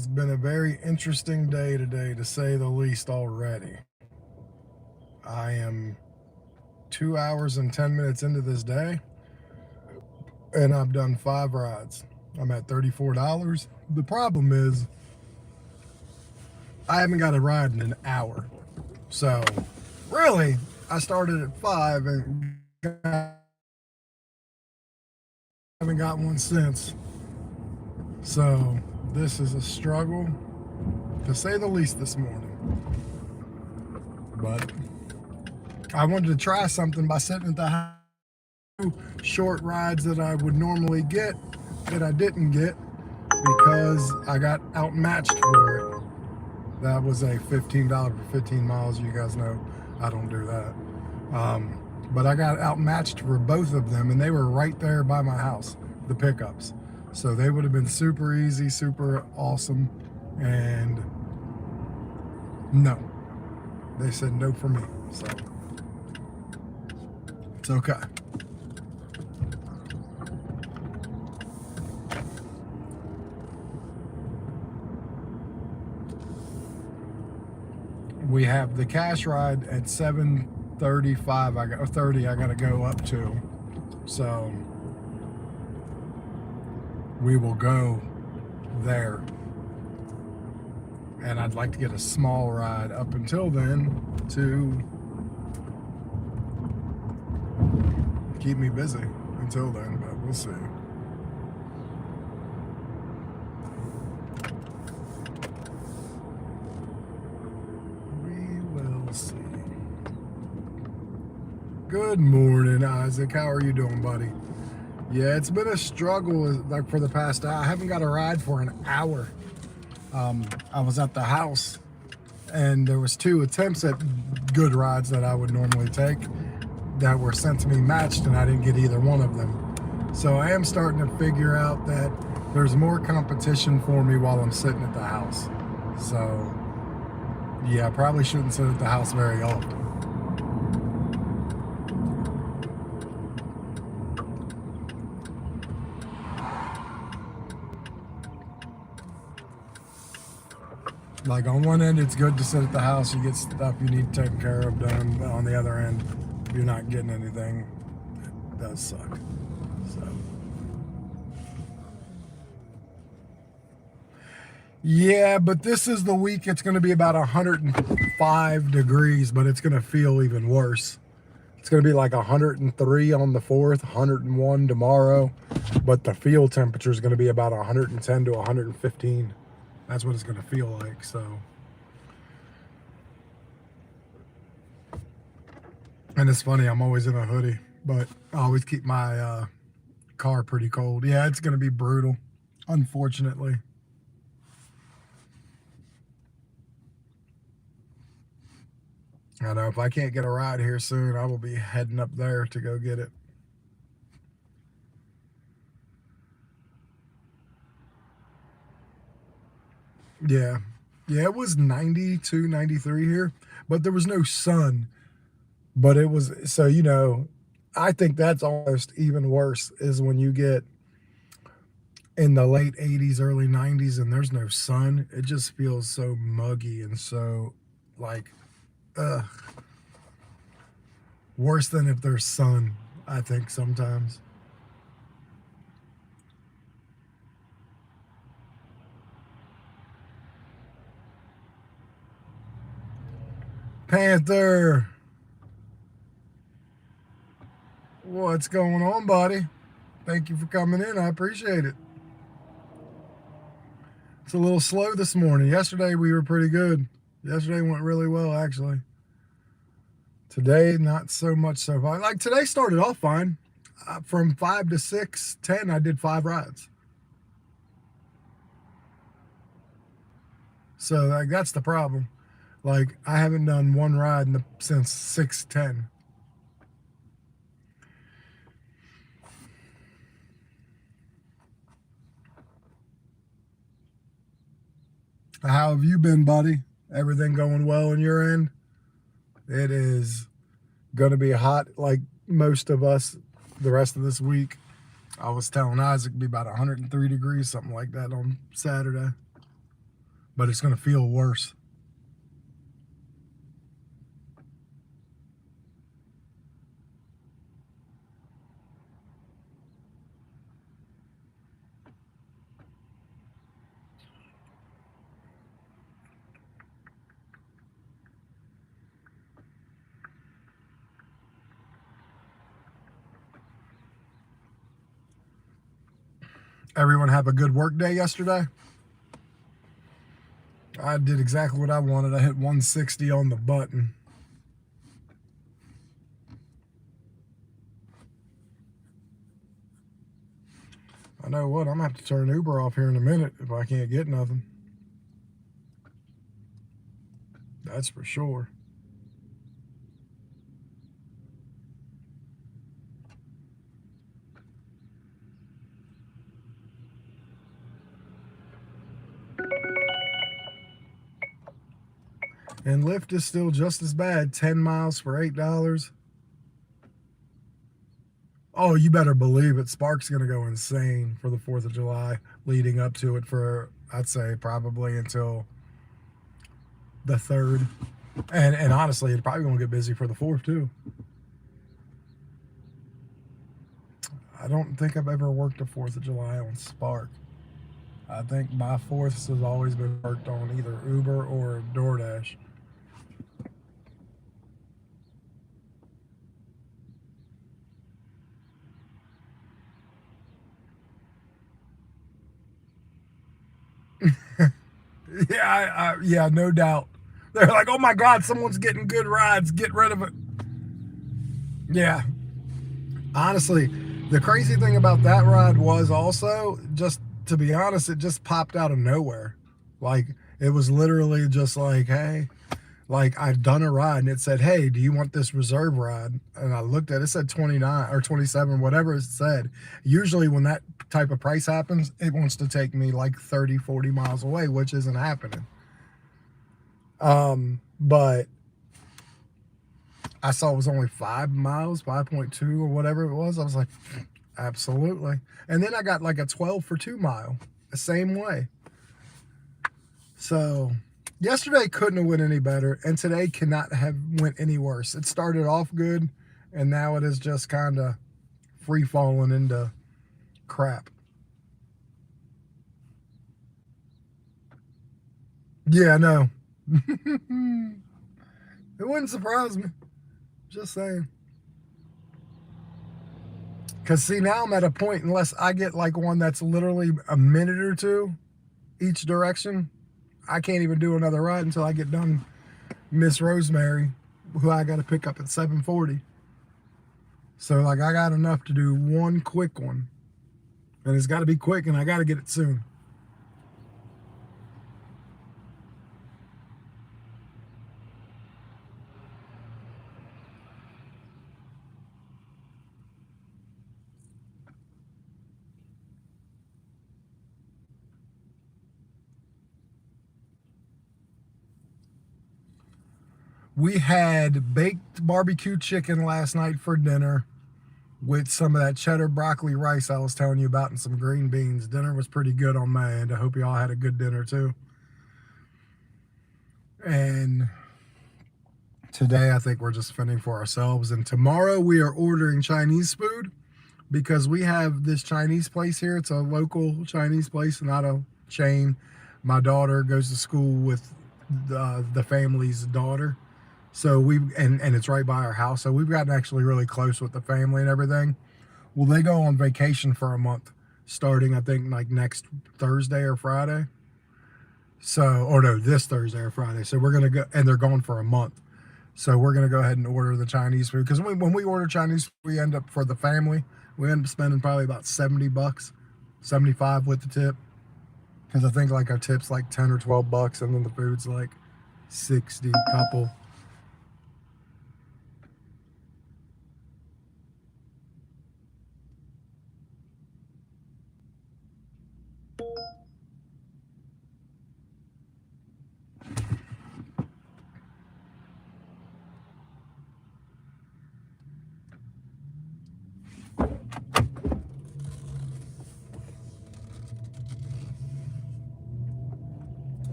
has been a very interesting day today, to say the least, already. I am 2 hours and 10 minutes into this day, and I've done 5 rides. I'm at $34. The problem is, I haven't got a ride in an hour. So, really, I started at 5 and haven't got one since. So, this is a struggle, to say the least, this morning. But I wanted to try something by sitting at the house. Short rides that I would normally get that I didn't get because I got outmatched for it. That was a $15 for 15 miles. You guys know I don't do that. But I got outmatched for both of them, and they were right there by my house, the pickups. So they would have been super easy, super awesome. And no, they said no for me. So it's okay. We have the cash ride at 7:35. I got 30. I got to go up to. So we will go there, and I'd like to get a small ride up until then to keep me busy until then, but we'll see. See. Good morning, Isaac. How are you doing, buddy? Yeah, it's been a struggle like for the past hour. I haven't got a ride for an hour. I was at the house, and there was 2 attempts at good rides that I would normally take that were sent to me matched, and I didn't get either one of them. So I am starting to figure out that there's more competition for me while I'm sitting at the house. So yeah, I probably shouldn't sit at the house very often. Like on one end, it's good to sit at the house. You get stuff you need taken care of done. But on the other end, if you're not getting anything, it does suck. So yeah, but this is the week it's going to be about 105 degrees, but it's going to feel even worse. It's going to be like 103 on the 4th, 101 tomorrow, but the feel temperature is going to be about 110 to 115. That's what it's going to feel like. So, and it's funny, I'm always in a hoodie, but I always keep my car pretty cold. Yeah, it's going to be brutal, unfortunately. I know if I can't get a ride here soon, I will be heading up there to go get it. Yeah. Yeah, it was 92, 93 here, but there was no sun. But it was, so, I think that's almost even worse is when you get in the late 80s, early 90s, and there's no sun. It just feels so muggy and so like, ugh. Worse than if there's sun, I think, sometimes. Panther, what's going on, buddy? Thank you for coming in. I appreciate it. It's a little slow this morning. Yesterday we were pretty good. Yesterday went really well, actually. Today, not so much so far. Like today started off fine. From 5 to 6:10, I did 5 rides. So like that's the problem. Like I haven't done one ride since 6:10. How have you been, buddy? Everything going well on your end? It is going to be hot like most of us the rest of this week. I was telling Isaac it'd be about 103 degrees, something like that on Saturday. but it's going to feel worse. Everyone have a good work day yesterday? I did exactly what I wanted. I hit 160 on the button. I know what, I'm going to have to turn Uber off here in a minute if I can't get nothing. That's for sure. And Lyft is still just as bad. 10 miles for $8. Oh, you better believe it. Spark's going to go insane for the 4th of July, leading up to it for, I'd say, probably until the 3rd. And honestly, it's probably going to get busy for the 4th, too. I don't think I've ever worked a 4th of July on Spark. I think my 4th has always been worked on either Uber or DoorDash. Yeah, no doubt. They're like, oh my God, someone's getting good rides. Get rid of it. Yeah. Honestly, the crazy thing about that ride was also, just to be honest, it just popped out of nowhere. Like, it was literally just like, hey, like I'd done a ride and it said, hey, do you want this reserve ride? And I looked at it, it said 29 or 27, whatever it said. Usually when that type of price happens, it wants to take me like 30, 40 miles away, which isn't happening. But I saw it was only 5 miles, 5.2 or whatever it was. I was like, absolutely. And then I got like a 12 for 2 mile, the same way. So yesterday couldn't have went any better, and today cannot have went any worse. It started off good, and now it is just kind of free falling into crap. Yeah, I know. It wouldn't surprise me. Just saying. Because see, now I'm at a point, unless I get like one that's literally a minute or two each direction, I can't even do another ride until I get done Miss Rosemary, who I got to pick up at 7:40. So like I got enough to do one quick one. And it's got to be quick, and I got to get it soon. We had baked barbecue chicken last night for dinner with some of that cheddar broccoli rice I was telling you about and some green beans. Dinner was pretty good on my end. I hope you all had a good dinner too. And today I think we're just fending for ourselves. And tomorrow we are ordering Chinese food because we have this Chinese place here. It's a local Chinese place, not a chain. My daughter goes to school with the family's daughter. So and it's right by our house. So we've gotten actually really close with the family and everything. Well, they go on vacation for a month, starting I think like next Thursday or Friday. So, or no, this Thursday or Friday. So we're gonna go, and they're gone for a month. So we're gonna go ahead and order the Chinese food because when we order Chinese, we end up for the family. We end up spending probably about $70, 75 with the tip. Because I think like our tip's like 10 or 12 bucks, and then the food's like 60 couple.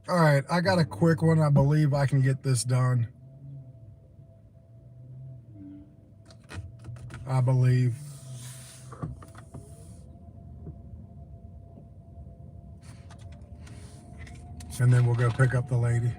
All right, I got a quick one. I believe I can get this done. I believe. And then we'll go pick up the lady.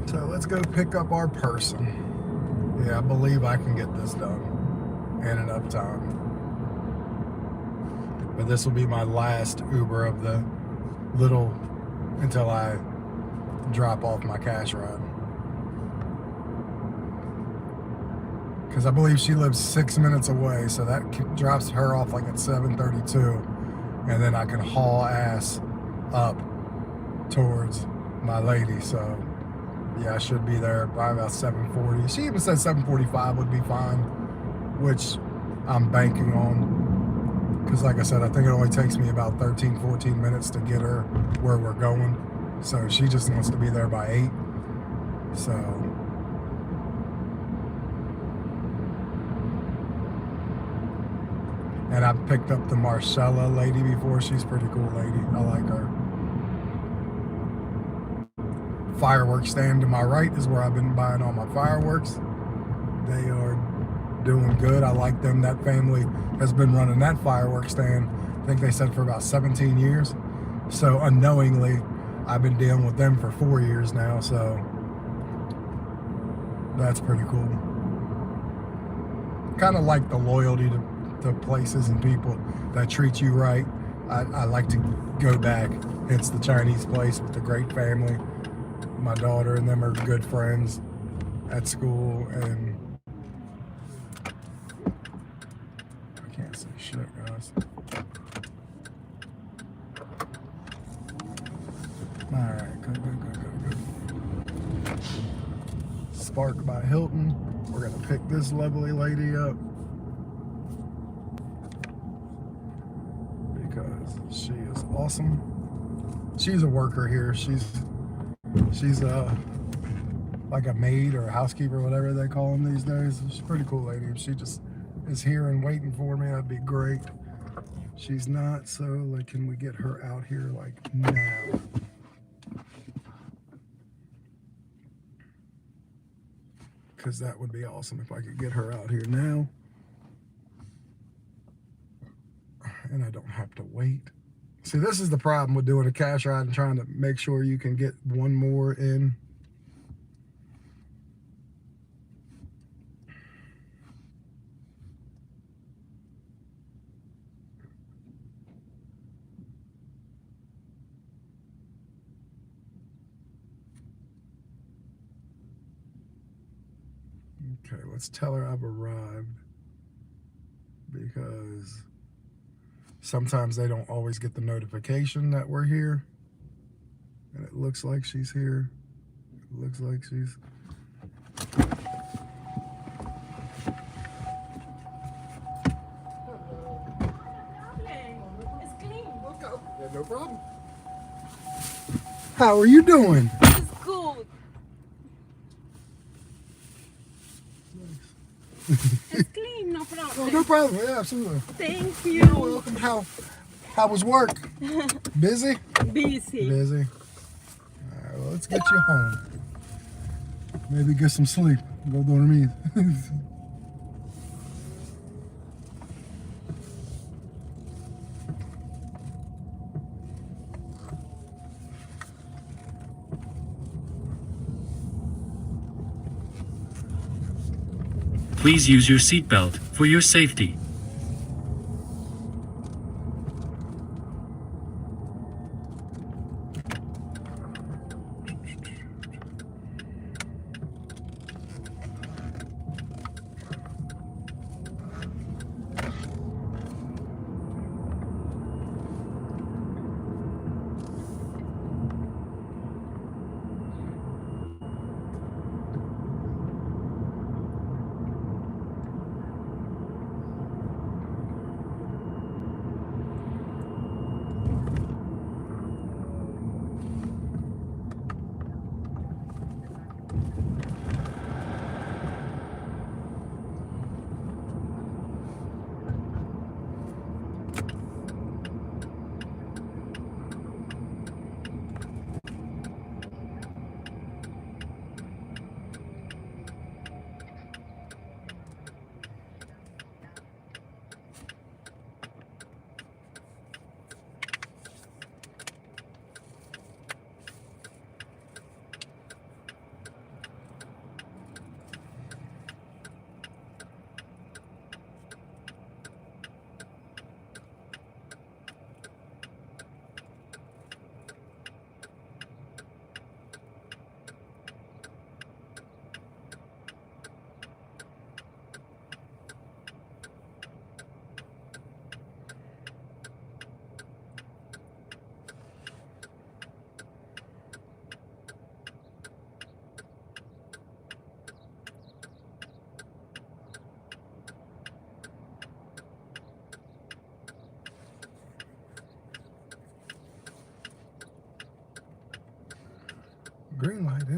So let's go pick up our person. Yeah, I believe I can get this done in enough time. But this will be my last Uber of the little until I drop off my cash ride. Because I believe she lives 6 minutes away, so that drops her off like at 7:32, and then I can haul ass up towards my lady. So yeah, I should be there by about 7:40. She even said 7:45 would be fine, which I'm banking on. Because like I said, I think it only takes me about 13-14 minutes to get her where we're going. So she just wants to be there by 8. So and I picked up the Marcella lady before. She's a pretty cool lady. I like her. Fireworks stand to my right is where I've been buying all my fireworks. They are doing good. I like them. That family has been running that fireworks stand, I think they said, for about 17 years. So unknowingly, I've been dealing with them for 4 years now. So that's pretty cool. Kind of like the loyalty to places and people that treat you right. I like to go back. It's the Chinese place with the great family. My daughter and them are good friends at school, and I can't say shit, guys. Alright, go. Spark by Hilton. We're gonna pick this lovely lady up because she is awesome. She's a worker here. She's like a maid or a housekeeper, whatever they call them these days. She's a pretty cool lady. If she just is here and waiting for me, that'd be great. She's not, so like, can we get her out here like now? Because that would be awesome if I could get her out here now. And I don't have to wait. See, this is the problem with doing a cash ride and trying to make sure you can get one more in. Okay, let's tell her I've arrived, because sometimes they don't always get the notification that we're here. And it looks like she's here. It looks like she's... It's clean. We'll go. Yeah, no problem. How are you doing? It's good. It's clean, no problem. Oh, no problem. Yeah, absolutely. Thank You're you. welcome. How was work? Busy? Busy. Busy. All right, well, let's get you home. Maybe get some sleep. Go dormir. Please use your seatbelt for your safety.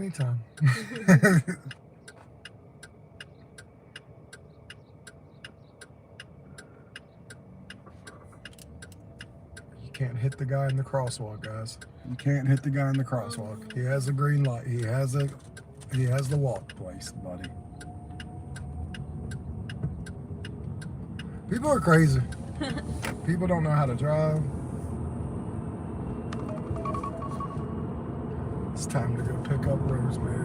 anytime. You can't hit the guy in the crosswalk, guys. You can't hit the guy in the crosswalk. He has a green light. He has the walk place, buddy. People are crazy. People don't know how to drive. It's time to go pick up Rosemary.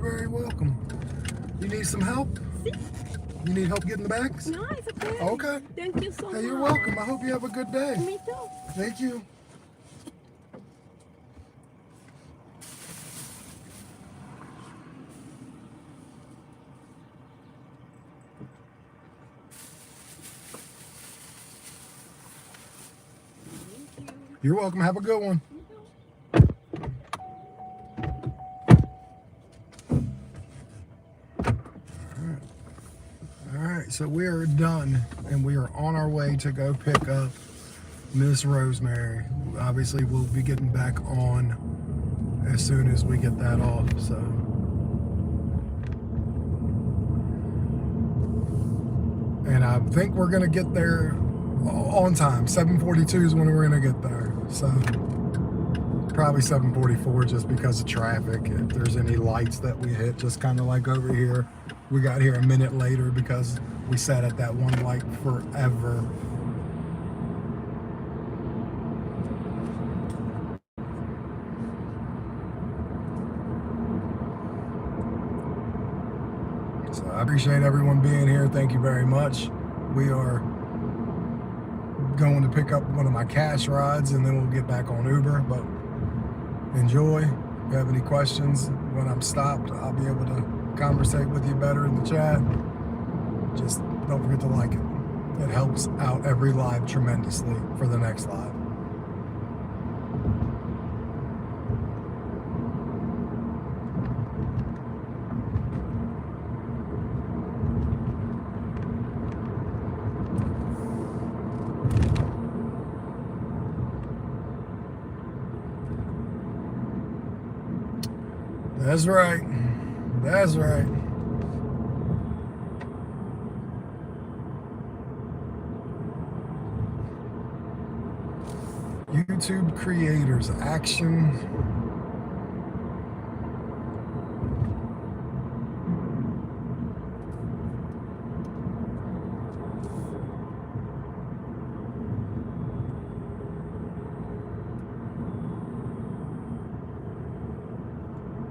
Very welcome. You need some help? You need help getting the bags? No, it's okay. Okay. Thank you so much. Hey, you're welcome. I hope you have a good day. Me too. Thank you. You're welcome. Have a good one. All right, so we are done, and we are on our way to go pick up Miss Rosemary. Obviously, we'll be getting back on as soon as we get that off. So, and I think we're gonna get there on time. 7:42 is when we're gonna get there. So, probably 7:44 just because of traffic. If there's any lights that we hit, just kind of like over here. We got here a minute later because we sat at that one light forever. So I appreciate everyone being here. Thank you very much. We are going to pick up one of my cash rides and then we'll get back on Uber. But enjoy. If you have any questions when I'm stopped, I'll be able to conversate with you better in the chat. Just don't forget to like it. It helps out every live tremendously for the next live. That's right. That's right. YouTube creators action.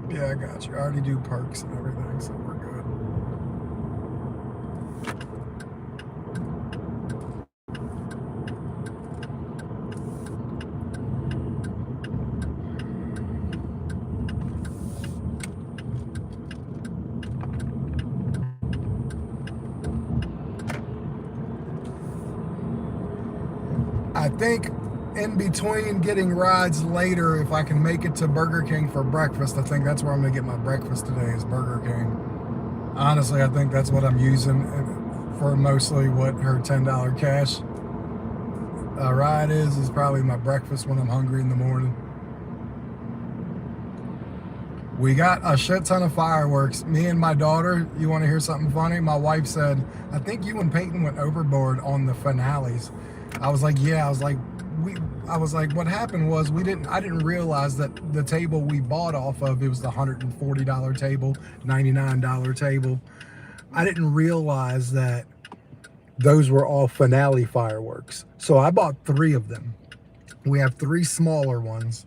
Yeah, I got you. I already do perks and everything, so we're good. I think in between getting rides later, if I can make it to Burger King for breakfast, I think that's where I'm gonna get my breakfast today is Burger King. Honestly, I think that's what I'm using for mostly what her $10 cash ride is probably my breakfast when I'm hungry in the morning. We got a shit ton of fireworks. Me and my daughter, you want to hear something funny? My wife said, I think you and Peyton went overboard on the finales. I was like, yeah. I was like, what happened was I didn't realize that the table we bought off of, it was the $140 table, $99 table. I didn't realize that those were all finale fireworks. So I bought 3 of them. We have 3 smaller ones.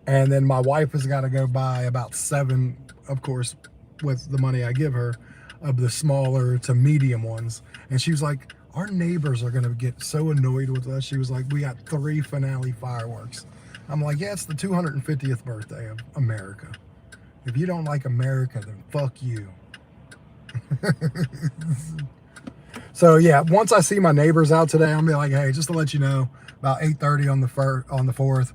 And then my wife has got to go buy about 7, of course, with the money I give her, of the smaller to medium ones. And she was like, our neighbors are going to get so annoyed with us. She was like, we got 3 finale fireworks. I'm like, yeah, it's the 250th birthday of America. If you don't like America, then fuck you. So yeah, once I see my neighbors out today, I'm gonna be like, hey, just to let you know, about 8:30 on the 4th,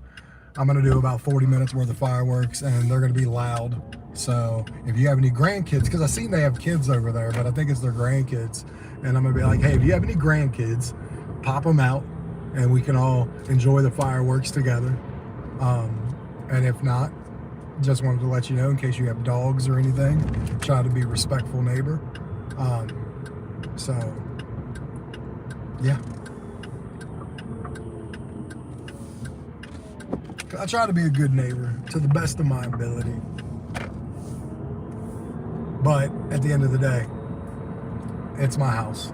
I'm gonna do about 40 minutes worth of fireworks, and they're gonna be loud. So if you have any grandkids, because I seen they have kids over there, but I think it's their grandkids, and I'm gonna be like, hey, if you have any grandkids, pop them out, and we can all enjoy the fireworks together. And if not, just wanted to let you know in case you have dogs or anything, try to be a respectful neighbor. So yeah. I try to be a good neighbor to the best of my ability. But at the end of the day, it's my house.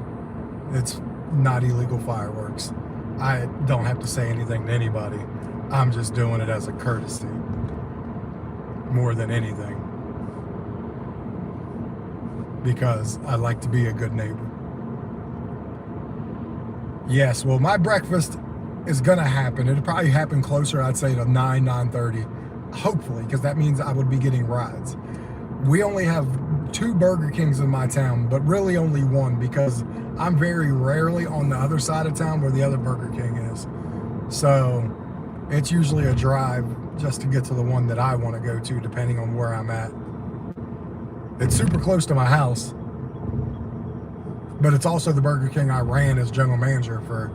It's not illegal fireworks. I don't have to say anything to anybody. I'm just doing it as a courtesy more than anything. Because I like to be a good neighbor. Yes, well, my breakfast is gonna happen. It'll probably happen closer, I'd say, to 9:30, hopefully, because that means I would be getting rides. We only have 2 Burger Kings in my town, but really only 1, because I'm very rarely on the other side of town where the other Burger King is. So it's usually a drive just to get to the one that I want to go to, depending on where I'm at. It's super close to my house, but it's also the Burger King I ran as general manager for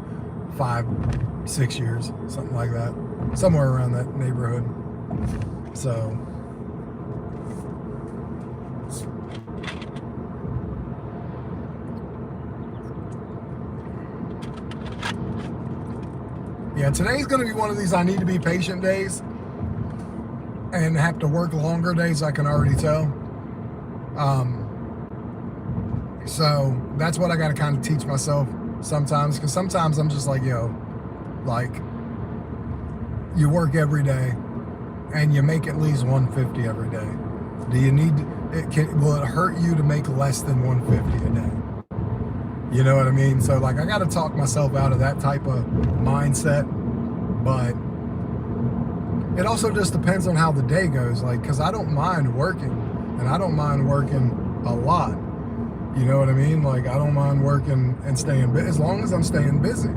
5-6 years, something like that, somewhere around that neighborhood. So yeah, today's going to be one of these I need to be patient days and have to work longer days, I can already tell. So that's what I got to kind of teach myself sometimes, because sometimes I'm just like, yo, like, you work every day and you make at least $150 every day. will it hurt you to make less than 150 a day? You know what I mean? So like I got to talk myself out of that type of mindset, but it also just depends on how the day goes. Like, cause I don't mind working, and I don't mind working a lot. You know what I mean? Like I don't mind working and staying busy as long as I'm staying busy.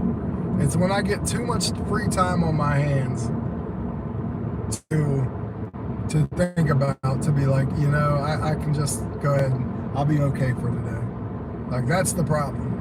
It's when I get too much free time on my hands to think about, to be like, you know, I can just go ahead and I'll be okay for today. Like that's the problem.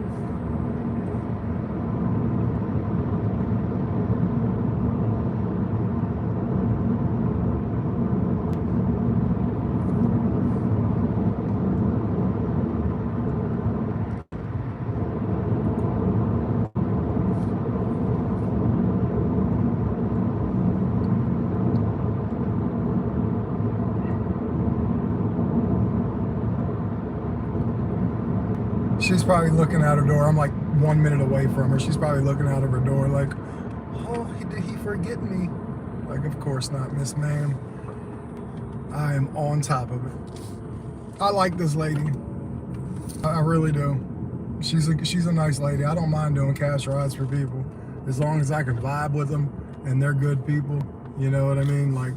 She's probably looking out her door. I'm like 1 minute away from her. She's probably looking out of her door like, oh, did he forget me? Like, of course not, Miss Ma'am. I am on top of it. I like this lady. I really do. She's a nice lady. I don't mind doing cash rides for people as long as I can vibe with them and they're good people. You know what I mean? Like,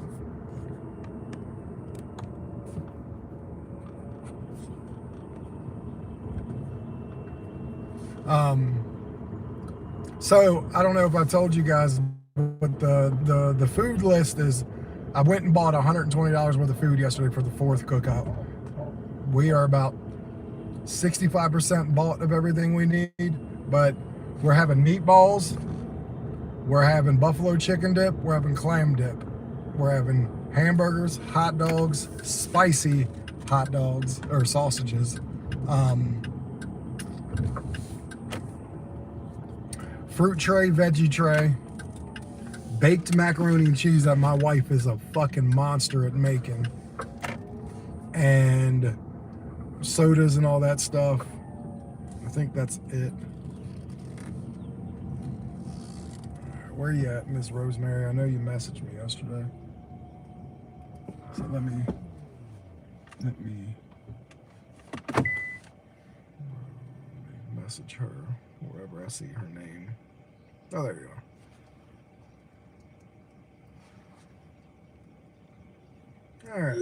so I don't know if I told you guys what the food list is. I went and bought $120 worth of food yesterday for the 4th cookout. We are about 65% bought of everything we need, but we're having meatballs, we're having buffalo chicken dip, we're having clam dip, we're having hamburgers, hot dogs, spicy hot dogs or sausages, fruit tray, veggie tray, baked macaroni and cheese that my wife is a fucking monster at making, and sodas and all that stuff. I think that's it. Where you at, Miss Rosemary? I know you messaged me yesterday. So let me message her wherever I see her name. Oh, there you are. All right.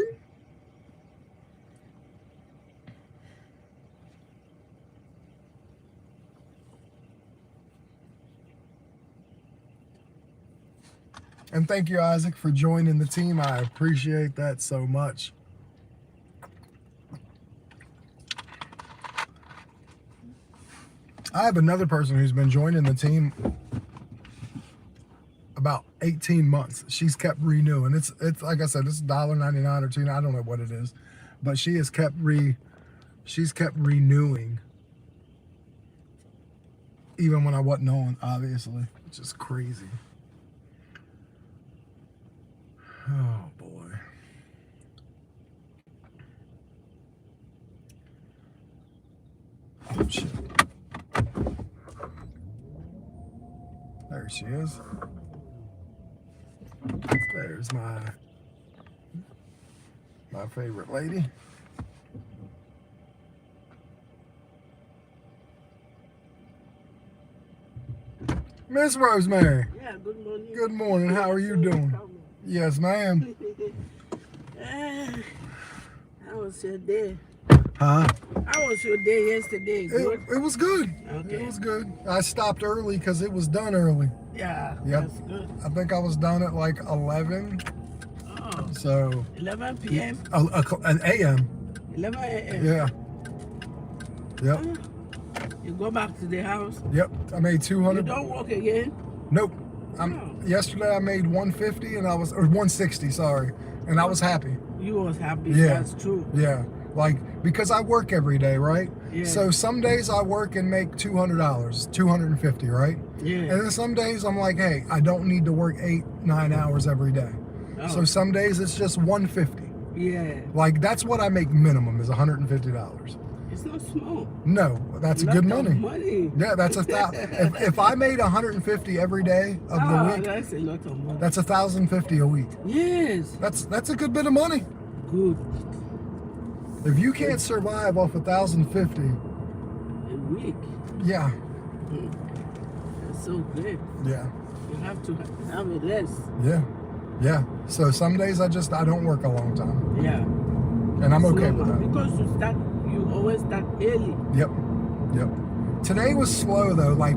And thank you, Isaac, for joining the team. I appreciate that so much. I have another person who's been joining the team about 18 months. She's kept renewing. It's like I said, it's $1.99 or $2. I don't know what it is, but she's kept renewing, even when I wasn't on, obviously, which is crazy. Oh boy. Oh shit. There she is. There's my favorite lady. Miss Rosemary. Yeah, good morning. Good morning. How are you doing? Yes, ma'am. How was your day? Huh? How was your day yesterday? Good? It was good. Okay. It was good. I stopped early because it was done early. Yeah, Yep. that's good. I think I was done at like 11. Oh, So 11 p.m.? an a.m. 11 a.m.? Yeah. Yep. You go back to the house? Yep. I made 200. You don't work again? Nope. Oh. Yesterday I made 150 and or 160, sorry, and I was happy. You was happy, Yeah. that's true. Yeah. Like, because I work every day, right? Yeah. So some days I work and make $200, 250, right? Yeah. And then some days I'm like, hey, I don't need to work 8-9 hours every day. Oh. So some days it's just 150. Yeah. Like, that's what I make minimum is $150. It's not small. No, that's Lot good of money. money. Yeah, that's if I made 150 every day of the Oh, week, that's a lot of money. that's 1,050 a week. Yes. That's a good bit of money. Good. If you can't survive off 1,050, A week. yeah, That's so great. yeah, You have to have a rest. yeah, yeah. So some days I don't work a long time, Yeah. and I'm It's okay with normal. that. Because you always start early. Yep, yep. Today was slow though. Like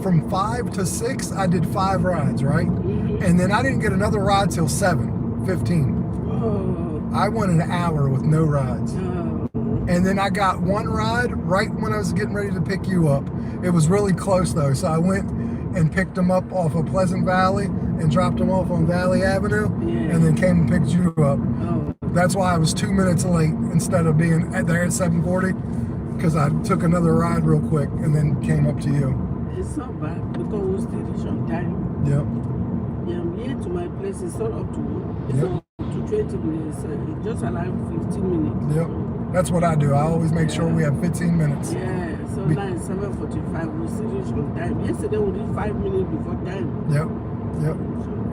from 5 to 6, I did 5 rides, right? Mm-hmm. And then I didn't get another ride till 7:15. Oh, I went an hour with no rides. no. And then I got one ride right when I was getting ready to pick you up. It was really close though, so I went and picked them up off of Pleasant Valley and dropped them off on Valley Avenue, Yeah. and then came and picked you up. Oh, That's why I was 2 minutes late instead of being there at 7:40, because I took another ride real quick and then came up to you. it's not bad because we still reach on time. Yep. Yeah, I'm here to my place. It's not up to it's Yep. not up to 20 minutes. Just allow 15 minutes. Yep. That's what I do. I always make sure we have 15 minutes. Yeah, so Be- now it's 7:45. We still reach on time. Yesterday we did 5 minutes before time. Yep. Yep.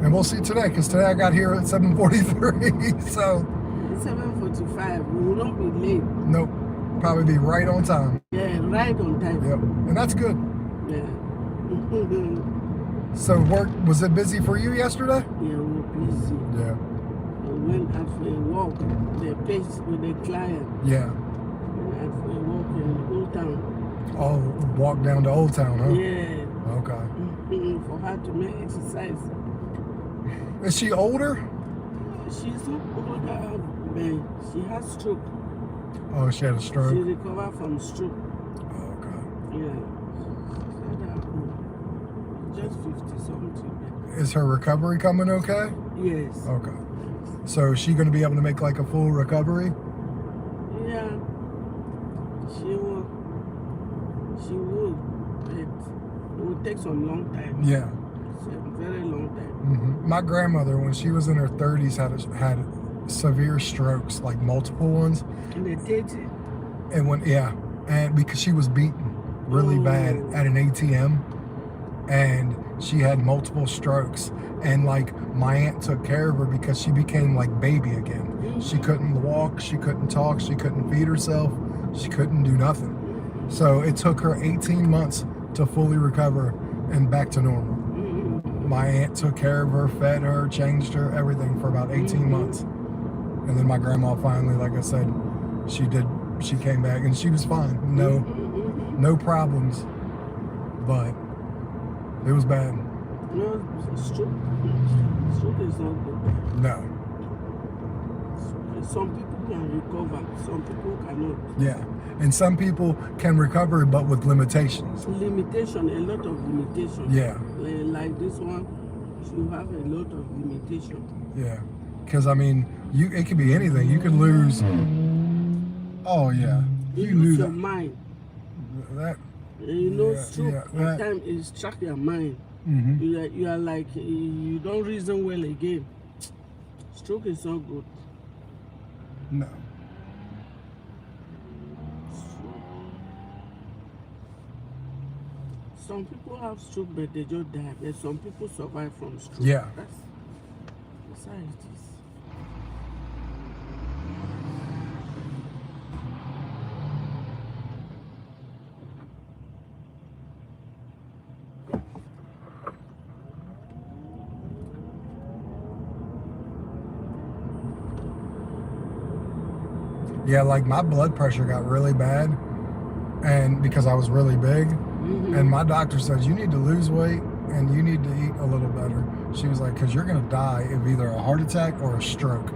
And we'll see today, because today I got here at 7:43. So, It's 7:45. We will not be late. nope. Probably be right on time. Yeah, right on time. Yep. And that's good. Yeah. So work, was it busy for you yesterday? Yeah, we're busy. Yeah. We went out for a walk. The place with the client. Yeah. Went out for a walk in Old Town. Oh, walk down to Old Town, huh? Yeah. Okay. For her to make exercise. Is she older? She's not older, man. She has stroke. Oh, she had a She stroke. recovered from stroke. Oh, okay. Yeah. She's not that old. Just 50 something. Is her recovery coming okay? Yes. Okay. So is she going to be able to make like a full recovery? Yeah. She will. She will. It will take some long time. Yeah. It's a very long time. My grandmother, when she was in her 30s, had severe strokes, like multiple ones. And they take it. And and because she was beaten really bad at an ATM, and she had multiple strokes, and like my aunt took care of her because she became like baby again. She couldn't walk, she couldn't talk, she couldn't feed herself, she couldn't do nothing. So it took her 18 months to fully recover and back to normal. My aunt took care of her, fed her, changed her, everything for about 18 months. And then my grandma finally, like I said, she came back and she was fine. No problems. But it was bad. No, stroke. Stroke is not good. No. Some people can recover, some people cannot. Yeah. And some people can recover, but with limitations. Limitation, a lot of limitation. Yeah. Like this one, you have a lot of limitation. Yeah. Because, I mean, it could be anything. You could lose. Oh, yeah. You knew lose your that. mind. That. You know, Yeah, stroke yeah, at times it struck your mind. Mm-hmm. You are like, you don't reason well again. Stroke is not good. No. Some people have stroke, but they just die. But some people survive from stroke. Yeah. That's how it is. Yeah, like my blood pressure got really bad, and because I was really big, and my doctor said you need to lose weight and you need to eat a little better. She was like, because you're gonna die of either a heart attack or a stroke.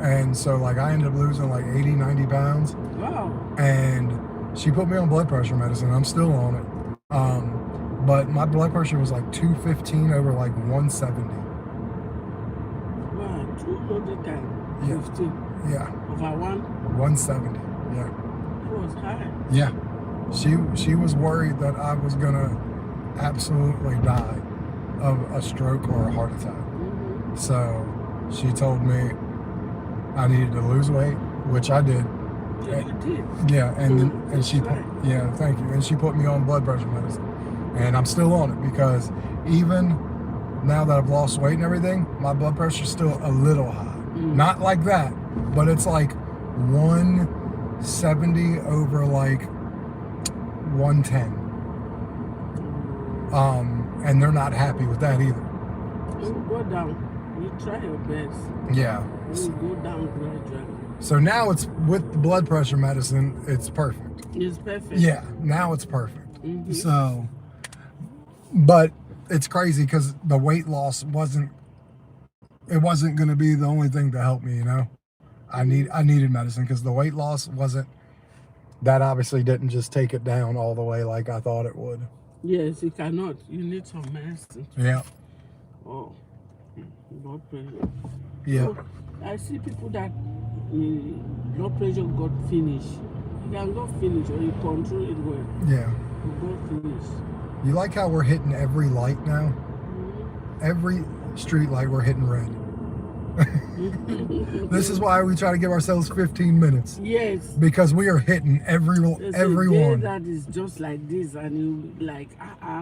And so like I ended up losing like 80, 90 pounds, Wow. and she put me on blood pressure medicine. I'm still on it, but my blood pressure was like 215 over like 170. Wow. 200 times. Yeah. 15. Yeah, Over 170. Yeah. It was high. Yeah, she was worried that I was gonna absolutely die of a stroke or a heart attack. So she told me I needed to lose weight, which I did. Yeah, you did. Yeah, and she That's put, right. yeah, thank you. And she put me on blood pressure medicine, and I'm still on it because even now that I've lost weight and everything, my blood pressure's still a little high. Not like that, but it's like 170 over like 110. And they're not happy with that either. You go down. You try your best. Yeah. You go down gradually. So now it's with the blood pressure medicine, it's perfect. It's perfect. Yeah, now it's perfect. Mhm. So, but it's crazy because the weight loss wasn't going to be the only thing to help me, you know. I needed medicine because the weight loss wasn't, that obviously didn't just take it down all the way like I thought it would. Yes, you cannot. You need some medicine. Yeah. Oh, blood pressure. Yeah. So, I see people that blood pressure got finished. You can go finish or you control it well. Yeah. You go finish. You like how we're hitting every light now? Every street light we're hitting red. This is why we try to give ourselves 15 minutes. Yes. Because we are hitting every There's a day one. that is just like this, and you like,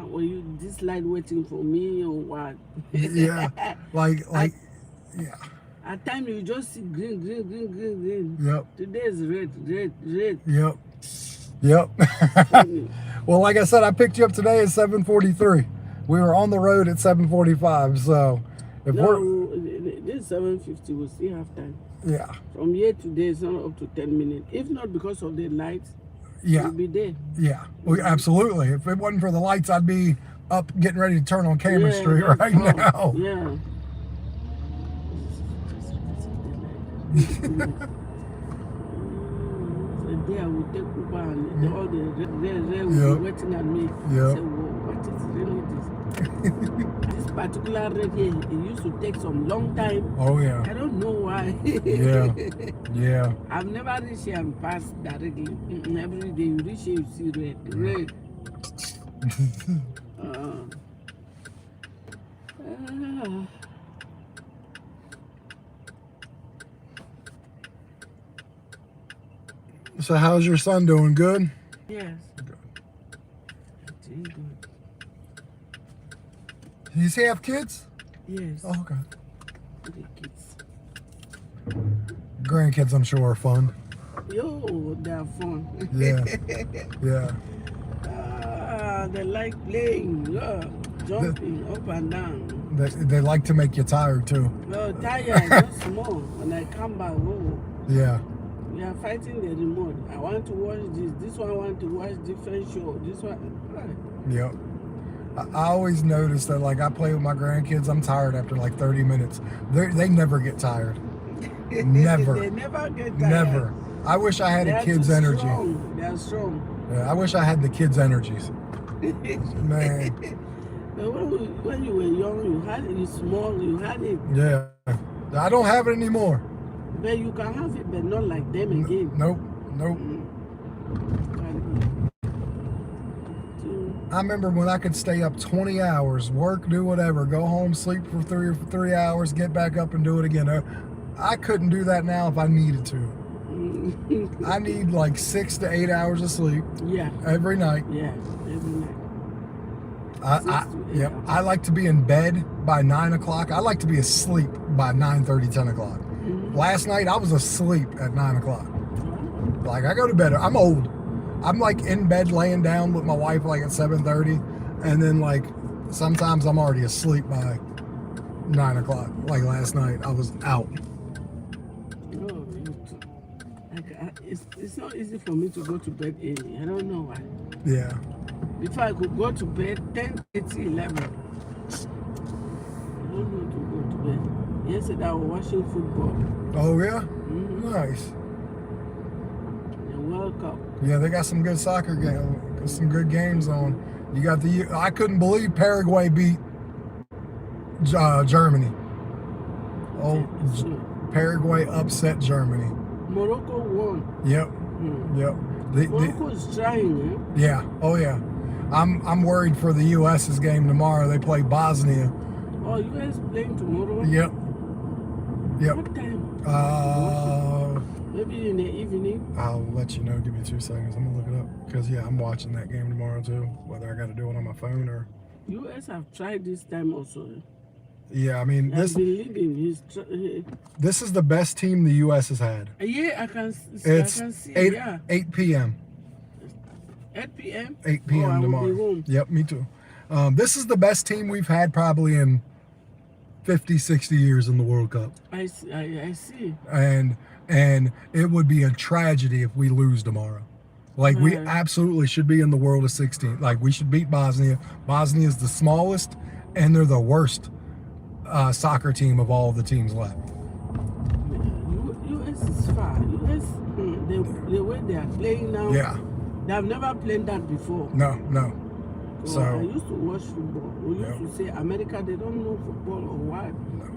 were you this light waiting for me or what? Yeah. Like yeah. At times you just see green. Yep. Today is red. Yep. Well, like I said, I picked you up today at 7:43. We were on the road at 7:45, so if No, this 7:50 we still have time. yeah. From here to there, it's not up to 10 minutes. If not because of the lights, Yeah. we'll be there. Yeah. Well, absolutely. If it wasn't for the lights, I'd be up getting ready to turn on Cameron Yeah, Street that's right all. now. Yeah. The day I will take Uber and all the red will Yep. be waiting at me. Yep. Say, "Whoa, what is really this?" This particular red here, it used to take some long time. Oh I yeah. don't know why. Yeah. Yeah. I've never reached here and passed directly. Every day you reach here, you see red. Ah. So how's your son doing? Good? Yes. Doing good. Does he have kids? Yes. Oh, okay. The kids. Grandkids, I'm sure, are fun. Yo, they're fun. Yeah. Yeah. They like playing, jumping up and down. They like to make you tired too. No, tired, not small. When I come back, Yeah. we are fighting the remote. I want to watch this. This one want to watch different show. This one. Yep. I always notice that, like, I play with my grandkids, I'm tired after like 30 minutes. They never get tired. Never. They never get tired. Never. I wish I had They a are kid's too energy. strong. They are strong. Yeah, I wish I had the kids' energies. Man. But when you were young, you had it small, you had it. Yeah. I don't have it anymore. But you can have it, but not like them again. Nope. I remember when I could stay up 20 hours, work, do whatever, go home, sleep for 3 hours, get back up and do it again. I couldn't do that now if I needed to. I need like 6 to 8 hours of sleep Yeah, every night. yeah, every night. Yep. I like to be in bed by 9 o'clock. I like to be asleep by 9:30, 10 o'clock. Last night I was asleep at 9 o'clock. Like, I go to bed. I'm old. I'm like in bed laying down with my wife like at 7:30, and then like sometimes I'm already asleep by 9 o'clock. Like last night I was out. No, it's not easy for me to go to bed early. I don't know why. Yeah. Before I could go to bed 10:30, 11. I don't know to go to bed. Yesterday I was watching football. Oh yeah. Nice. The World Cup. Yeah, they got some good soccer games, some good games on. You got I couldn't believe Paraguay beat Germany. Oh, Paraguay upset Germany. Morocco won. Yep. Yep. Morocco is trying, Yeah. Oh yeah. I'm worried for the U.S.'s game tomorrow. They play Bosnia. Oh, U.S. playing tomorrow? Yep. Yep. What time? Maybe in the evening? I'll let you know. Give me 2 seconds. I'm gonna look it up because yeah, I'm watching that game tomorrow too. Whether I got to do it on my phone or. U.S. have tried this time also. Yeah, I mean He has this been leading. this is the best team the U.S. has had. Yeah, It's I can see. 8 Yeah, 8 p.m. 8 p.m. 8 Oh, p.m. I will be tomorrow. home. Yep, me too. This is the best team we've had probably in 50, 60 years in the World Cup. I see. And it would be a tragedy if we lose tomorrow. Like, we Right. absolutely should be in the world of 16. Like, we should beat Bosnia. Bosnia is the smallest, and they're the worst soccer team of all the teams left. US is far. US, the way they are playing now, Yeah, they have never played that before. no. So I So, used to watch football. We used Yeah. to say America, they don't know football or what.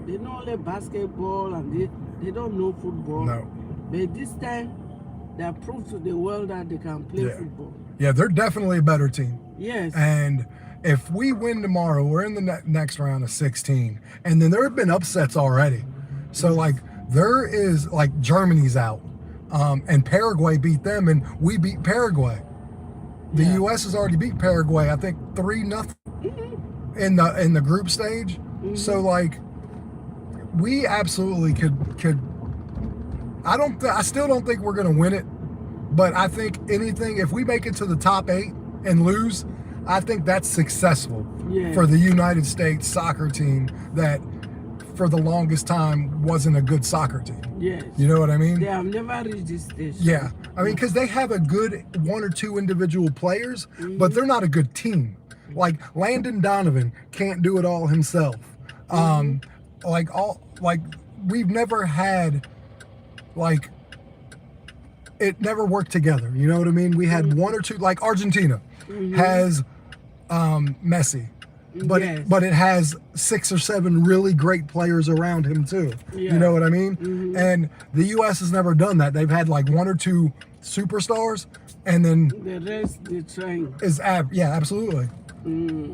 They know only basketball and they don't know football. no. But this time, they have proved to the world that they can play Yeah. football. Yeah, they're definitely a better team. Yes. And if we win tomorrow, we're in the next round of 16. And then there have been upsets already. So, like, there is, like, Germany's out. And Paraguay beat them, and we beat Paraguay. The Yeah. U.S. has already beat Paraguay, I think 3-0 in the group stage. So, like, we absolutely could. I still don't think we're gonna win it, but I think anything, if we make it to the top 8 and lose, I think that's successful Yes. for the United States soccer team that for the longest time wasn't a good soccer team. Yes. You know what I mean? They have never reached this stage. Yeah. I mean, because they have a good 1 or 2 individual players, but they're not a good team. Like, Landon Donovan can't do it all himself. We've never had, like, it never worked together. You know what I mean? We had 1 or 2, like Argentina has Messi, but Yes. but it has 6 or 7 really great players around him too. Yeah. You know what I mean? And the U.S. has never done that. They've had like 1 or 2 superstars, and then The rest, they're trying. yeah, absolutely.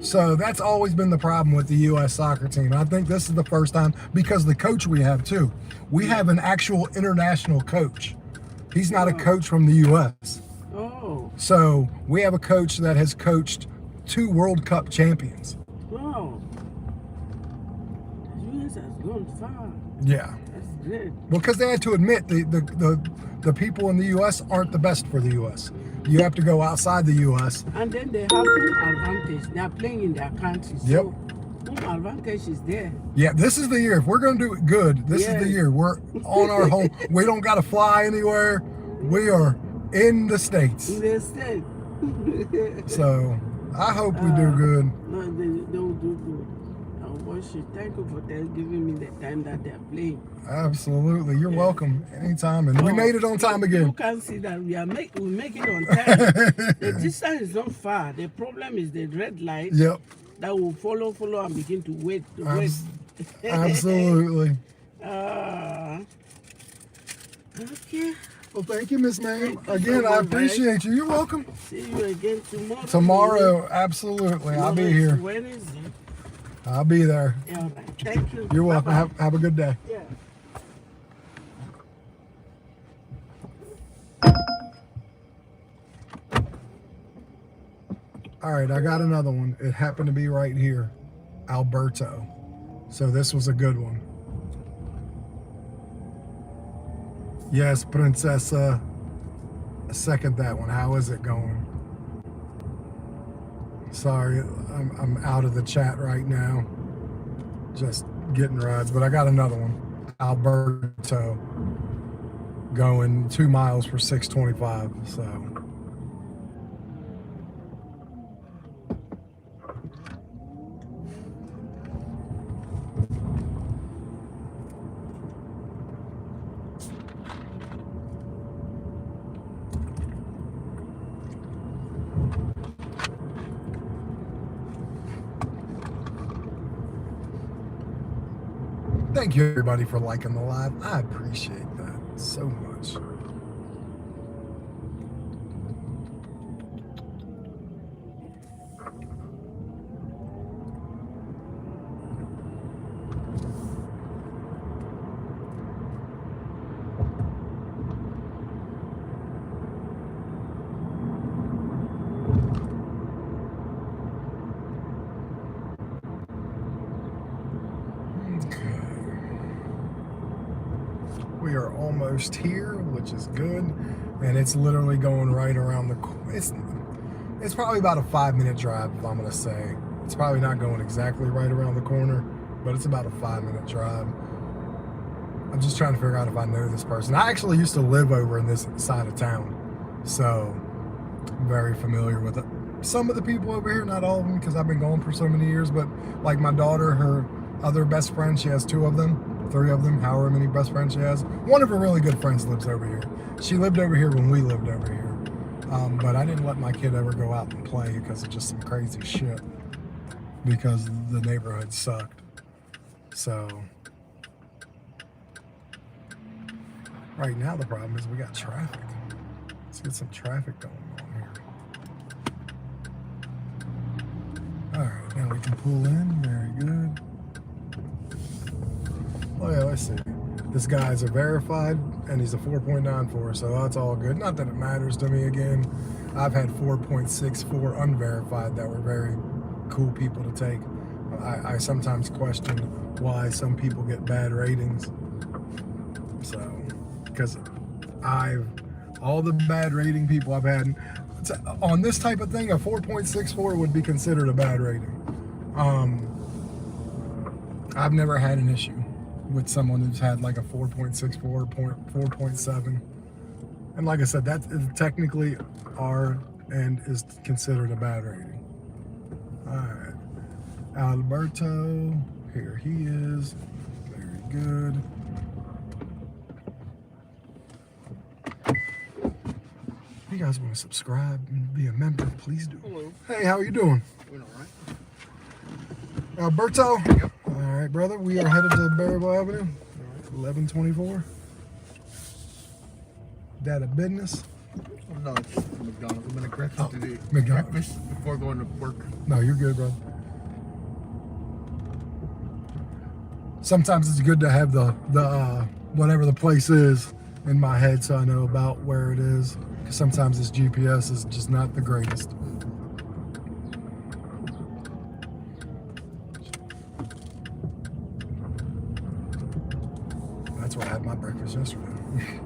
So that's always been the problem with the U.S. soccer team. I think this is the first time, because the coach we have too. We have an actual international coach. He's not a coach from the U.S. Oh, So we have a coach that has coached 2 World Cup champions. wow. The US has gone far. Yeah. That's great. Because they had to admit the people in the U.S. aren't the best for the U.S. You have to go outside the U.S. And then they have home advantage. They are playing in their country. Yep. So home advantage is there. Yeah, this is the year. If we're going to do it good, this is the Yes. year. We're on our home. We don't got to fly anywhere. We are in the States. In the state. So I hope we do good. No, they will do good. I watch it. Thank you for giving me the time that they are playing. Absolutely. You're welcome anytime. And we Oh, made it on time You again. can see that we make it on time. The distance is not far. The problem is the red light Yep. that will follow and begin to wait. Absolutely. Okay. Well, thank you, Miss Ma'am. Thank you Again, so I much, appreciate you. You're welcome. See you again tomorrow. Tomorrow, absolutely. I'll be here. Wednesday. I'll be there. Yeah, all right. Thank you. You're welcome. Bye-bye. Have a good day. Yeah. All right, I got another one. It happened to be right here, Alberto. So this was a good one. Yes, Princessa. Second that one. How is it going? Sorry, I'm out of the chat right now. Just getting rides, but I got another one. Alberto going 2 miles for 625. So. Thank you, everybody, for liking the live. I appreciate that so much. coast here, which is good. And it's literally going right around the it's probably about a 5-minute drive, if I'm gonna say. It's probably not going exactly right around the corner, but it's about a 5-minute drive. I'm just trying to figure out if I know this person. I actually used to live over in this side of town, so I'm very familiar with it. Some of the people over here, not all of them, because I've been gone for so many years, but like my daughter, her other best friend, she has 2 of them, 3 of them, however many best friends she has. One of her really good friends lives over here. She lived over here when we lived over here. But I didn't let my kid ever go out and play because of just some crazy shit, because the neighborhood sucked. So right now the problem is we got traffic. Let's get some traffic going on here. Alright, now we can pull in. Very good. Oh yeah, let's see. This guy's a verified and he's a 4.94, so that's all good. Not that it matters to me again. I've had 4.64 unverified that were very cool people to take. I sometimes question why some people get bad ratings. So, because all the bad rating people I've had, on this type of thing, a 4.64 would be considered a bad rating. I've never had an issue with someone who's had like a 4.64, 4.7. And like I said, that is technically and is considered a bad rating. All right. Alberto, here he is. Very good. If you guys want to subscribe and be a member, please do. Hello. Hey, how are you doing? Doing all right. Alberto? Yep. All right, brother. We are headed to Berryville Avenue, 1124. That a business? Oh, no, it's McDonald's. I'm gonna grab Oh, something to eat. McDonald's. Breakfast before going to work. No, you're good, brother. Sometimes it's good to have the whatever the place is in my head so I know about where it is. Because sometimes this GPS is just not the greatest. That's where I had my breakfast yesterday.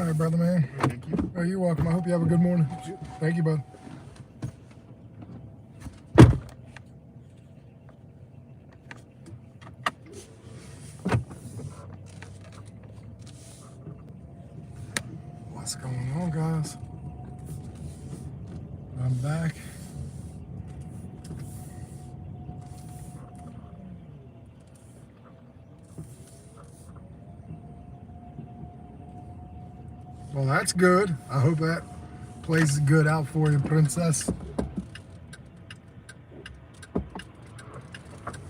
All right, brother, man. Thank you. Oh, you're welcome. I hope you have a good morning. Thank you, bud. What's going on, guys? I'm back. Well, that's good. I hope that plays good out for you, princess.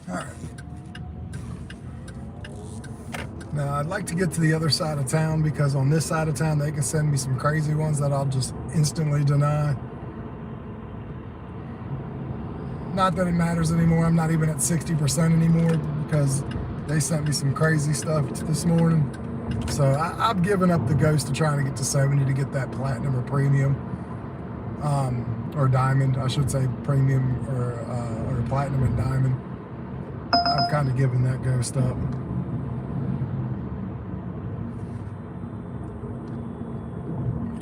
All right. Now, I'd like to get to the other side of town because on this side of town, they can send me some crazy ones that I'll just instantly deny. Not that it matters anymore. I'm not even at 60% anymore because they sent me some crazy stuff this morning. So I've given up the ghost of trying to get to 70 to get that platinum or premium, or diamond, I should say, premium or platinum and diamond. I've kind of given that ghost up.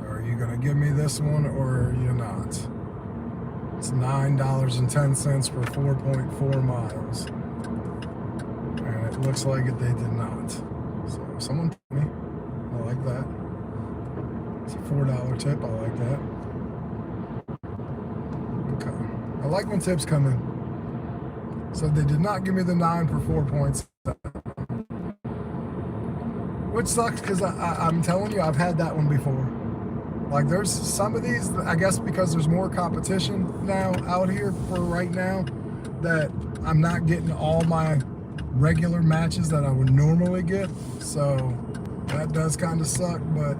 Are you gonna give me this one or are you not? It's $9.10 for 4.4 miles, and it looks like they did not. So someone told me. I like that. It's a $4 tip. I like that. Okay. I like when tips come in. So they did not give me the 9 for 4 points. Which sucks because I'm telling you, I've had that one before. Like there's some of these, I guess because there's more competition now out here for right now, that I'm not getting all my regular matches that I would normally get, so that does kind of suck, but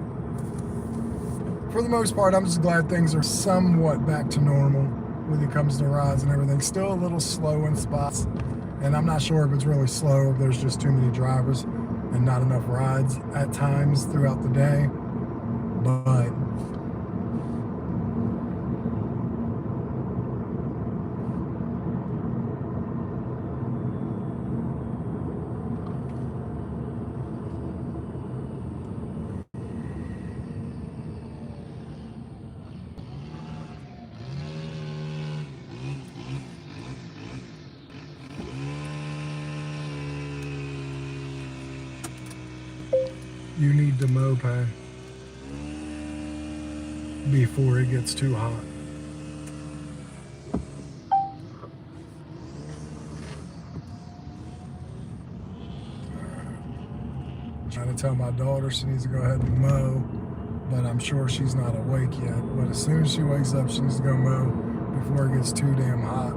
for the most part I'm just glad things are somewhat back to normal when it comes to rides and everything. Still a little slow in spots, and I'm not sure if it's really slow or if there's just too many drivers and not enough rides at times throughout the day, but you need to mow before it gets too hot. Trying to tell my daughter she needs to go ahead and mow, but I'm sure she's not awake yet. But as soon as she wakes up, she needs to go mow before it gets too damn hot.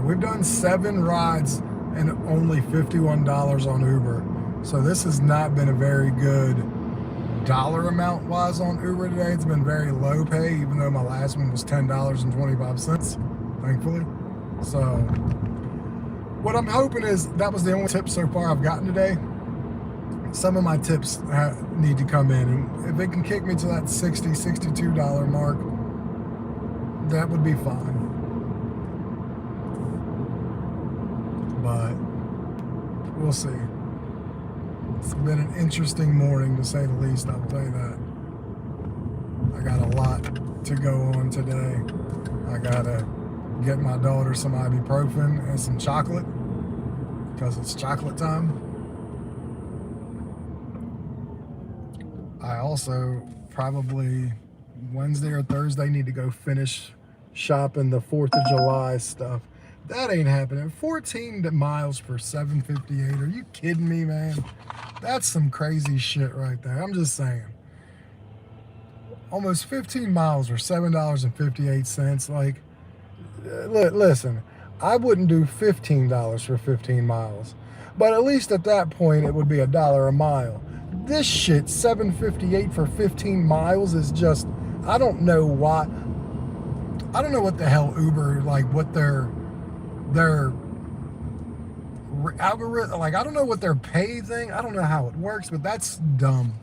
We've done 7 rides and only $51 on Uber. So this has not been a very good dollar amount wise on Uber today. It's been very low pay, even though my last one was $10.25, thankfully. So what I'm hoping is that was the only tip so far I've gotten today. Some of my tips need to come in, and if it can kick me to that $60, $62 mark, that would be fine. But we'll see. It's been an interesting morning, to say the least, I will tell you that. I got a lot to go on today. I gotta get my daughter some ibuprofen and some chocolate, because it's chocolate time. I also probably Wednesday or Thursday need to go finish shopping the 4th of July stuff. That ain't happening. 14 miles for $7.58. Are you kidding me, man? That's some crazy shit right there. I'm just saying. almost 15 miles or $7.58. Like, listen, I wouldn't do $15 for 15 miles, but at least at that point it would be $1 a mile. This shit, $7.58 for 15 miles is just, I don't know why. I don't know what the hell Uber, like what their algorithm, like I don't know what their pay thing, I don't know how it works, but that's dumb.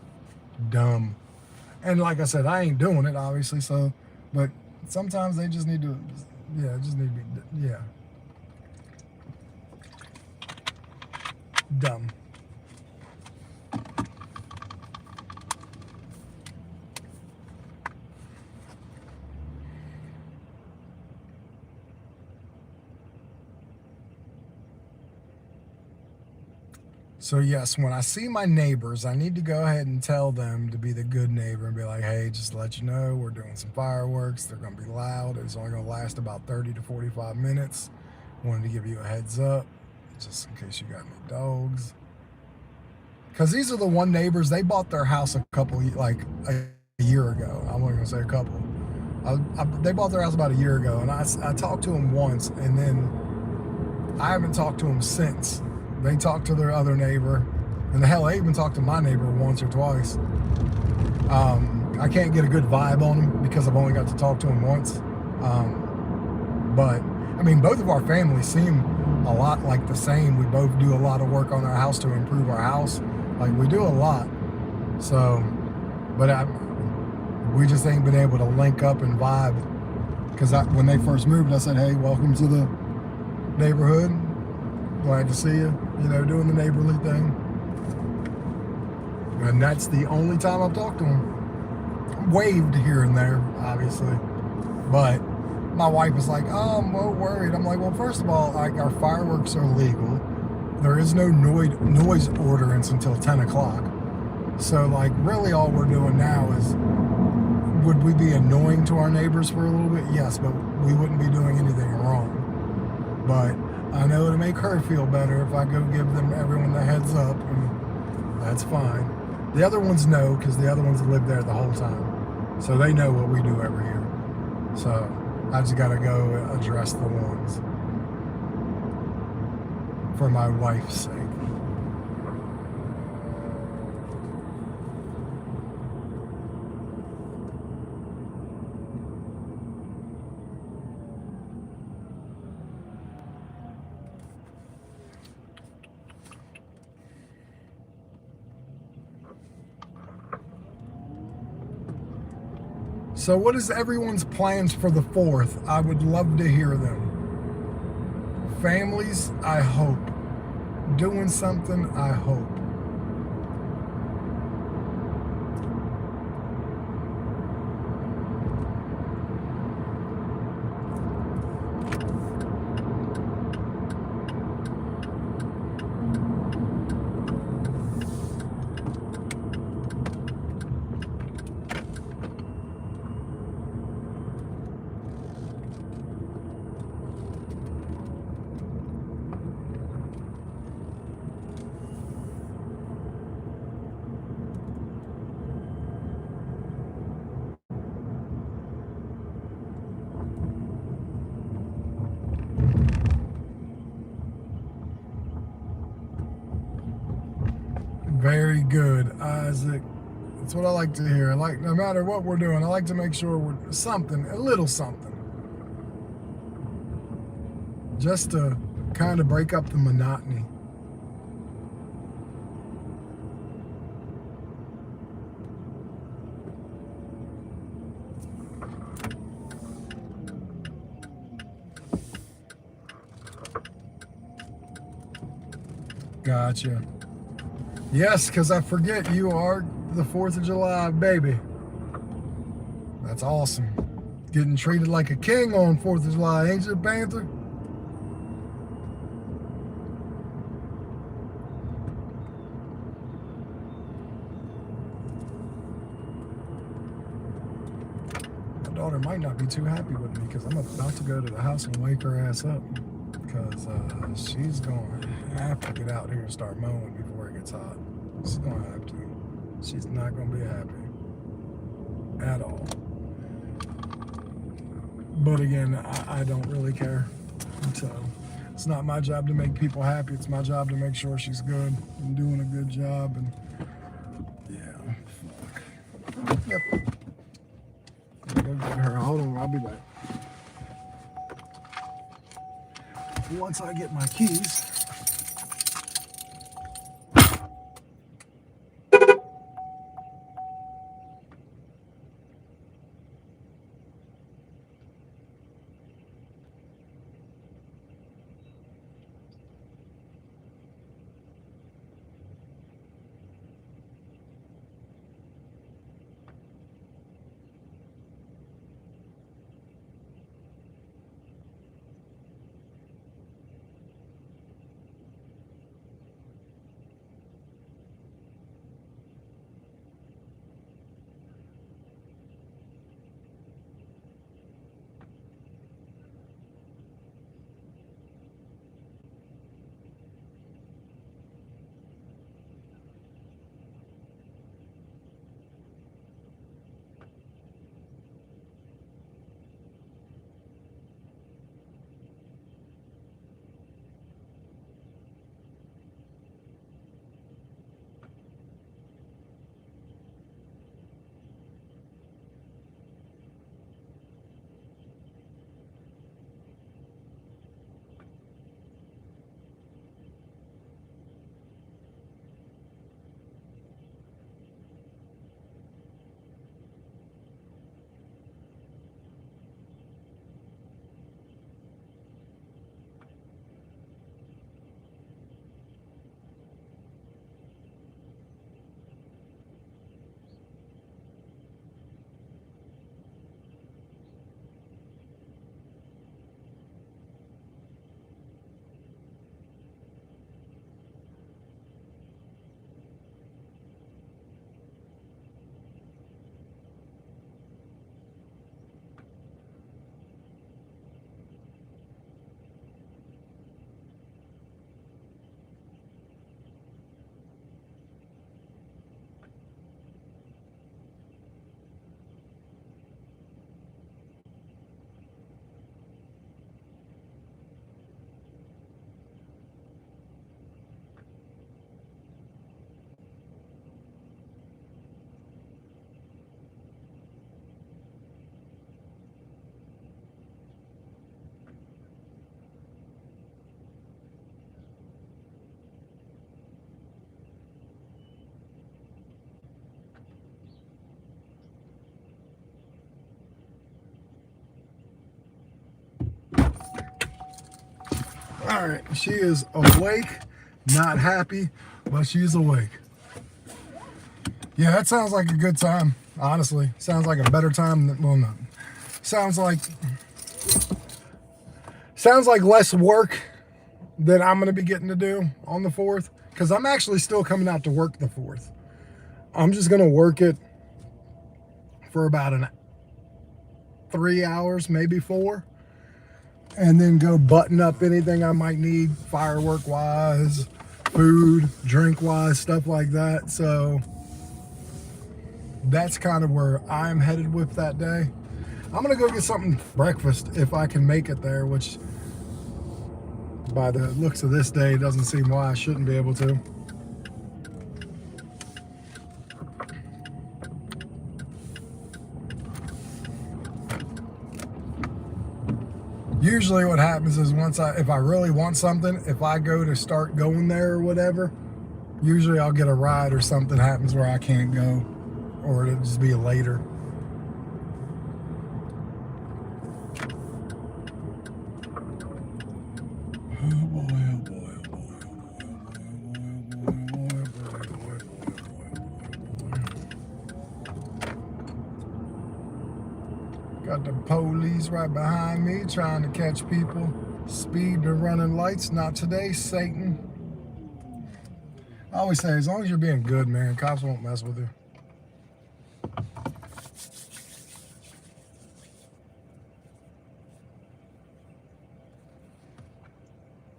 And like I said, I ain't doing it obviously, so, but sometimes they just need to, yeah, just need to be, yeah. Dumb. So yes, when I see my neighbors, I need to go ahead and tell them to be the good neighbor and be like, hey, just to let you know, we're doing some fireworks. They're going to be loud. It's only going to last about 30 to 45 minutes. Wanted to give you a heads up, just in case you got any dogs. Because these are the one neighbors, they bought their house a year ago. I'm not going to say a couple. They bought their house about a year ago, and I talked to them once, and then I haven't talked to them since. They talked to their other neighbor, and the hell, they even talked to my neighbor once or twice. I can't get a good vibe on them because I've only got to talk to them once. But I mean, both of our families seem a lot like the same. We both do a lot of work on our house to improve our house. Like, we do a lot. So, but we just ain't been able to link up and vibe. Because when they first moved, I said, hey, welcome to the neighborhood. Glad to see you, doing the neighborly thing. And that's the only time I've talked to him. Waved here and there, obviously. But my wife was like, oh, I'm well worried. I'm like, well, first of all, like, our fireworks are legal. There is no noise ordinance until 10 o'clock. So, like, really all we're doing now is, would we be annoying to our neighbors for a little bit? Yes, but we wouldn't be doing anything wrong. But I know it'll make her feel better if I go give everyone the heads up, and that's fine. The other ones know, because the other ones have lived there the whole time. So they know what we do every year. So I just got to go address the ones for my wife's sake. So what is everyone's plans for the 4th? I would love to hear them. Families, I hope. Doing something, I hope. Very good, Isaac. That's what I like to hear. Like, no matter what we're doing, I like to make sure we're something, a little something. Just to kind of break up the monotony. Gotcha. Yes, because I forget you are the 4th of July baby. That's awesome. Getting treated like a king on 4th of July, ain't you, Panther? My daughter might not be too happy with me because I'm about to go to the house and wake her ass up. Because she's going to have to get out here and start mowing before it gets hot. She's going to have to. She's not going to be happy. at all. But again, I don't really care. So it's not my job to make people happy. It's my job to make sure she's good and doing a good job. And yeah, fuck. Yep. Go get her. Hold on, I'll be back. Once I get my keys. All right, she is awake, not happy, but she's awake. Yeah, that sounds like a good time, honestly. Sounds like a better time than, well, no. Sounds like less work that I'm gonna be getting to do on the 4th, because I'm actually still coming out to work the 4th. I'm just gonna work it for about 3 hours, maybe 4. And then go button up anything I might need, firework wise, food, drink wise, stuff like that. So that's kind of where I'm headed with that day. I'm gonna go get something for breakfast if I can make it there, which by the looks of this day doesn't seem why I shouldn't be able to. Usually what happens is if I really want something, if I go to start going there or whatever, usually I'll get a ride or something happens where I can't go, or it'll just be later. Oh boy, oh boy, oh boy, oh boy, oh boy, oh boy, oh boy, oh boy, Got the police right behind me trying to catch people. Speed to running lights. Not today, Satan. I always say, as long as you're being good, man, cops won't mess with you.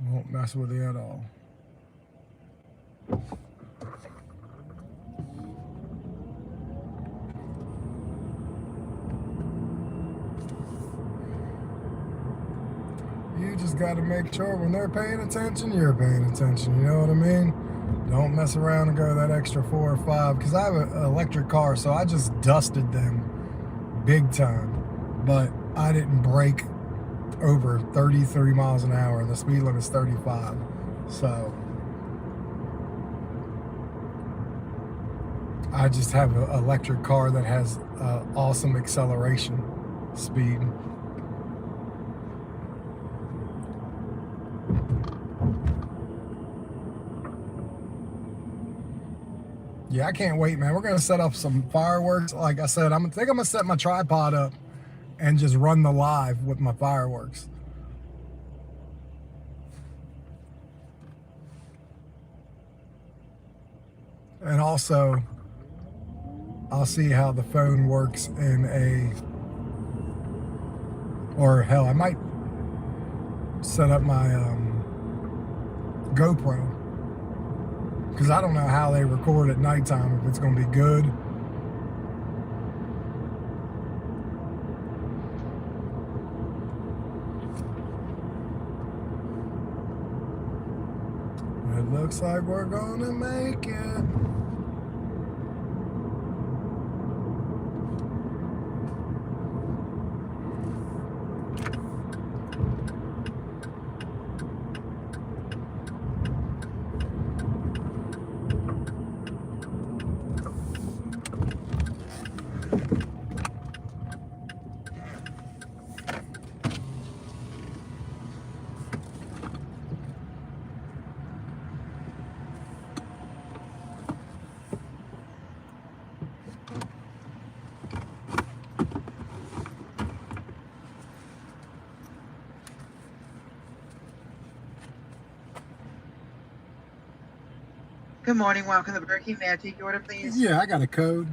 Won't mess with you at all. just got to make sure when they're paying attention, you're paying attention. You know what I mean? Don't mess around and go that extra 4 or 5. Because I have an electric car, so I just dusted them big time. But I didn't brake over 33 miles an hour, and the speed limit is 35. So I just have an electric car that has awesome acceleration speed. Yeah, I can't wait, man. We're gonna set up some fireworks. Like I said, I think I'm gonna set my tripod up and just run the live with my fireworks. And also, I'll see how the phone works in or hell, I might set up my GoPro, because I don't know how they record at nighttime, if it's going to be good. It looks like we're going to make it. Good morning, welcome to Burger King. May I take your order, please? Yeah, I got a code.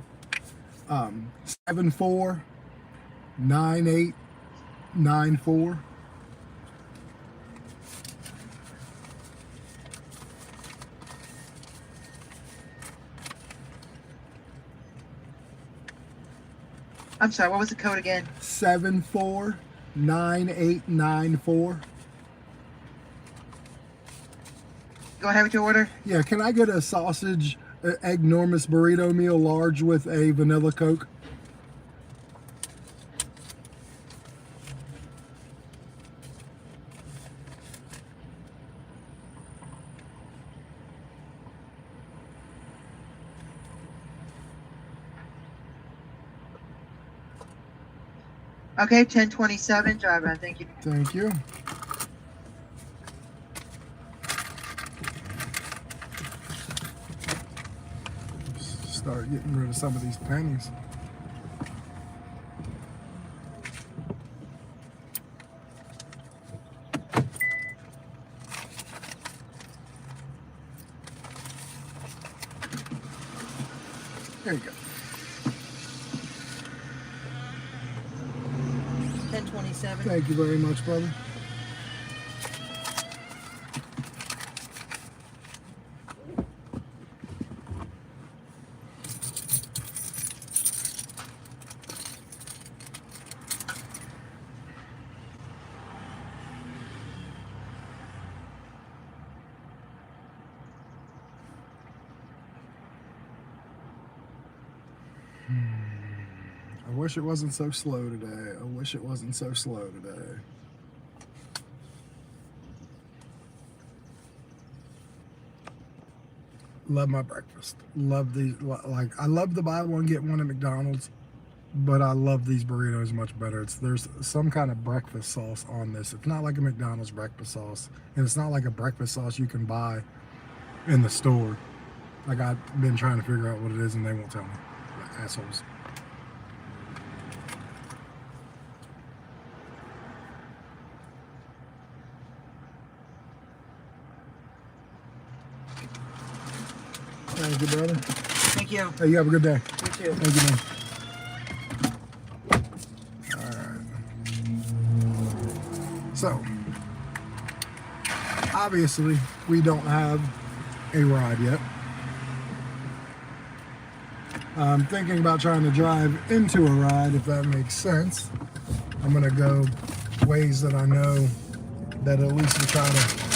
749894. I'm sorry, what was the code again? 749894. Go ahead with your order. Yeah, can I get a sausage enormous burrito meal large with a vanilla Coke? Okay, 1027, driver. Thank you. Thank you. Start getting rid of some of these pennies. There you go. 1027. Thank you very much, brother. I wish it wasn't so slow today. I wish it wasn't so slow today. Love my breakfast. Love these. Like, I love the buy one get one at McDonald's, but I love these burritos much better. There's some kind of breakfast sauce on this. It's not like a McDonald's breakfast sauce, and it's not like a breakfast sauce you can buy in the store. Like, I've been trying to figure out what it is, and they won't tell me. Like assholes. Thank you, brother. Thank you. Hey, you have a good day. You too. Thank you, man. Alright. So, obviously, we don't have a ride yet. I'm thinking about trying to drive into a ride, if that makes sense. I'm going to go ways that I know that at least we try to.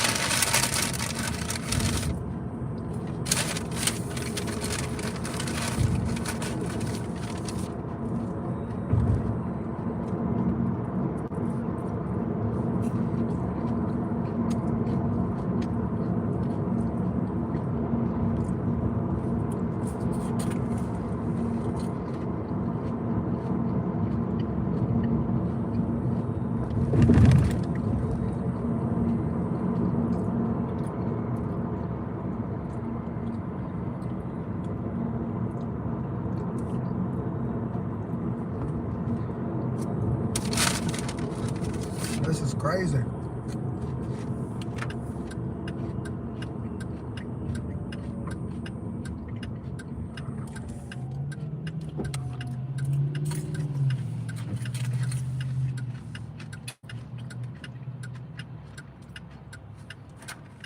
This is crazy.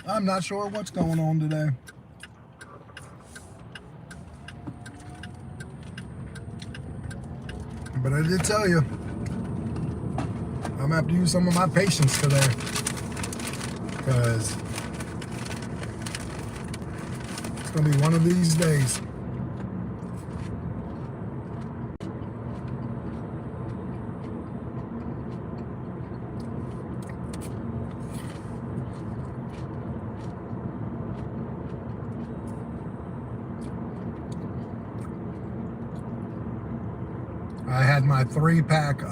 I'm not sure what's going on today. But I did tell you, I'm gonna have to use some of my patience today, because it's gonna be one of these days. I had my 3-pack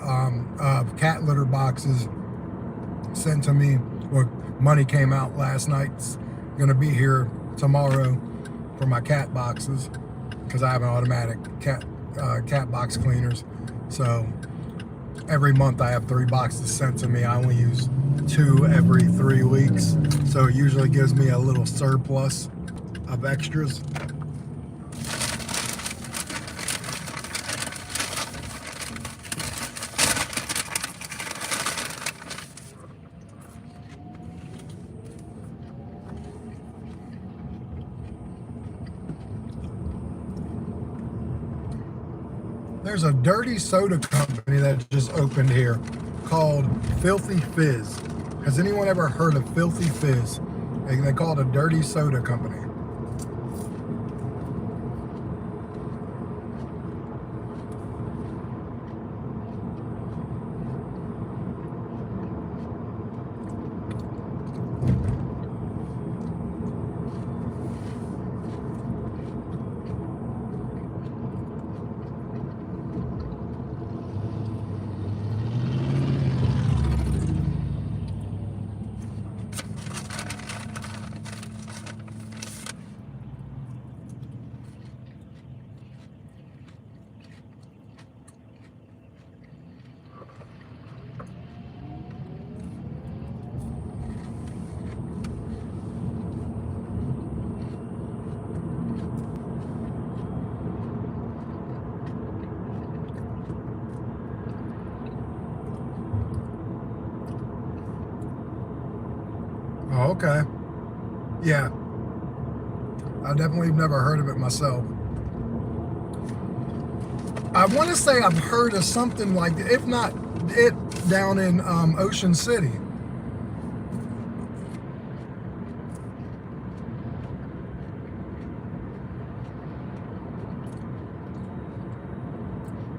of cat litter boxes sent to me. Well, money came out last night. It's gonna be here tomorrow for my cat boxes, because I have an automatic cat box cleaners. So every month I have 3 boxes sent to me. I only use 2 every 3 weeks, so it usually gives me a little surplus of extras. There's a dirty soda company that just opened here called Filthy Fizz. Has anyone ever heard of Filthy Fizz? They call it a dirty soda company. Oh, okay. Yeah. I definitely have never heard of it myself. I want to say I've heard of something like, if not it, down in Ocean City.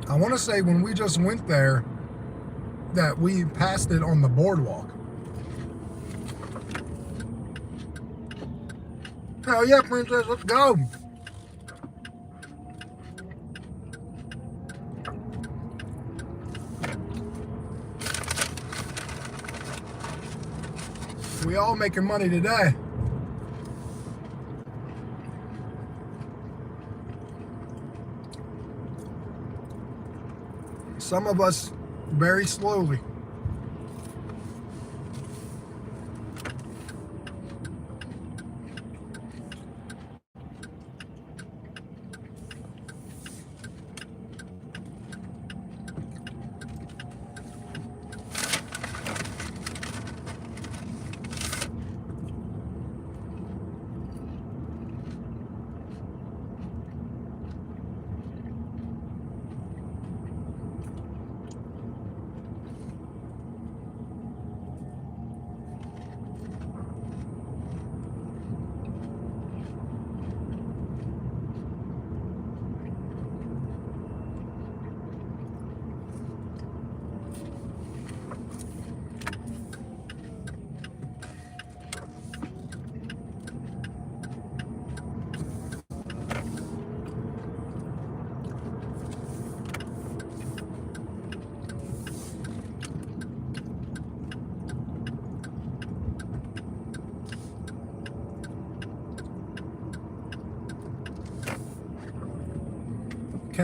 I want to say when we just went there that we passed it on the boardwalk. Hell yeah, princess, let's go. We all making money today. Some of us very slowly.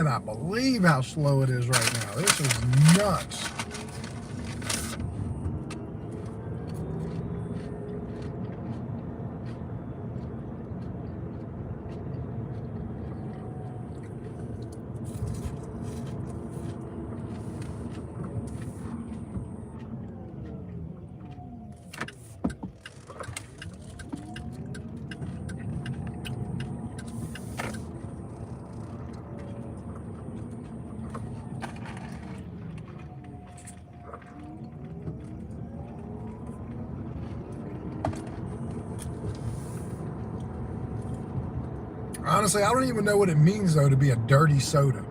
cannot believe how slow it is right now. This is nuts. Honestly, I don't even know what it means, though, to be a dirty soda.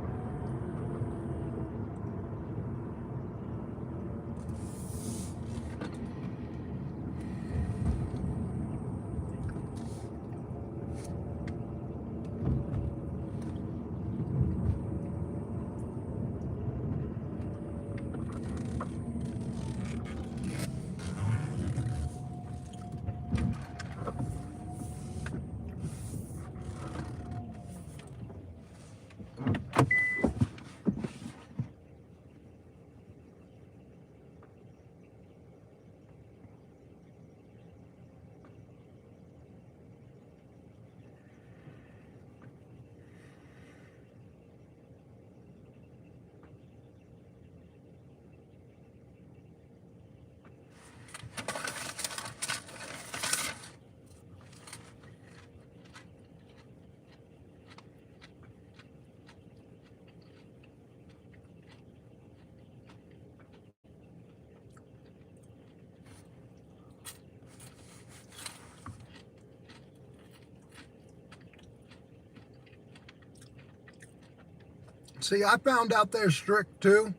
See, I found out they're strict too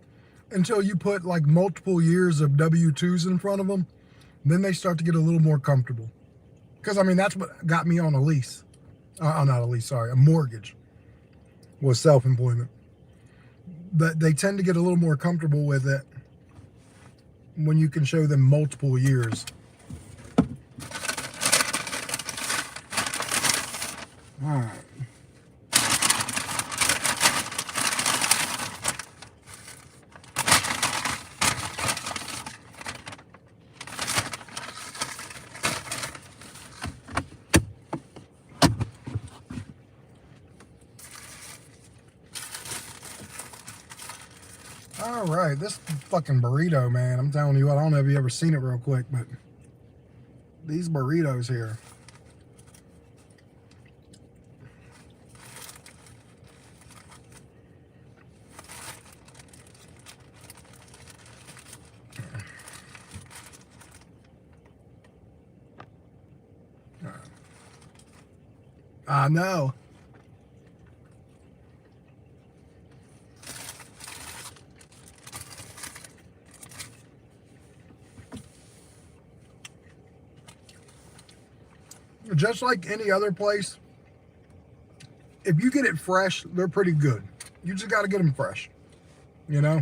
until you put like multiple years of W-2s in front of them. Then they start to get a little more comfortable. Because, I mean, that's what got me on a lease. Not a lease, sorry, a mortgage was self-employment. But they tend to get a little more comfortable with it when you can show them multiple years. All right. All right, this fucking burrito, man. I'm telling you what, I don't know if you ever seen it real quick, but these burritos here. I know. Just like any other place, if you get it fresh, they're pretty good. You just got to get them fresh, you know?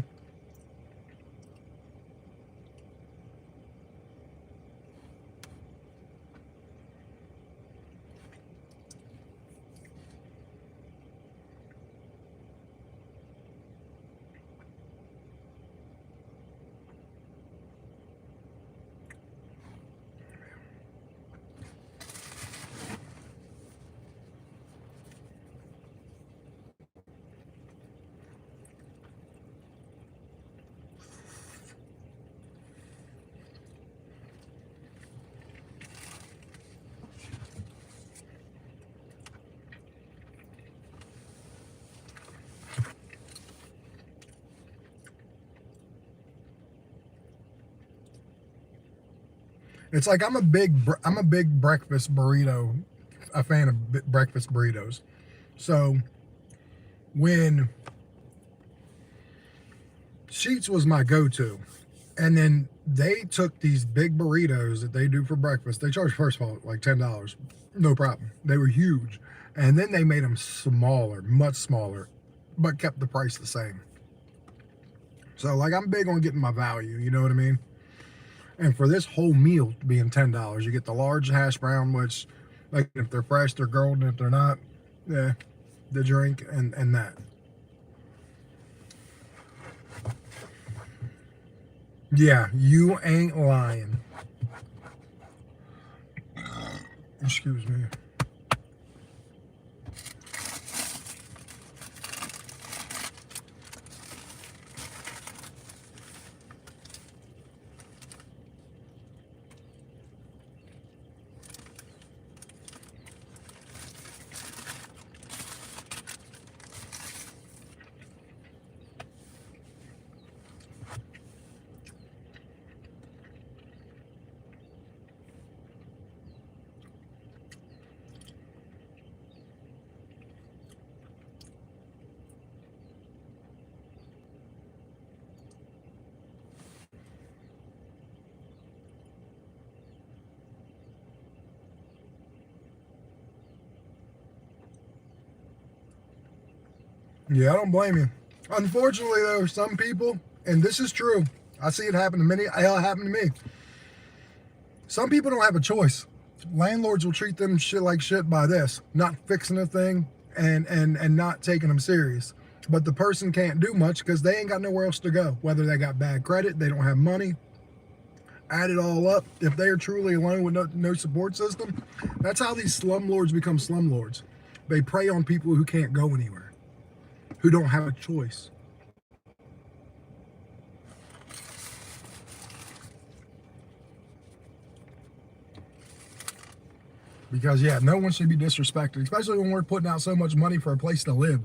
It's like I'm a big breakfast burrito, a fan of breakfast burritos. So when Sheetz was my go-to, and then they took these big burritos that they do for breakfast. They charge, first of all, like $10, no problem. They were huge, and then they made them smaller, much smaller, but kept the price the same. So like I'm big on getting my value, you know what I mean? And for this whole meal being $10, you get the large hash brown, which, like, if they're fresh, they're golden. If they're not, yeah, the drink and that. Yeah, you ain't lying. Excuse me. Yeah, I don't blame you. Unfortunately, though, some people, and this is true, I see it happen to many. Hell, it happened to me. Some people don't have a choice. Landlords will treat them shit like shit by this, not fixing a thing and not taking them serious. But the person can't do much because they ain't got nowhere else to go. Whether they got bad credit, they don't have money. Add it all up. If they are truly alone with no support system, that's how these slumlords become slumlords. They prey on people who can't go anywhere, who don't have a choice. Because, yeah, no one should be disrespected, especially when we're putting out so much money for a place to live.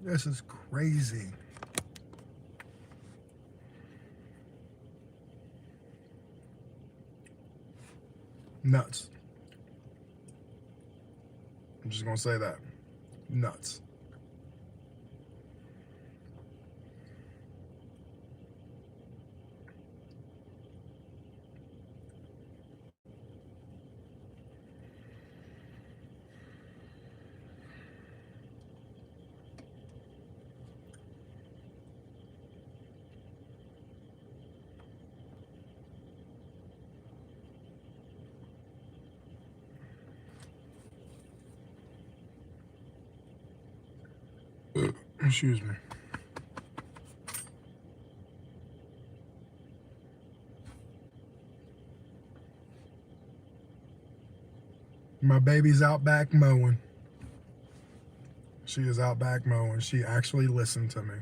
This is crazy. Nuts. I'm just gonna say that. Nuts. Excuse me. My baby's out back mowing. She is out back mowing. She actually listened to me.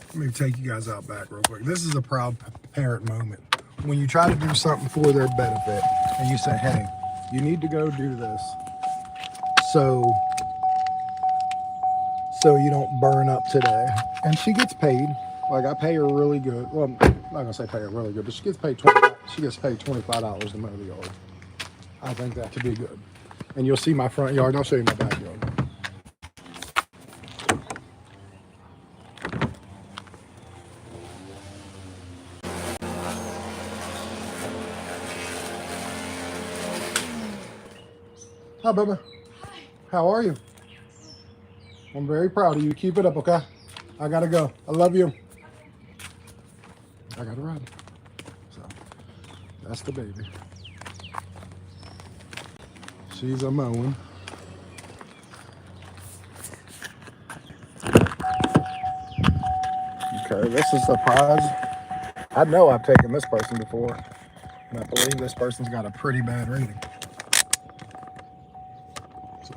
Let me take you guys out back real quick. This is a proud parent moment. When you try to do something for their benefit and you say, hey, you need to go do this so you don't burn up today. And she gets paid. Like, I pay her really good. Well, I'm not gonna say pay her really good, but she gets paid $25 to mow the yard. I think that could be good. And you'll see my front yard, and I'll show you my backyard. Hi, Bubba. How are you? I'm very proud of you. Keep it up, okay? I gotta go. I love you. I gotta run. So, that's the baby. She's a mowing. Okay, this is the prize. I know I've taken this person before, and I believe this person's got a pretty bad rating. So.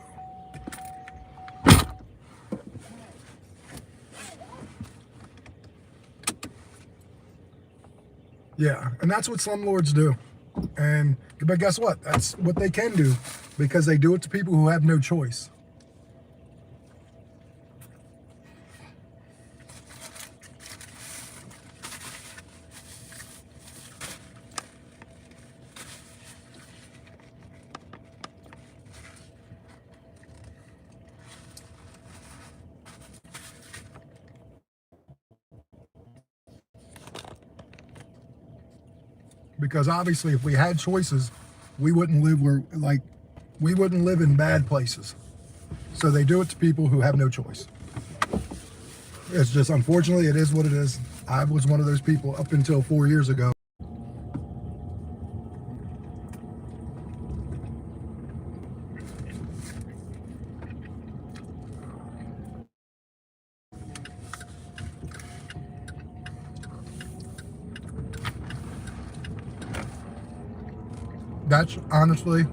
Yeah, and that's what slumlords do. But guess what? That's what they can do because they do it to people who have no choice. because obviously if we had choices, we wouldn't live we wouldn't live in bad places. So they do it to people who have no choice. It's just, unfortunately, it is what it is. I was one of those people up until 4 years ago. That's honestly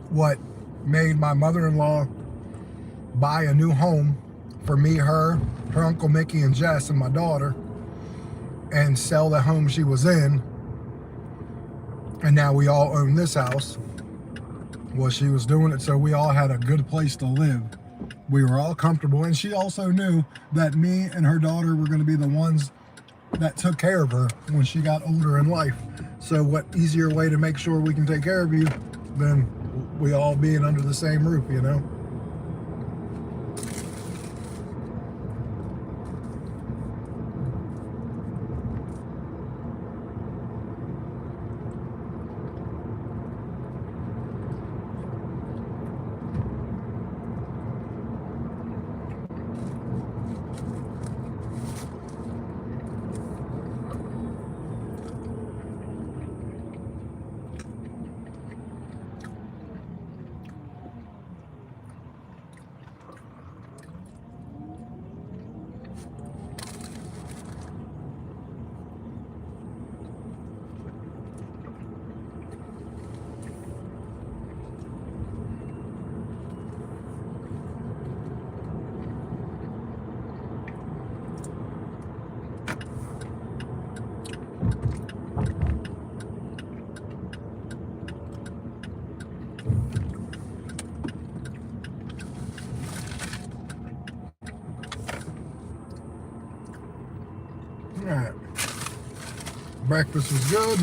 what made my mother-in-law buy a new home for me, her Uncle Mickey and Jess and my daughter, and sell the home she was in. And now we all own this house. Well, she was doing it so we all had a good place to live. We were all comfortable, and she also knew that me and her daughter were going to be the ones that took care of her when she got older in life. So what easier way to make sure we can take care of you than we all being under the same roof, you know? All right. Breakfast was good.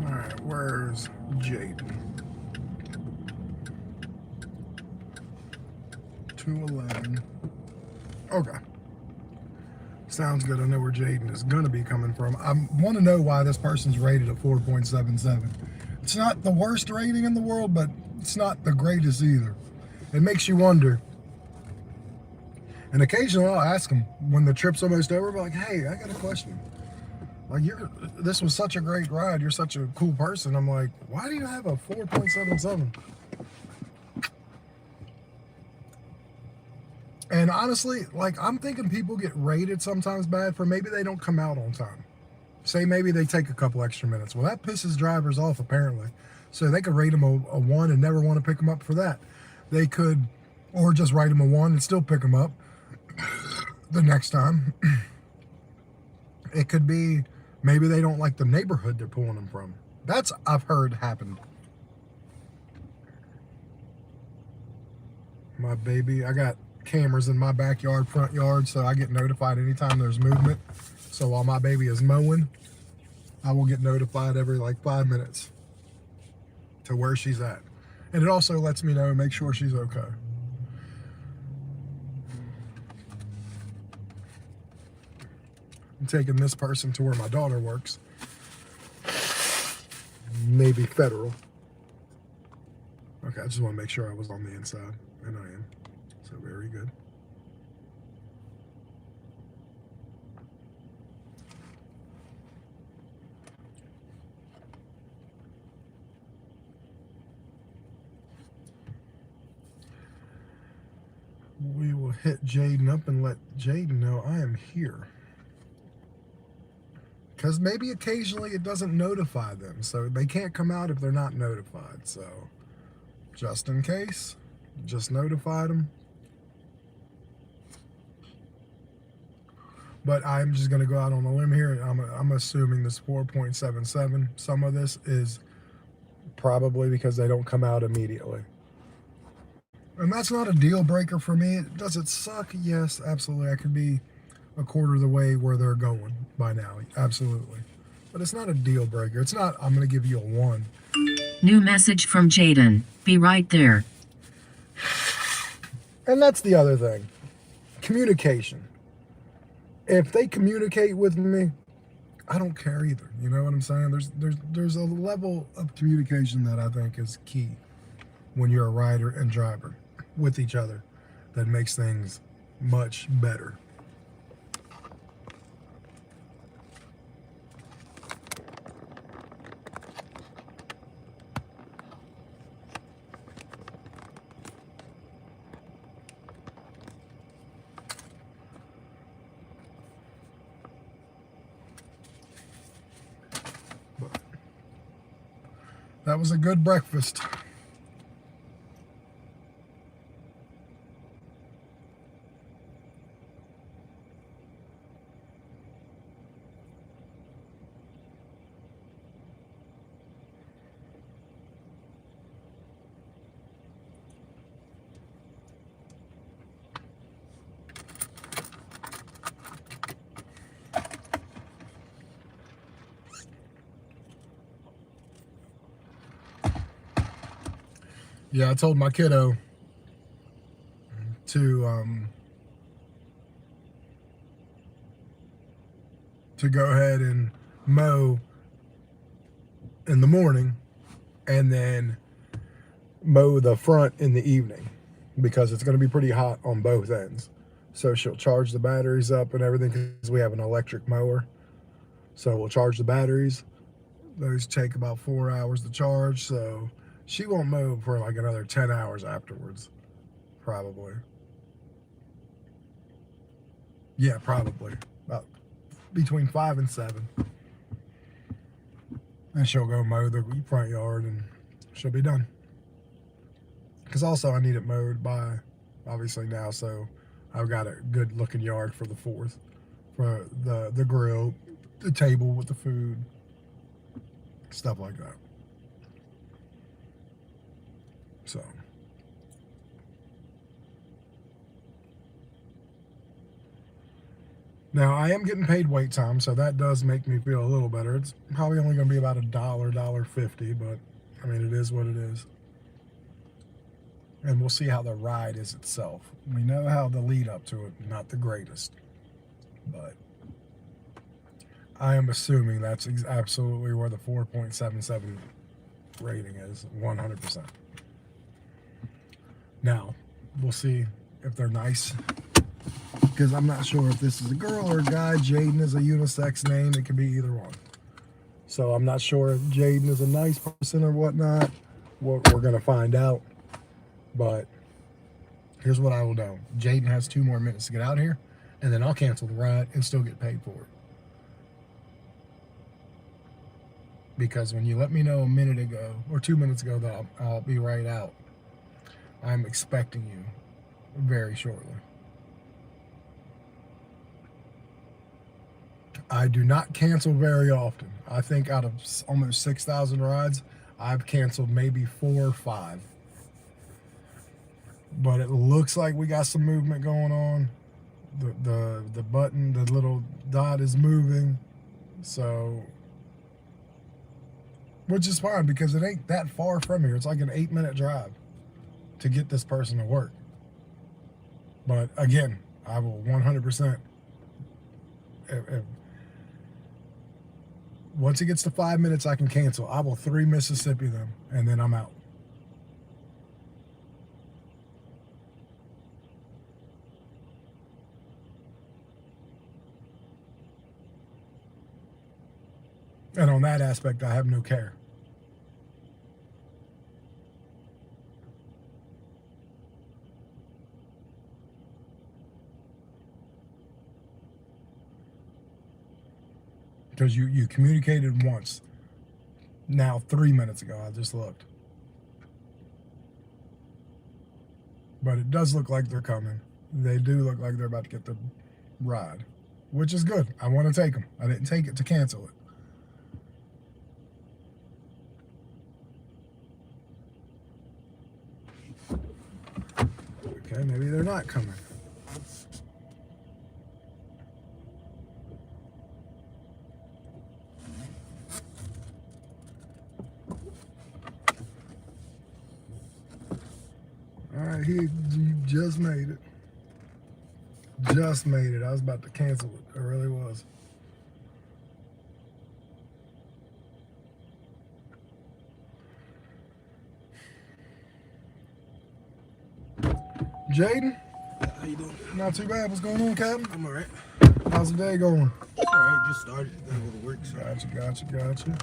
Alright, where's Jaden? 211. Okay. Sounds good. I know where Jaden is going to be coming from. I want to know why this person's rated at 4.77. It's not the worst rating in the world, but it's not the greatest either. It makes you wonder. And occasionally I'll ask them when the trip's almost over, like, hey, I got a question. Like, this was such a great ride. You're such a cool person. I'm like, why do you have a 4.77? And honestly, like, I'm thinking people get rated sometimes bad for maybe they don't come out on time. Say maybe they take a couple extra minutes. Well, that pisses drivers off, apparently. So they could rate them a 1 and never want to pick them up for that. They could, or just write them a 1 and still pick them up the next time. It could be maybe they don't like the neighborhood they're pulling them from. That's, I've heard, happened. My baby, I got cameras in my backyard, front yard, so I get notified anytime there's movement. So while my baby is mowing, I will get notified every like 5 minutes to where she's at. And it also lets me know, make sure she's okay. I'm taking this person to where my daughter works. Maybe Federal. Okay, I just want to make sure I was on the inside, and I am. So very good. We will hit Jaden up and let Jaden know I am here. Because maybe occasionally it doesn't notify them, so they can't come out if they're not notified. So just in case, just notified them. But I'm just going to go out on a limb here. I'm assuming this 4.77. Some of this is probably because they don't come out immediately. And that's not a deal breaker for me. Does it suck? Yes, absolutely. I could be a quarter of the way where they're going by now. Absolutely. But it's not a deal breaker. It's not, I'm going to give you a 1. New message from Jaden. Be right there. And that's the other thing. Communication. If they communicate with me, I don't care either. You know what I'm saying? There's a level of communication that I think is key when you're a rider and driver with each other that makes things much better. That was a good breakfast. Yeah, I told my kiddo to go ahead and mow in the morning and then mow the front in the evening because it's going to be pretty hot on both ends. So she'll charge the batteries up and everything because we have an electric mower. So we'll charge the batteries. Those take about 4 hours to charge. So she won't mow for like another 10 hours afterwards, probably. Yeah, probably. About between 5 and 7. And she'll go mow the front yard and she'll be done. Because also I need it mowed by, obviously now, so I've got a good looking yard for the 4th. For the grill, the table with the food, stuff like that. So now I am getting paid wait time, so that does make me feel a little better. It's probably only going to be about $1.50, but I mean, it is what it is. And we'll see how the ride is itself. We know how the lead up to it, not the greatest, but I am assuming that's absolutely where the 4.77 rating is, 100%. Now, we'll see if they're nice, because I'm not sure if this is a girl or a guy. Jaden is a unisex name. It could be either one. So I'm not sure if Jaden is a nice person or whatnot. We're going to find out. But here's what I will do. Jaden has 2 more minutes to get out here, and then I'll cancel the ride and still get paid for it. Because when you let me know a minute ago or 2 minutes ago that I'll be right out, I'm expecting you very shortly. I do not cancel very often. I think out of almost 6,000 rides, I've canceled maybe 4 or 5. But it looks like we got some movement going on. The button, the little dot is moving. So, which is fine because it ain't that far from here. It's like an 8-minute drive to get this person to work. But again, I will 100%. If once it gets to 5 minutes, I can cancel. I will 3 Mississippi them, and then I'm out. And on that aspect, I have no care. Because you communicated once. Now 3 minutes ago, I just looked. But it does look like they're coming. They do look like they're about to get the ride. which is good. I want to take them. I didn't take it to cancel it. Okay, maybe they're not coming. All right, you just made it. Just made it. I was about to cancel it. I really was. Jaden? How you doing? Not too bad. What's going on, Captain? I'm alright. How's the day going? It's alright, just started. Gotta go to work, so. Gotcha.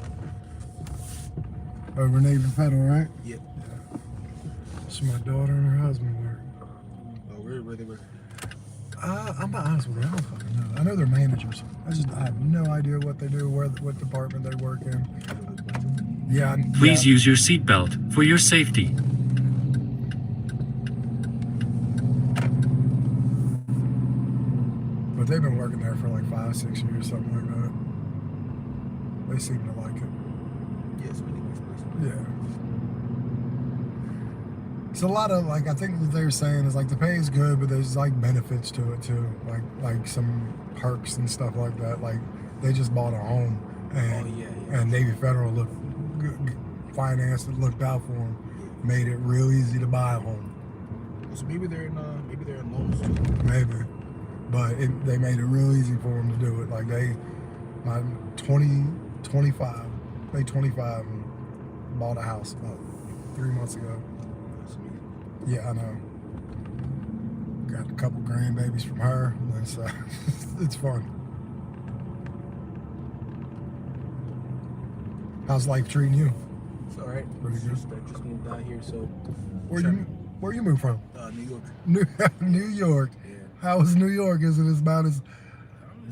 Over Navy Federal, right? Yep. So my daughter and her husband work. Oh, where they work? I'm not honest with you. I don't fucking know. I know they're managers. I have no idea what they do, what department they work in. Yeah. Please use your seatbelt for your safety. But they've been working there for like 5-6 years, something like that. They seem to like it. Yeah, it's really nice place. Yeah. It's a lot of, like, I think what they're saying is, like, the pay is good, but there's, like, benefits to it, too. Like some perks and stuff like that. Like, they just bought a home, and, and Navy Federal financed it, looked out for them, made it real easy to buy a home. So maybe they're in loans too. Maybe. But they made it real easy for them to do it. Like, my 25 and bought a house about 3 months ago. Yeah, I know. Got a couple grandbabies from her. It's fun. How's life treating you? It's alright. Pretty good. I just moved out here, so. Where you moved from? New York. New York. Yeah. How is New York? Is it about as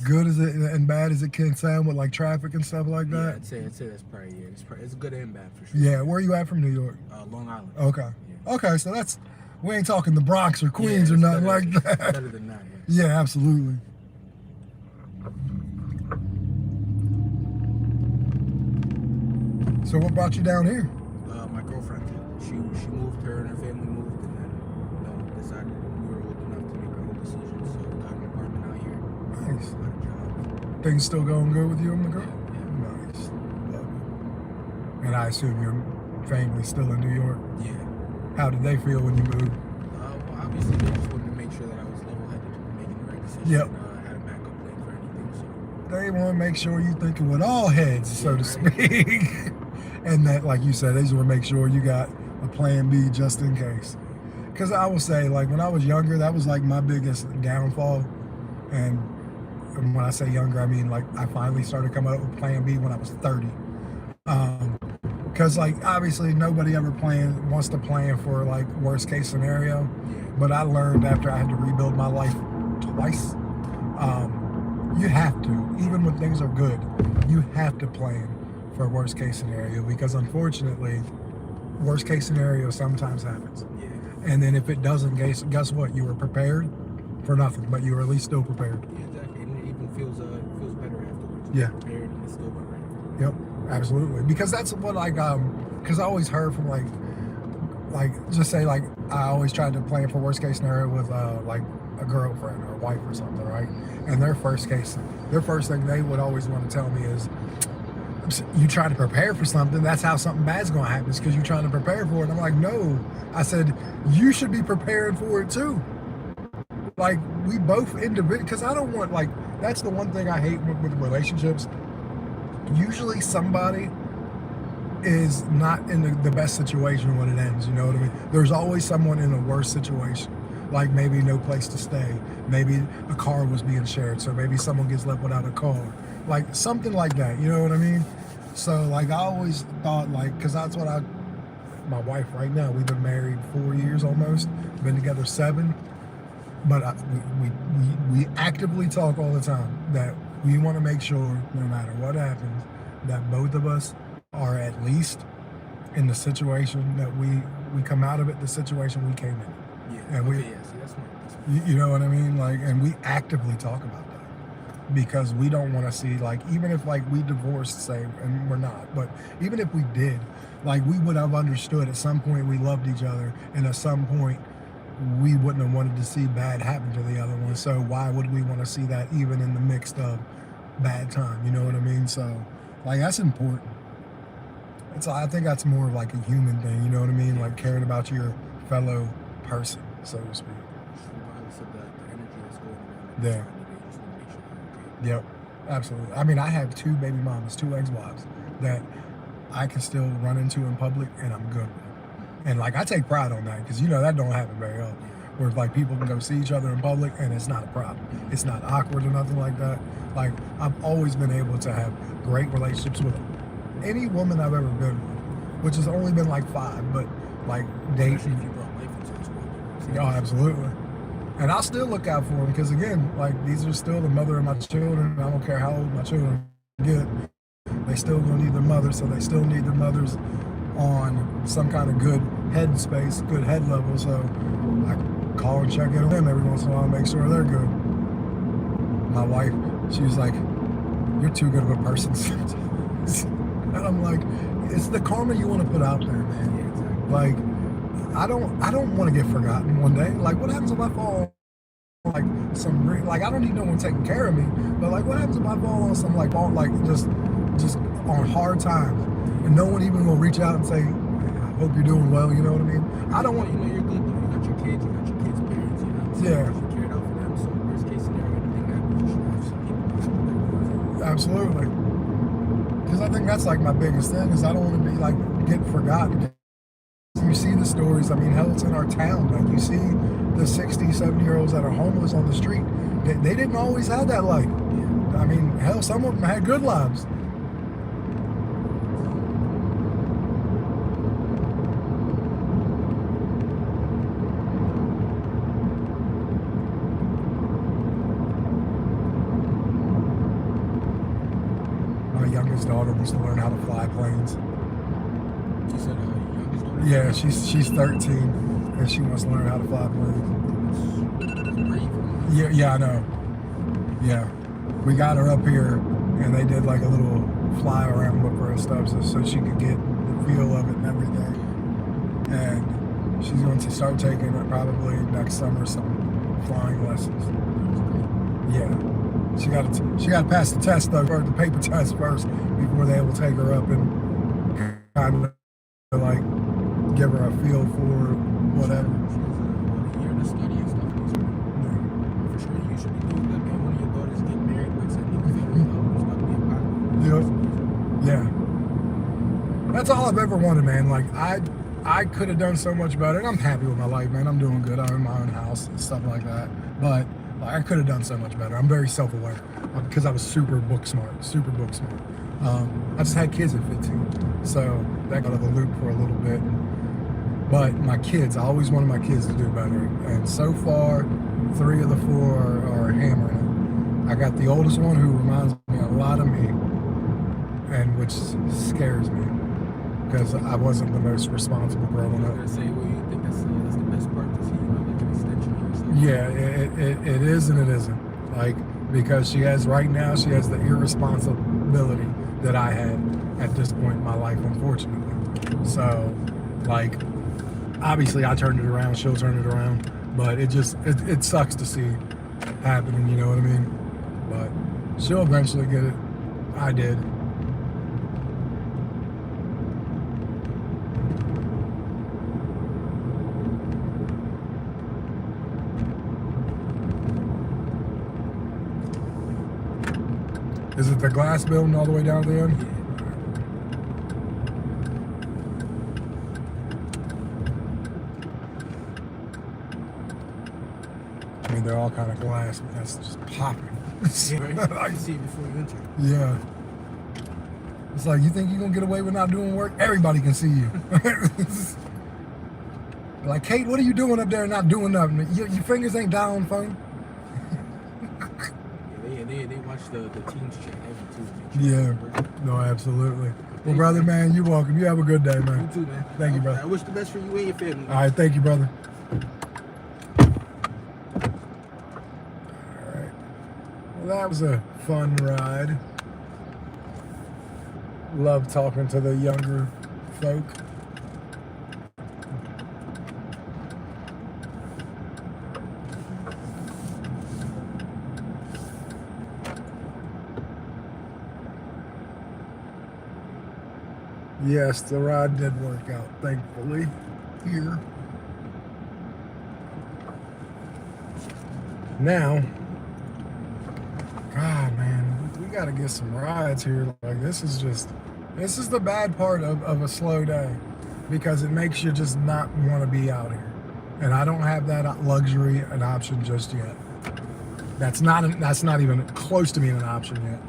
good as it and bad as it can sound with like traffic and stuff like Yeah, that? I'd say that's probably it's good and bad for sure. Yeah. Where are you at from New York? Long Island. Okay. Yeah. Okay, so we ain't talking the Bronx or Queens or nothing like that. Better than that. Yeah. Yeah, absolutely. So what brought you down here? My girlfriend. She moved. Her and her family moved, and then decided we were old enough to make our own decisions. So got an apartment out here. Nice. Got a job. Things still going good with you and the girl? Yeah. Nice. Love it. And I assume your family's still in New York. Yeah. How did they feel when you moved? Well, obviously, they just wanted to make sure that I was level-headed, making the right decision. Yep. Had a backup plan for anything. So. They want to make sure you're thinking with all heads, so to speak. And that, like you said, they just want to make sure you got a plan B just in case. Because I will say, like, when I was younger, that was like my biggest downfall. And when I say younger, I mean like I finally started coming up with plan B when I was 30. Because like obviously nobody ever wants to plan for like worst case scenario. Yeah. But I learned after I had to rebuild my life twice, you have to, even when things are good, you have to plan for worst case scenario, because unfortunately, worst case scenario sometimes happens. Yeah. And then if it doesn't, guess what? You were prepared for nothing, but you were at least still prepared. Yeah, exactly. And it even feels better afterwards. Yeah. Prepared and it's still went right. Yep, absolutely. Because that's what because I always heard from just say like I always tried to plan for worst case scenario with like a girlfriend or a wife or something, right? And their first thing they would always want to tell me is, you try to prepare for something, that's how something bad's going to happen, is because you're trying to prepare for it. And I'm like, no. I said, you should be preparing for it too. Like, we both individually, because I don't want, like, that's the one thing I hate with relationships. Usually somebody is not in the best situation when it ends, you know what I mean? There's always someone in a worse situation. Like maybe no place to stay. Maybe a car was being shared, so maybe someone gets left without a car. Like something like that, you know what I mean? So like I always thought like, because that's what my wife right now, we've been married 4 years almost, been together 7, but we actively talk all the time that we want to make sure no matter what happens that both of us are at least in the situation that we come out of it, the situation we came in. Yeah. And okay, yeah. See, that's smart. you know what I mean? Like, and we actively talk about that. because we don't want to see, like, even if like we divorced, say, and we're not, but even if we did, like, we would have understood at some point we loved each other, and at some point we wouldn't have wanted to see bad happen to the other one. So why would we want to see that even in the midst of bad time? You know what I mean? So like, that's important. I think that's more of like a human thing, you know what I mean? Like caring about your fellow person, so to speak. Regardless of the energy that's going around. Yeah. You just want to make sure they're okay. Yep, absolutely. I mean, I have 2 baby mamas, 2 ex-wives that I can still run into in public, and I'm good with. And like, I take pride on that, because you know that don't happen very often. Where like people can go see each other in public and it's not a problem. It's not awkward or nothing like that. Like, I've always been able to have great relationships with any woman I've ever been with, which has only been like 5, but like Especially if dating. you brought life into this world. Oh, absolutely. And I'll still look out for them, because again, like, these are still the mother of my children. I don't care how old my children get. They still gonna need their mother, so they still need their mothers on some kind of good head space, good head level. So I call and check in on them every once in a while, make sure they're good. My wife, she was like, "You're too good of a person sometimes." And I'm like, it's the karma you want to put out there, man. Yeah, exactly. Like, I don't want to get forgotten one day. Like, what happens if I fall on, like, like, I don't need no one taking care of me, but like, what happens if I fall on some, like, just on hard times, and no one even gonna reach out and say, "I hope you're doing well," you know what I mean? I don't want, You know you're good though. You got your kids, you got your kids' parents, you know. So Yeah. you cared out for them. So worst case scenario, anything happens, you should have some people. absolutely. Because I think that's like my biggest thing, is I don't want to be like, get forgotten. You see the stories, I mean, hell, it's in our town. Like, you see the 60, 70-year-olds that are homeless on the street. They didn't always have that life. I mean, hell, some of them had good lives. My youngest daughter wants to learn how to fly planes. You said youngest daughter? Yeah, she's 13, and she wants to learn how to fly planes. That's brave. Yeah, I know. Yeah, we got her up here, and they did like a little fly around with her and stuff, so she could get the feel of it and everything. And she's going to start taking probably next summer some flying lessons. Yeah, she got to pass the test though, or the paper test first, before they will take her up and kind of like give her a feel for whatever. A year to study and stuff. For sure, you should be doing that, man. One of your daughters get married, like sending a family out. It's about to be a pilot. Yeah. That's all I've ever wanted, man. Like, I could have done so much better, and I'm happy with my life, man. I'm doing good. I own my own house and stuff like that. But like, I could have done so much better. I'm very self-aware because I was super book smart. I just had kids at 15, so that got out of the loop for a little bit. But my kids, I always wanted my kids to do better, and so far, 3 of the 4 are hammering it. I got the oldest one who reminds me a lot of me, and which scares me because I wasn't the most responsible growing I was up. gonna say, well, you think that's the best part to see, you know, like an extension of yourself. Yeah, it is and it isn't. Like, because she has the irresponsibility that I had at this point in my life, unfortunately. So, like, obviously I turned it around, she'll turn it around, but it sucks to see happening, you know what I mean? But she'll eventually get it. I did. Is it the glass building all the way down to the end? I mean, they're all kind of glass, but that's just popping. Yeah, right? I can see it before you enter. Yeah. It's like, you think you're going to get away with not doing work? Everybody can see you. Like, Kate, what are you doing up there not doing nothing? Your fingers ain't down, phone. Yeah, they watch the teams check every too. Yeah. No, absolutely. Well, brother, man, you're welcome. You have a good day, You man. too, man. Thank you, brother. I wish the best for you and your family. All right, thank you, brother. All right. that was a fun ride. Love talking to the younger folk. Yes, the ride did work out, thankfully, here. Now, God, man, we gotta get some rides here. Like, this is the bad part of a slow day, because it makes you just not want to be out here. And I don't have that luxury and option just yet. That's not even close to being an option yet.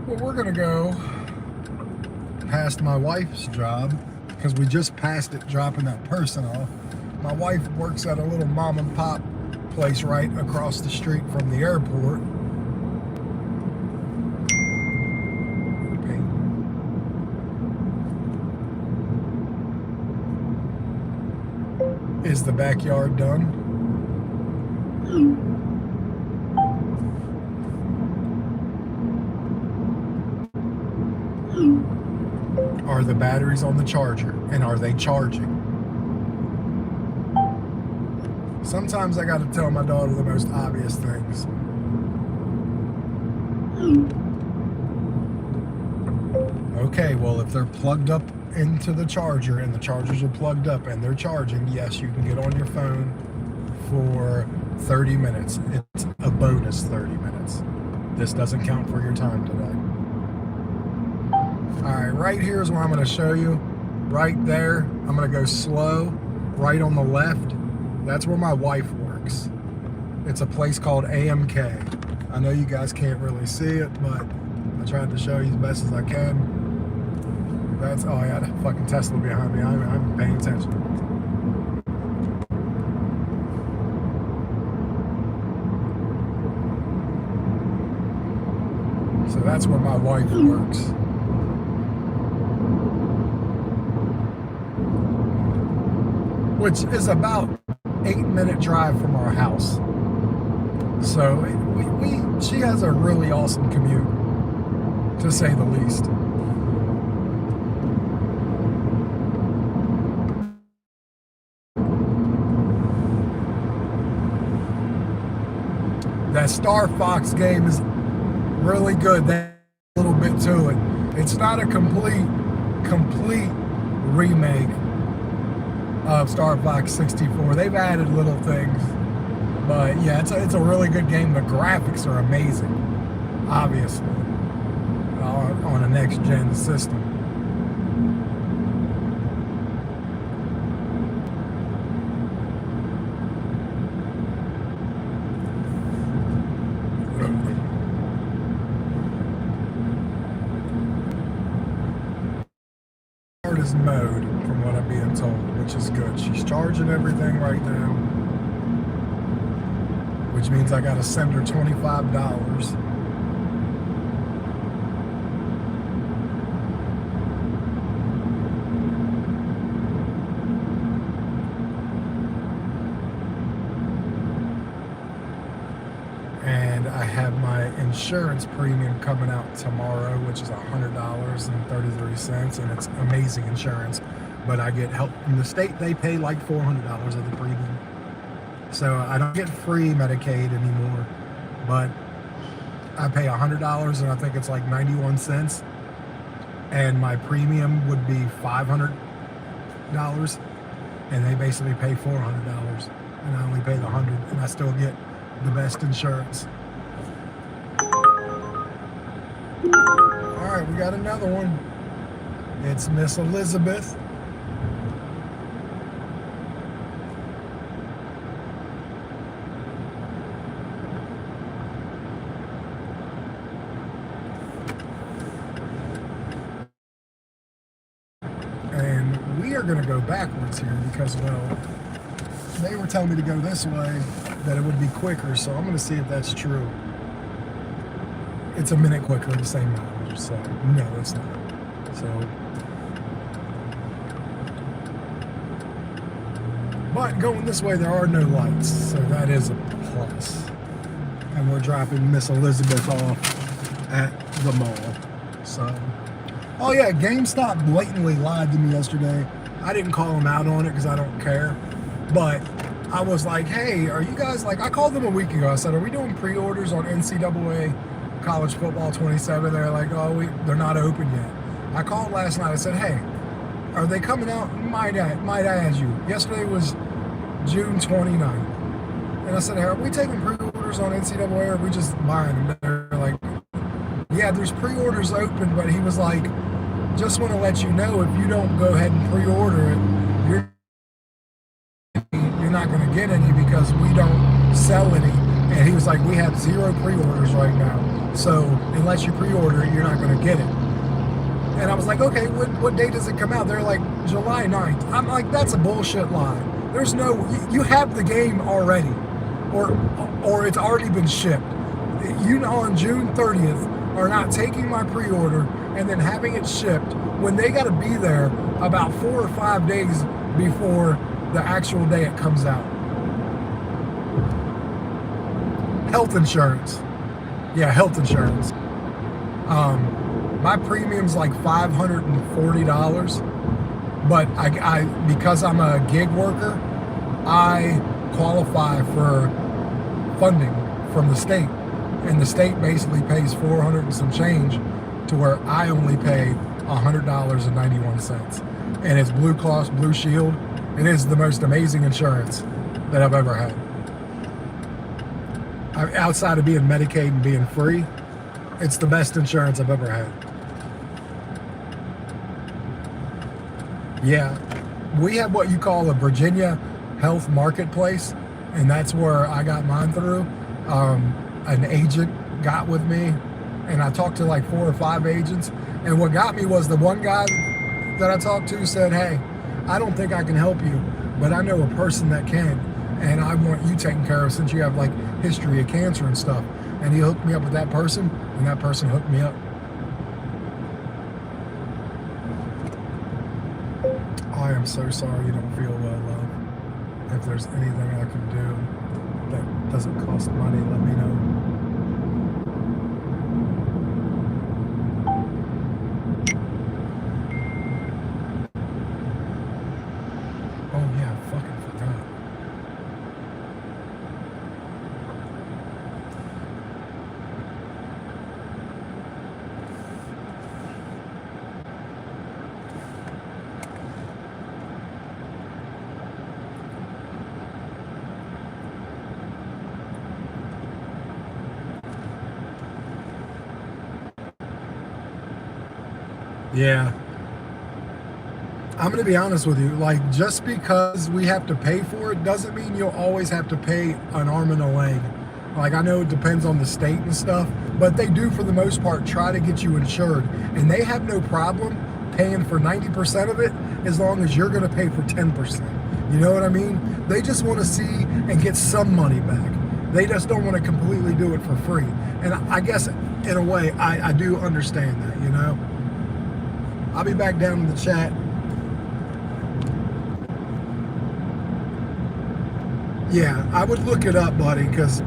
Well, we're gonna go past my wife's job, because we just passed it dropping that person off. My wife works at a little mom and pop place right across the street from the airport. Okay. Is the backyard done? Are the batteries on the charger, and are they charging? Sometimes I gotta tell my daughter the most obvious things. Okay, well, if they're plugged up into the charger and the chargers are plugged up and they're charging, yes, you can get on your phone for 30 minutes. It's a bonus 30 minutes. This doesn't count for your time today. All right, right here is what I'm going to show you. Right there, I'm going to go slow. Right on the left, that's where my wife works. It's a place called AMK. I know you guys can't really see it, but I tried to show you as best as I can. That's, oh yeah, that fucking Tesla behind me. I'm paying attention. So that's where my wife works. Which is about 8-minute drive from our house. So she has a really awesome commute, to say the least. That Star Fox game is really good. That little bit to it. It's not a complete remake of Star Fox 64. They've added little things, but yeah, it's a really good game. The graphics are amazing, obviously, on a next-gen system. Is mode, from what I'm being told, which is good. She's charging everything right now, which means I gotta send her $25. And I have my insurance premium coming out tomorrow, which is $100.33, and it's amazing insurance. But I get help from the state. They pay like $400 of the premium. So I don't get free Medicaid anymore, but I pay $100, and I think it's like 91 cents. And my premium would be $500, and they basically pay $400, and I only pay the $100, and I still get the best insurance. All right, we got another one. It's Miss Elizabeth. are going to go backwards here because, well, they were telling me to go this way, that it would be quicker, so I'm going to see if that's true. It's a minute quicker, the same mileage, so no, it's not. So, but going this way, there are no lights, so that is a plus. And we're dropping Miss Elizabeth off at the mall. So, oh yeah, GameStop blatantly lied to me yesterday. I didn't call them out on it because I don't care. But I was like, hey, are you guys like, I called them a week ago. I said, are we doing pre-orders on NCAA College Football 27? They're like, oh, they're not open yet. I called last night. I said, hey, are they coming out? Might I ask you. Yesterday was June 29th. And I said, hey, are we taking pre-orders on NCAA or are we just buying them? They're like, yeah, there's pre-orders open, but he was like, just want to let you know if you don't go ahead and pre-order it, you're not going to get any because we don't sell any. And he was like, we have 0 pre-orders right now. So unless you pre-order it, you're not going to get it. And I was like, okay, what day does it come out? They're like, July 9th. I'm like, that's a bullshit lie. There's no, you have the game already. Or it's already been shipped. You know, on June 30th are not taking my pre-order and then having it shipped when they got to be there about 4 or 5 days before the actual day it comes out. Health insurance. Yeah, health insurance. My premium's like $540, but I because I'm a gig worker, I qualify for funding from the state, and the state basically pays $400 and some change to where I only pay $100.91, and it's Blue Cross Blue Shield. It is the most amazing insurance that I've ever had. Outside of being Medicaid and being free, it's the best insurance I've ever had. Yeah, we have what you call a Virginia Health Marketplace, and that's where I got mine through. An agent got with me, and I talked to like 4 or 5 agents, and what got me was the one guy that I talked to said, hey, I don't think I can help you, but I know a person that can, and I want you taken care of since you have like history of cancer and stuff. And he hooked me up with that person, and that person hooked me up. I am so sorry you don't feel well, love. If there's anything I can do that doesn't cost money, let me know. Oh yeah, I fucking forgot. Yeah. I'm going to be honest with you. Like, just because we have to pay for it doesn't mean you'll always have to pay an arm and a leg. Like, I know it depends on the state and stuff, but they do, for the most part, try to get you insured. And they have no problem paying for 90% of it as long as you're going to pay for 10%. You know what I mean? They just want to see and get some money back. They just don't want to completely do it for free. And I guess, in a way, I do understand that, you know? I'll be back down in the chat. Yeah, I would look it up, buddy, because,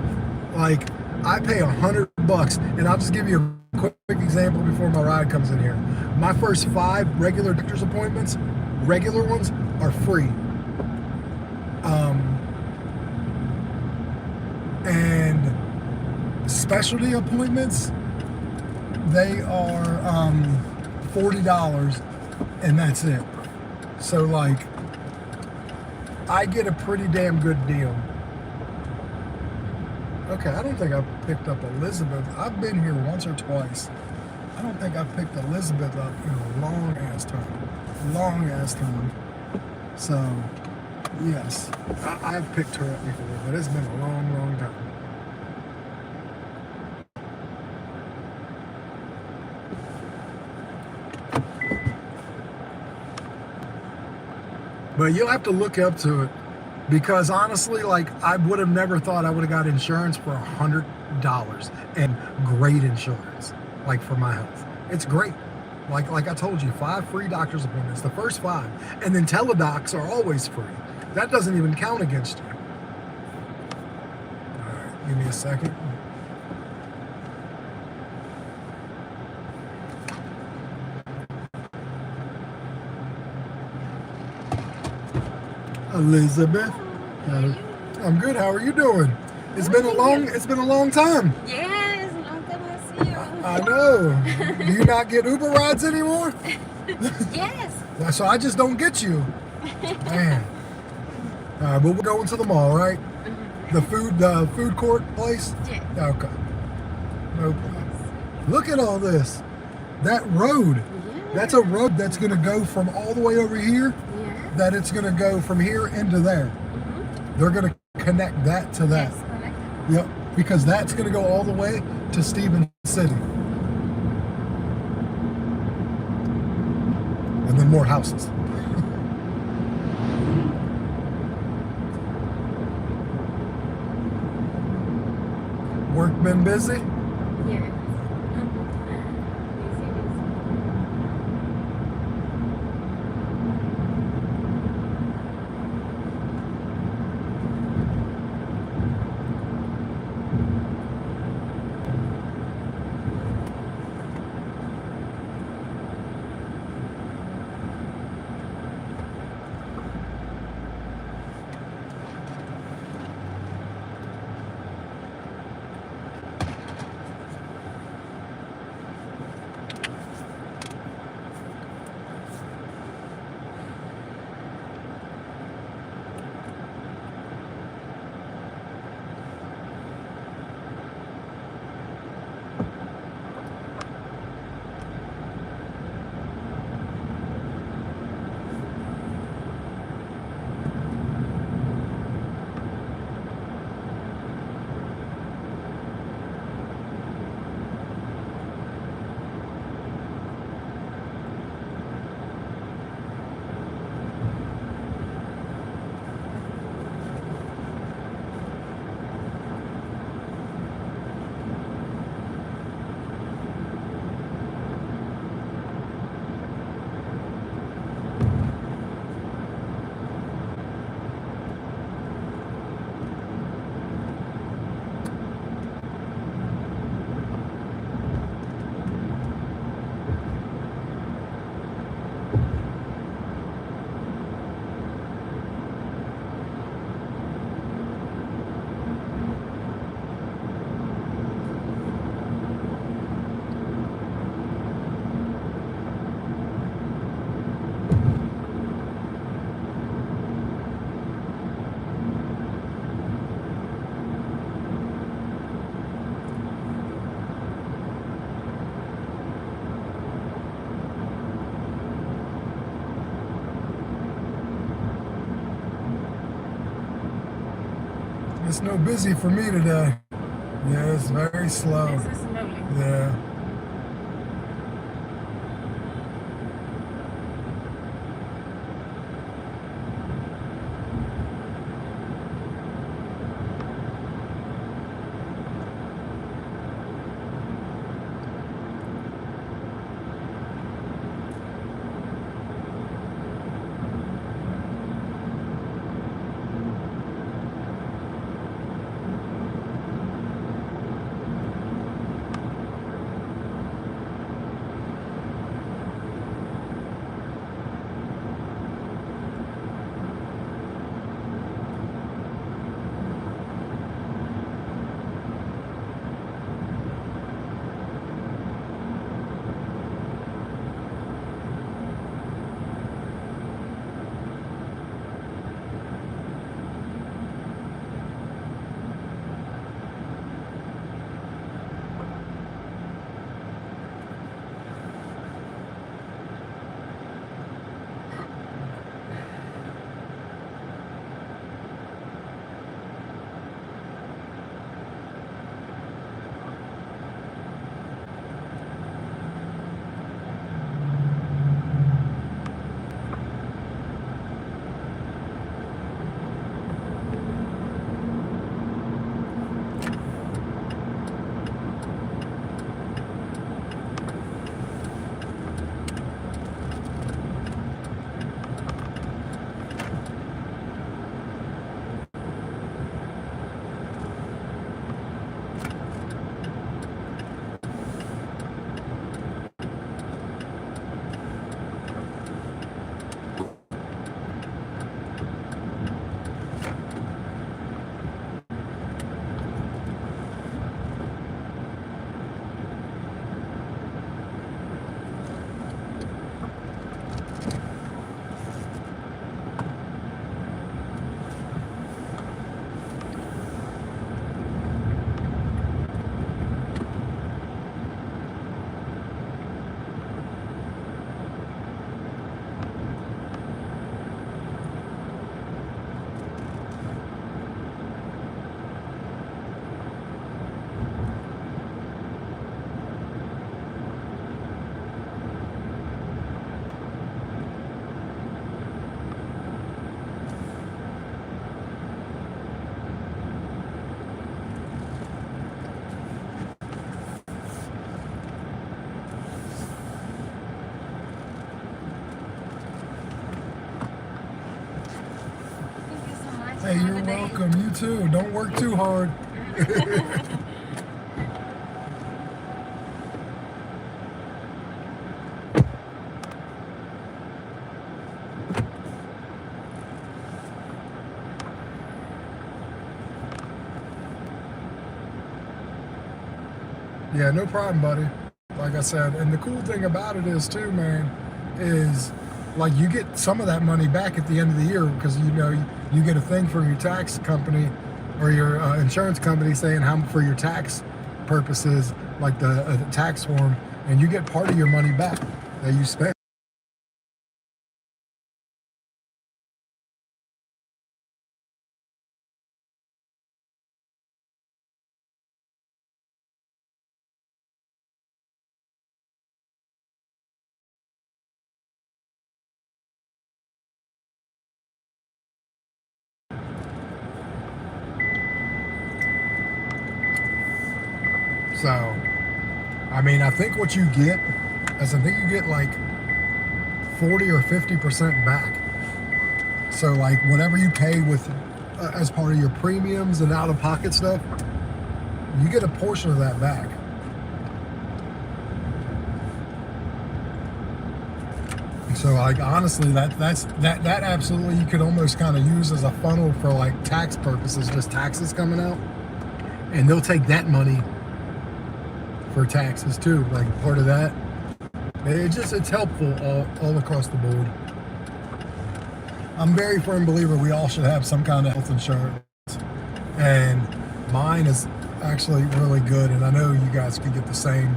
like, I pay $100, and I'll just give you a quick example before my ride comes in here. My first 5 regular doctor's appointments, regular ones, are free. And specialty appointments, they are $40, and that's it. So, like, I get a pretty damn good deal. Okay, I don't think I've picked up Elizabeth. I've been here once or twice. I don't think I've picked Elizabeth up in a long ass time. Long ass time. So, yes, I've picked her up before, but it's been a long, long time. But you'll have to look up to it because honestly, like I would have never thought I would have got insurance for $100 and great insurance, like for my health. It's great. Like I told you, 5 free doctor's appointments, the first 5, and then teledocs are always free. That doesn't even count against you. All right, give me a second. Elizabeth, I'm good. How are you doing? It's been a long time. Yes, long time I see you. I know. Do you not get Uber rides anymore? Yes. So I just don't get you. Man. All right, but we're going to the mall, right? The food court place? Yeah. Okay. No problem. Look at all this. That road. That's a road that's going to go from all the way over here. Yeah. That it's going to go from here into there. They're going to connect that to that. Yes, correct. Yep. Because that's going to go all the way to Stevens City. And then more houses. Work been busy? Yeah. It's no busy for me today. Yeah, it's very slow. This is lovely. Yeah. Have a you're good day. welcome. You too. Don't work too hard. Yeah, no problem, buddy. Like I said, and the cool thing about it is too, man, is like you get some of that money back at the end of the year because you know you get a thing from your tax company or your insurance company saying how for your tax purposes, like the tax form, and you get part of your money back that you spent. So, I mean, I think what you get is I think you get like 40 or 50% back. So, like, whatever you pay with as part of your premiums and out-of-pocket stuff, you get a portion of that back. So, like, honestly, that absolutely you could almost kind of use as a funnel for like tax purposes, just taxes coming out, and they'll take that money for taxes too, like part of that. It's helpful all across the board. I'm a very firm believer we all should have some kind of health insurance, and mine is actually really good, and I know you guys could get the same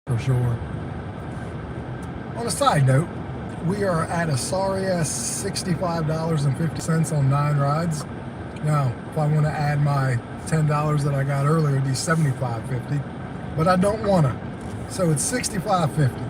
for sure. On a side note, we are at a sorry ass $65.50 on 9 rides. Now, if I want to add my $10 that I got earlier, it'd be $75.50, but I don't want to, so it's $65.50.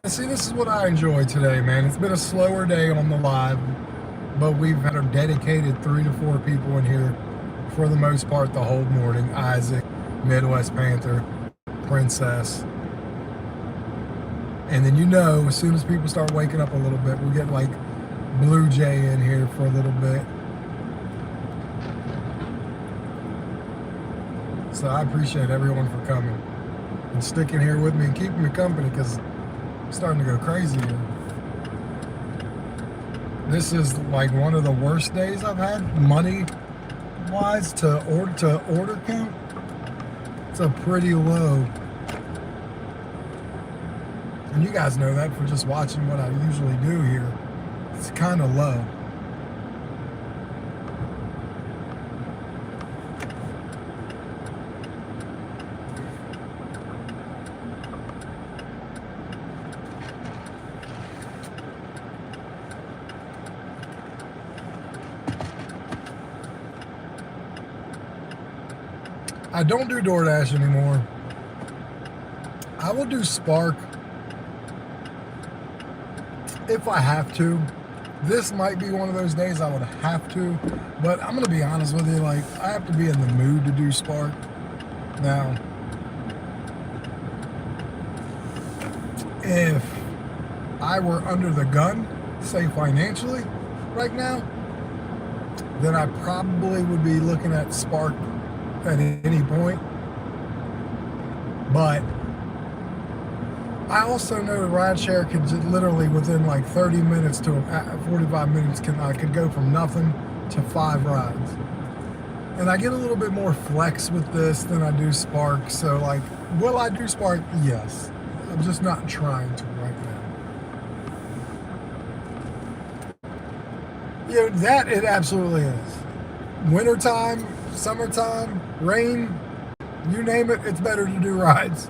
See, this is what I enjoy today, man. It's been a slower day on the live, but we've had a dedicated 3 to 4 people in here for the most part the whole morning. Isaac, Midwest Panther, Princess. And then, you know, as soon as people start waking up a little bit, we'll get like Blue Jay in here for a little bit. So I appreciate everyone for coming and sticking here with me and keeping me company, because I'm starting to go crazy here. This is like one of the worst days I've had money wise to order count. It's a pretty low. And you guys know that for just watching what I usually do here. It's kind of low. I don't do DoorDash anymore. I will do Spark if I have to. This might be one of those days I would have to, but I'm gonna be honest with you, like, I have to be in the mood to do Spark. Now, if I were under the gun, say financially, right now, then I probably would be looking at Spark at any point. But I also know that rideshare could just literally within like 30 minutes to 45 minutes I could go from nothing to 5 rides. And I get a little bit more flex with this than I do Spark. So like, will I do Spark? Yes. I'm just not trying to right now. Yeah, that it absolutely is. Wintertime, summertime, rain, You name it, it's better to do rides.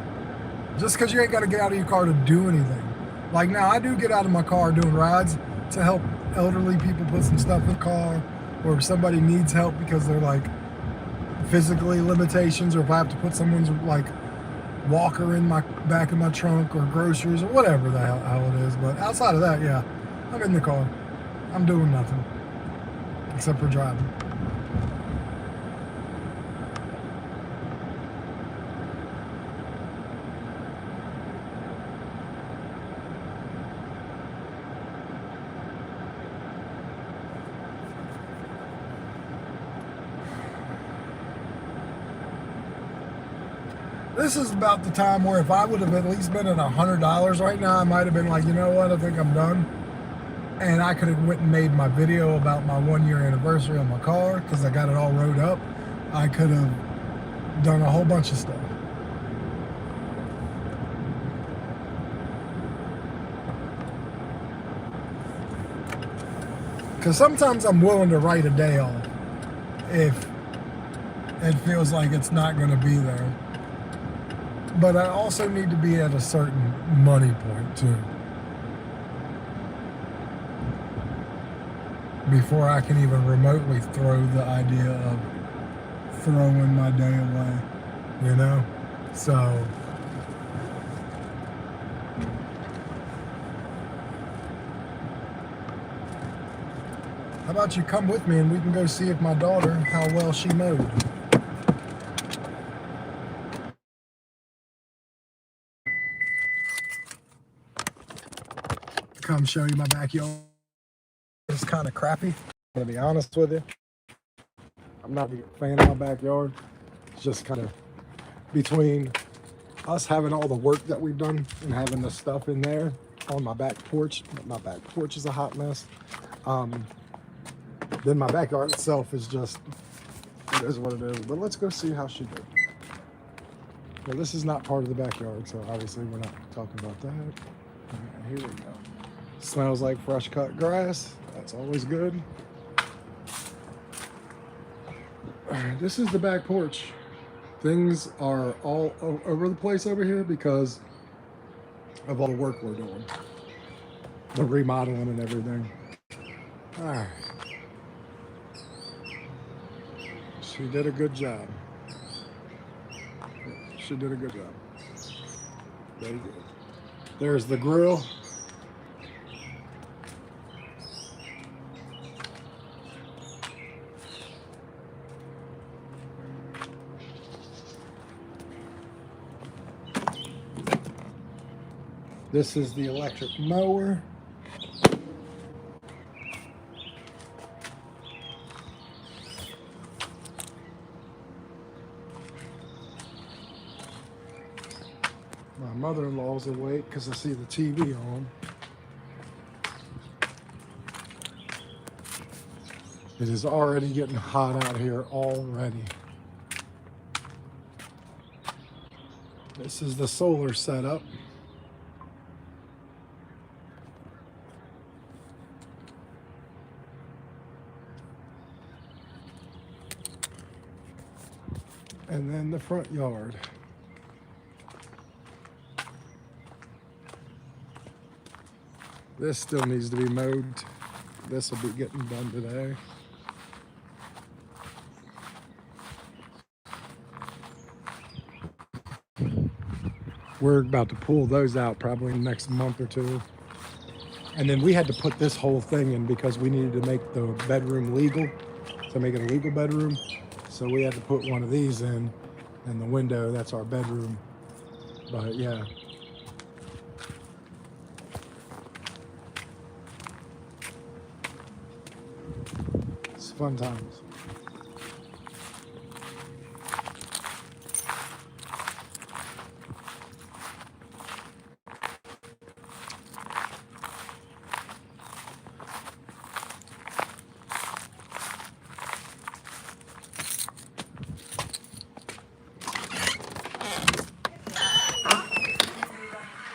Just because you ain't got to get out of your car to do anything. Like now, I do get out of my car doing rides to help elderly people put some stuff in the car, or if somebody needs help because they're like physically limitations, or if I have to put someone's like walker in my back of my trunk or groceries or whatever the hell it is. But outside of that, yeah, I'm in the car. I'm doing nothing except for driving. This is about the time where if I would have at least been at $100 right now, I might have been like, you know what, I think I'm done. And I could have went and made my video about my 1-year anniversary on my car because I got it all rode up. I could have done a whole bunch of stuff. Because sometimes I'm willing to write a day off if it feels like it's not going to be there. But I also need to be at a certain money point too, before I can even remotely throw the idea of throwing my day away, you know? So, how about you come with me and we can go see if my daughter, how well she mowed. Come show you my backyard. It's kind of crappy, I'm gonna be honest with you. I'm not a big fan of my backyard. It's just kind of between us having all the work that we've done and having the stuff in there on my back porch. My back porch is a hot mess. Then my backyard itself is just, it is what it is. But let's go see how she did. Well, this is not part of the backyard, so obviously we're not talking about that. All right, here we go. Smells like fresh cut grass. That's always good. This is the back porch. Things are all over the place over here because of all the work we're doing. The remodeling and everything. All right. She did a good job. She did a good job. Very good. There's the grill. This is the electric mower. My mother-in-law's awake because I see the TV on. It is already getting hot out here already. This is the solar setup. And then the front yard. This still needs to be mowed. This will be getting done today. We're about to pull those out probably in the next month or two. And then we had to put this whole thing in because we needed to make the bedroom legal, to make it a legal bedroom. So we had to put one of these in, and the window, that's our bedroom. But yeah. It's fun times.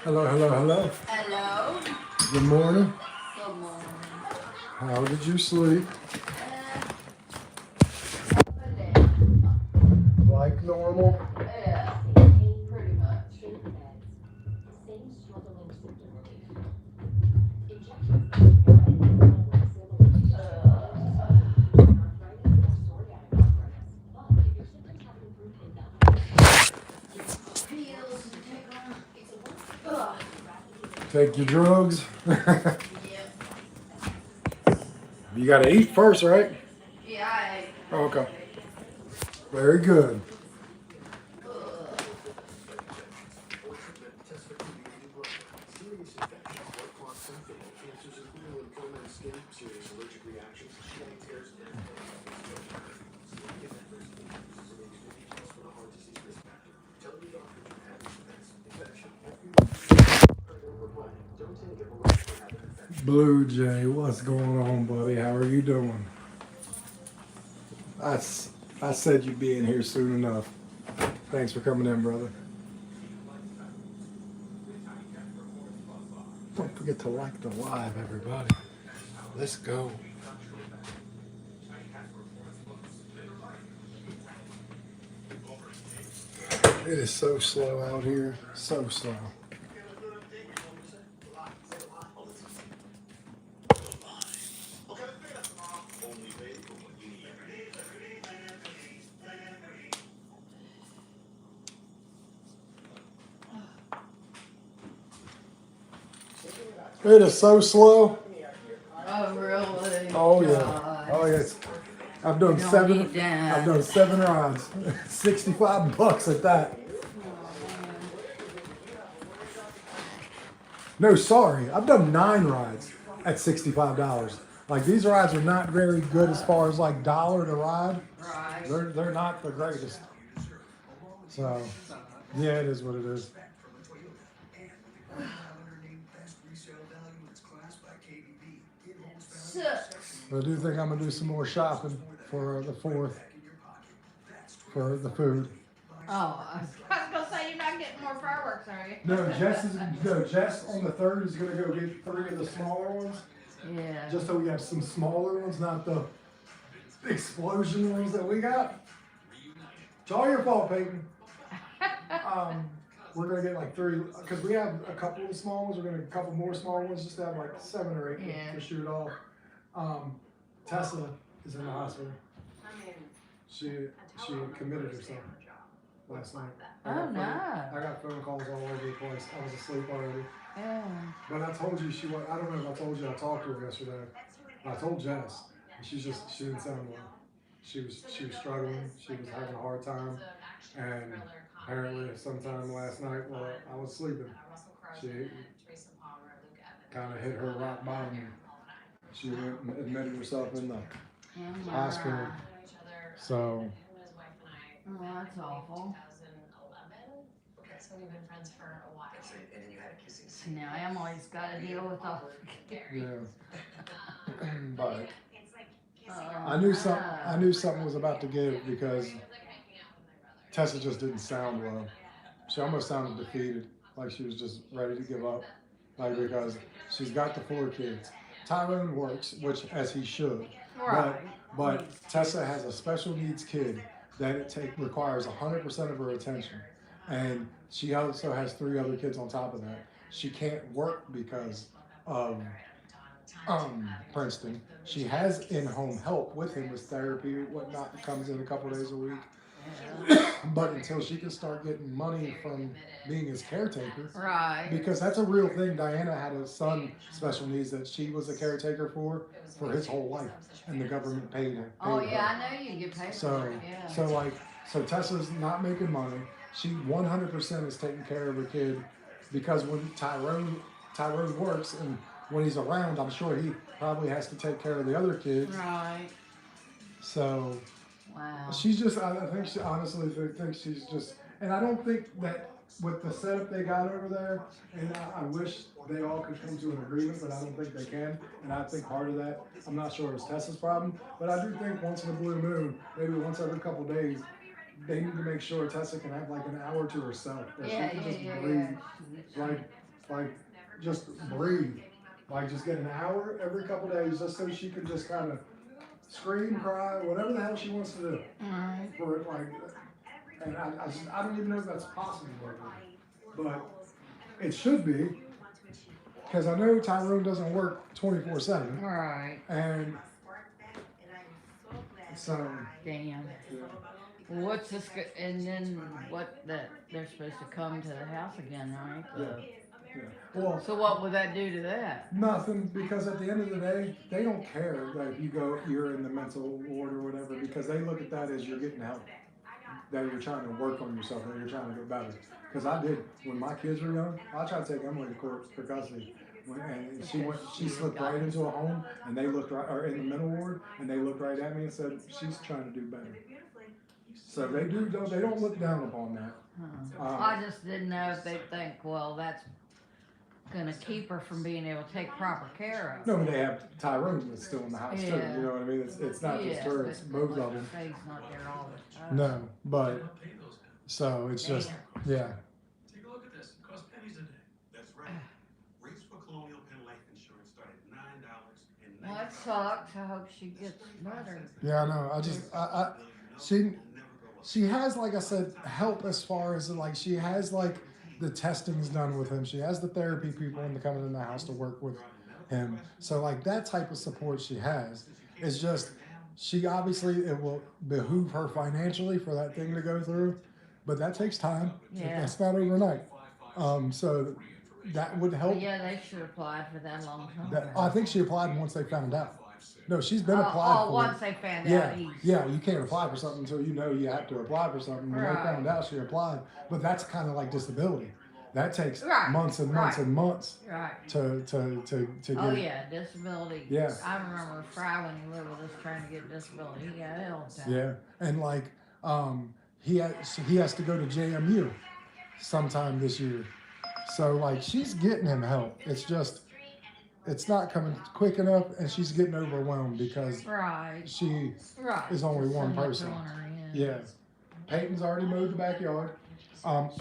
Hello, hello, hello. Hello. Good morning. Good morning. How did you sleep? Like normal? Take your drugs. You gotta eat first, right? Yeah, Oh, okay. Very good. Blue Jay, what's going on, buddy? How are you doing? I said you'd be in here soon enough. Thanks for coming in, brother. Don't forget to like the live, everybody. Let's go. It is so slow out here. So slow. It is so slow. Oh, really? Oh yeah. Oh yes. I've done Don't seven. eat that. I've done 7 rides. $65 at that. No, sorry. I've done 9 rides at $65. Like these rides are not very good as far as like dollar to ride. Right. They're not the greatest. So yeah, it is what it is. But I do think I'm gonna do some more shopping for the 4th for the food. Oh, I was gonna say you're not getting more fireworks, are you? Jess on the 3rd is gonna go get 3 of the smaller ones, Yeah. just so we have some smaller ones, not the explosion ones that we got. It's all your fault, Peyton. We're gonna get like 3 because we have a couple of small ones. We're gonna get a couple more small ones, just to have like 7 or 8 Yeah. to shoot off. Tessa is in the hospital. She committed herself last night. Oh, no. I got phone calls all over the place. I was asleep already. Yeah. But I told you she was. I don't know if I told you. I talked to her yesterday. I told Jess. And she didn't sound well. She was struggling. She was having a hard time. And apparently sometime last night while I was sleeping, she kind of hit her rock bottom. She went and admitted herself in the hospital. So. Oh, that's awful. So we've been friends for a while. And then you had a kissing scene. Now Emily's got to deal with all. Yeah. But I knew something was about to give because Tessa just didn't sound well. She almost sounded defeated, like she was just ready to give up. Like because she's got the 4 kids. Tyrone works, which as he should. Right. But Tessa has a special needs kid that requires 100% of her attention. And she also has 3 other kids on top of that. She can't work because of Princeton. She has in-home help with him with therapy, whatnot, comes in a couple days a week. But until she can start getting money from being his caretaker, Right. because that's a real thing. Diana had a son, special needs, that she was a caretaker for his whole life, and the government paid her. Oh paid yeah, her. I know you get paid for So, it. Yeah. so Tessa's not making money. She 100% is taking care of her kid because when Tyrone works and when he's around, I'm sure he probably has to take care of the other kids. Right. So. Wow. She's just, I think she honestly thinks she's just, and I don't think that with the setup they got over there, and I wish they all could come to an agreement, but I don't think they can. And I think part of that, I'm not sure it's Tessa's problem, but I do think once in a blue moon, maybe once every couple days, they need to make sure Tessa can have like an hour to herself. Where she can just breathe. Like, just breathe. Like, just get an hour every couple days just so she can just kind of scream, cry, whatever the hell she wants to do. Alright. For it, like, and I don't even know if that's possible right now. But it should be, because I know Tyrone doesn't work 24/7. Right. And so. Damn. What's this? And then what? That they're supposed to come to the house again, right? Well, So what would that do to that? nothing, because at the end of the day, they don't care that you're in the mental ward or whatever, because they look at that as you're getting help. That you're trying to work on yourself, that you're trying to get better. Because I did, when my kids were young, I tried to take Emily to court for custody. And she slipped right into a home, and they looked right, or in the mental ward, and they looked right at me and said, she's trying to do better. So they don't look down upon that. I just didn't know if they think, well, that's gonna keep her from being able to take proper care of. No, but they have Tyrone that's still in the house too, Yeah. you know what I mean? It's not just her, it's both of them. Faye's not there all the time. No, but, so it's just, yeah. Take a look at this. It costs pennies a day. That's right. Rates for Colonial Penn Life Insurance start at $9.99. Well, that sucks. I hope she gets better. Yeah, I know, she has, like I said, help as far as, like, she has, like, the testings done with him. She has the therapy people coming in the house to work with him. So, like, that type of support she has. It's just, she obviously, it will behoove her financially for that thing to go through, but that takes time. Yeah. That's not overnight. So that would help. But yeah, they should have applied for that a long time ago. I think she applied once they found out. No, she's been applied for. Once they found Yeah, out. yeah, you can't apply for something until you know you have to apply for something. When Right. they found out, she applied. But that's kind of like disability. That takes Right, months and months right. and months Right. to get. Oh yeah, disability. Yeah. I remember Fry when he lived with us trying to get disability. He got it all the time. Yeah, and like he has to go to JMU sometime this year. So like she's getting him help. It's just it's not coming quick enough, and she's getting overwhelmed because Right. she Right. is only There's so one much person. on her, yeah. Yeah. Peyton's already mowed the backyard. She has.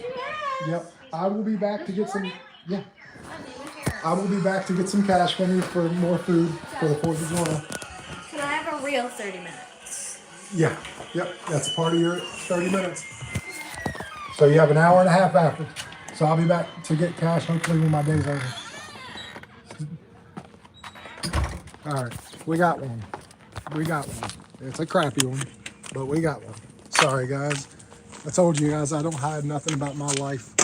Yep. I will be back to get some. Yeah. I didn't hear it. I will be back to get some cash from you for more food for the 4th of July. Can I have a real 30 minutes? Yeah. Yep. That's a part of your 30 minutes. So you have an hour and a half after. So I'll be back to get cash hopefully when my day's over. All right. We got one. We got one. It's a crappy one, but we got one. Sorry, guys. I told you guys I don't hide nothing about my life.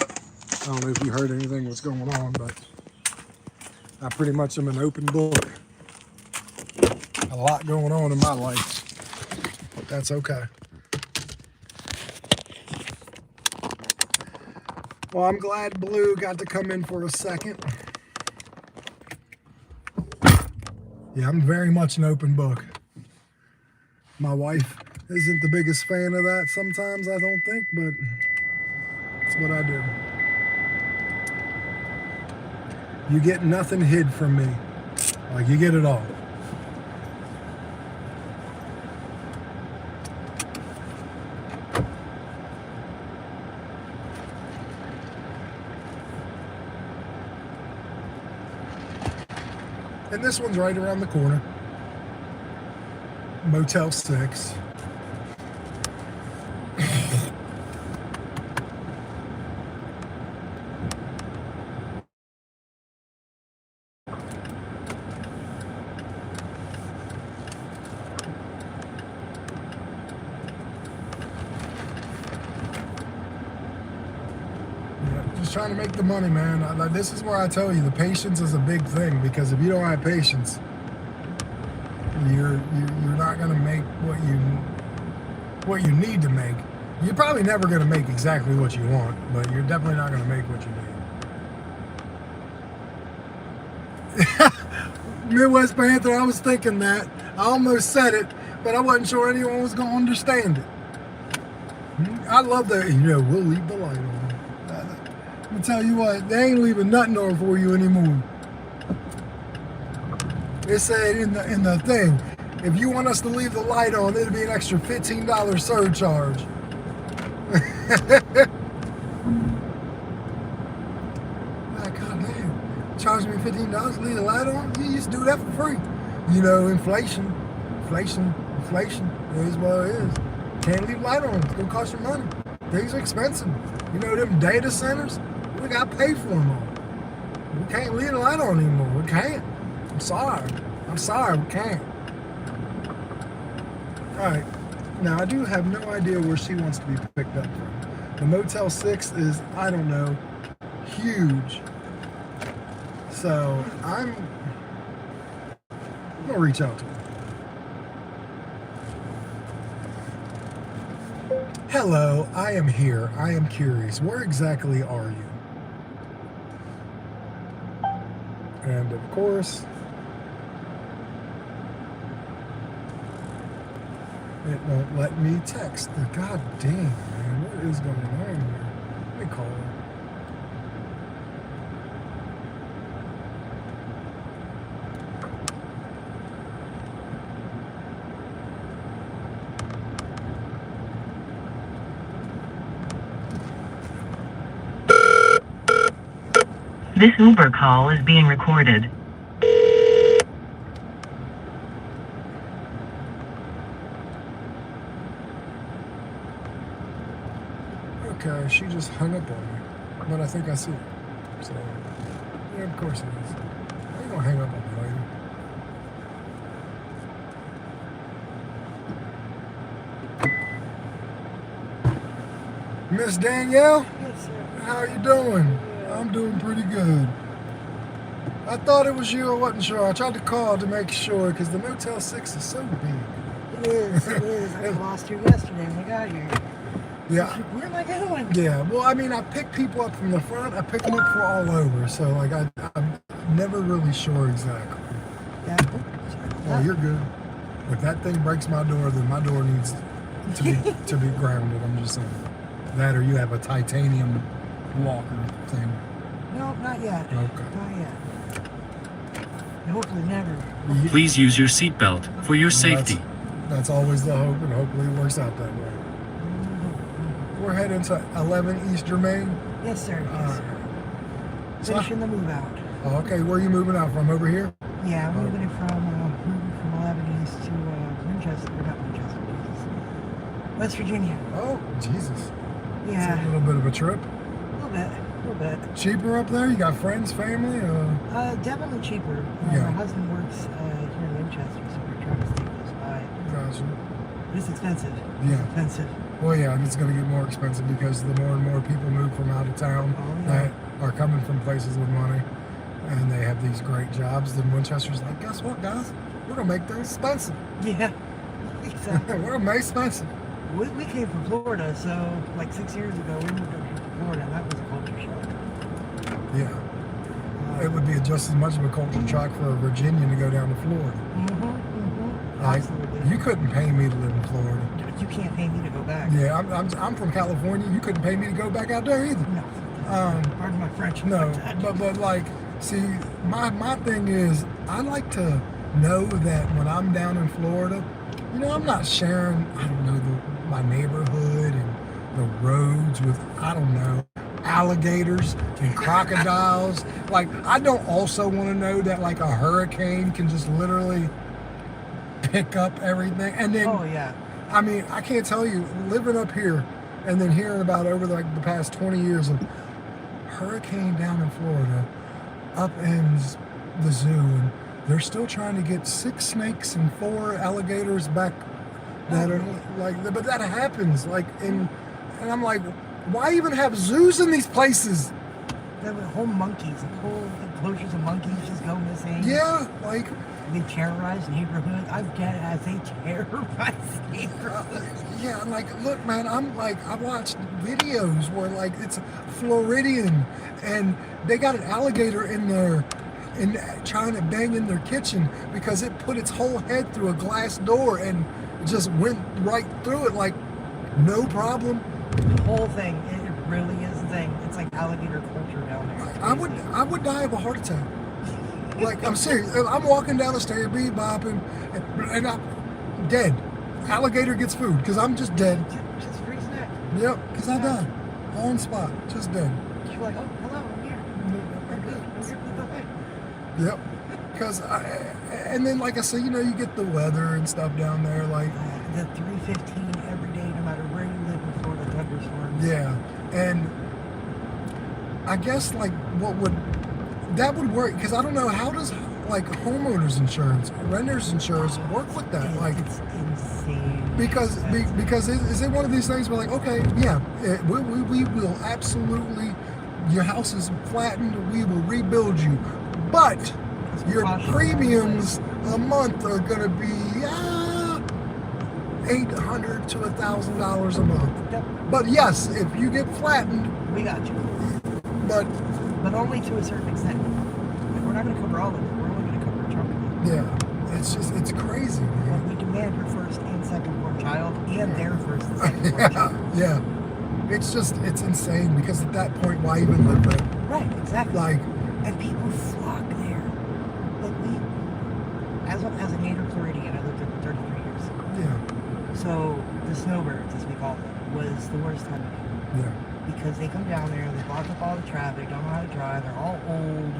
I don't know if you heard anything what's going on, but I pretty much am an open book. A lot going on in my life, but that's okay. Well, I'm glad Blue got to come in for a second. Yeah, I'm very much an open book. My wife isn't the biggest fan of that sometimes, I don't think, but it's what I do. You get nothing hid from me. Like, you get it all. And this one's right around the corner. Motel 6. Just trying to make the money, man. This is where I tell you the patience is a big thing, because if you don't have patience, you're not gonna make what you need to make. You're probably never gonna make exactly what you want, but you're definitely not gonna make what you need. Midwest Panther, I was thinking that. I almost said it, but I wasn't sure anyone was gonna understand it. I love that, we'll leave the light on. I'm gonna tell you what, they ain't leaving nothing on for you anymore. It said in the thing, if you want us to leave the light on, it'll be an extra $15 surcharge. God damn, charge me $15 to leave the light on? You used to do that for free. Inflation is what it is. Can't leave light on, it's gonna cost you money. Things are expensive. Them data centers, we gotta pay for them all. We can't leave the light on anymore. We can't. I'm sorry, we can't. All right. Now, I do have no idea where she wants to be picked up from. The Motel 6 is, I don't know, huge. So I'm gonna reach out to him. Hello, I am here. I am curious. Where exactly are you? And of course, it won't let me text. God dang, man. What is going on here? Let me call her. This Uber call is being recorded. Okay, she just hung up on me. But I think I see it. So, yeah, of course it is. I ain't gonna hang up on me later. Miss Danielle? Yes, sir. How you doing? I'm doing pretty good. I thought it was you. I wasn't sure. I tried to call to make sure because the Motel 6 is so big. It is. It is. I lost you yesterday when we got here. Yeah. Where am I going? Yeah. Well, I mean, I pick people up from the front. I pick them up from all over. So, like, I'm never really sure exactly. Yeah. Oh, you're good. If that thing breaks my door, then my door needs to be grounded. I'm just saying. That or you have a titanium walker thing. No, not yet. Okay. Not yet. And hopefully never. Please use your seatbelt for your safety. That's always the hope, and hopefully it works out that way. We're heading to 11 East Germain. Yes, sir. Yes, sir. So- Finishing the move out. Oh, okay, where are you moving out from? Over here? Yeah, I'm moving it from 11 East to Winchester, or not Winchester, Jesus. West Virginia. Oh, Jesus. Yeah, It's a little bit of a trip. a little bit. Cheaper up there? You got friends, family? Definitely cheaper. Yeah. My husband works here in Winchester, so we're trying to stay close by. Gotcha. But it's expensive. Yeah. It's expensive. Well, yeah, and it's going to get more expensive because the more and more people move from out of town Oh, yeah. that are coming from places with money and they have these great jobs, then Winchester's like, guess what, guys? We're going to make things expensive. Yeah, exactly. We're going to make expensive. We came from Florida, so like 6 years ago, we moved over to Florida, and that was a culture shock. Yeah. It would be just as much of a culture shock for a Virginian to go down to Florida. Like, Absolutely. you couldn't pay me to live in Florida. You can't pay me to go back. Yeah, I'm from California. You couldn't pay me to go back out there either. No. Pardon my French. No, but like, see, my thing is, I like to know that when I'm down in Florida, you know, I'm not sharing, I don't know, my neighborhood and the roads with, I don't know, alligators and crocodiles. Like, I don't also want to know that like a hurricane can just literally pick up everything. And then, Oh, yeah. I mean, I can't tell you, living up here and then hearing about over like the past 20 years of hurricane down in Florida upends the zoo, and they're still trying to get 6 snakes and 4 alligators back that are like, but that happens like and I'm like, why even have zoos in these places? There were whole monkeys, whole enclosures of monkeys just go missing. Yeah, like, They terrorize neighborhoods. I get it as they terrorize neighborhoods. yeah, I'm like, look, man, I watched videos where like it's Floridian and they got an alligator in there and trying to bang in their kitchen because it put its whole head through a glass door and just went right through it like no problem. The whole thing, it really is a thing. It's like alligator culture down there. It's I crazy. would die of a heart attack. Like, I'm serious. I'm walking down the stairs, bopping, and I'm dead. Alligator gets food because I'm just dead. Just free snack. Yep, because I died on spot, just dead. You're like, oh, hello, I'm here. I'm good. I'm here for the way. Yep. Because and then like I said, you know, you get the weather and stuff down there, like The 315 every day, no matter where you live in Florida, thunderstorms. yeah. And I guess like that would work because I don't know, how does like homeowners insurance, renters insurance work with that? Like, It's insane. because is it one of these things where like, okay, yeah, we will absolutely your house is flattened, we will rebuild you. But your premiums a month are going to be $800 to $1,000 a month. Yep. But yes, if you get flattened, We got you. but But only to a certain extent. Like, we're not going to cover all of it. We're only going to cover a chunk of it. yeah, it's crazy, But man. we demand your first and second born child and their first and second born Yeah, child. yeah. It's insane because at that point, why even live there? Right, exactly. Like, And people flock there. Like as a native Floridian, I lived there for 33 years. yeah, So the snowbirds, as we call them, was the worst time of year. yeah. Because they come down there, they block up all the traffic, don't know how to drive, they're all old.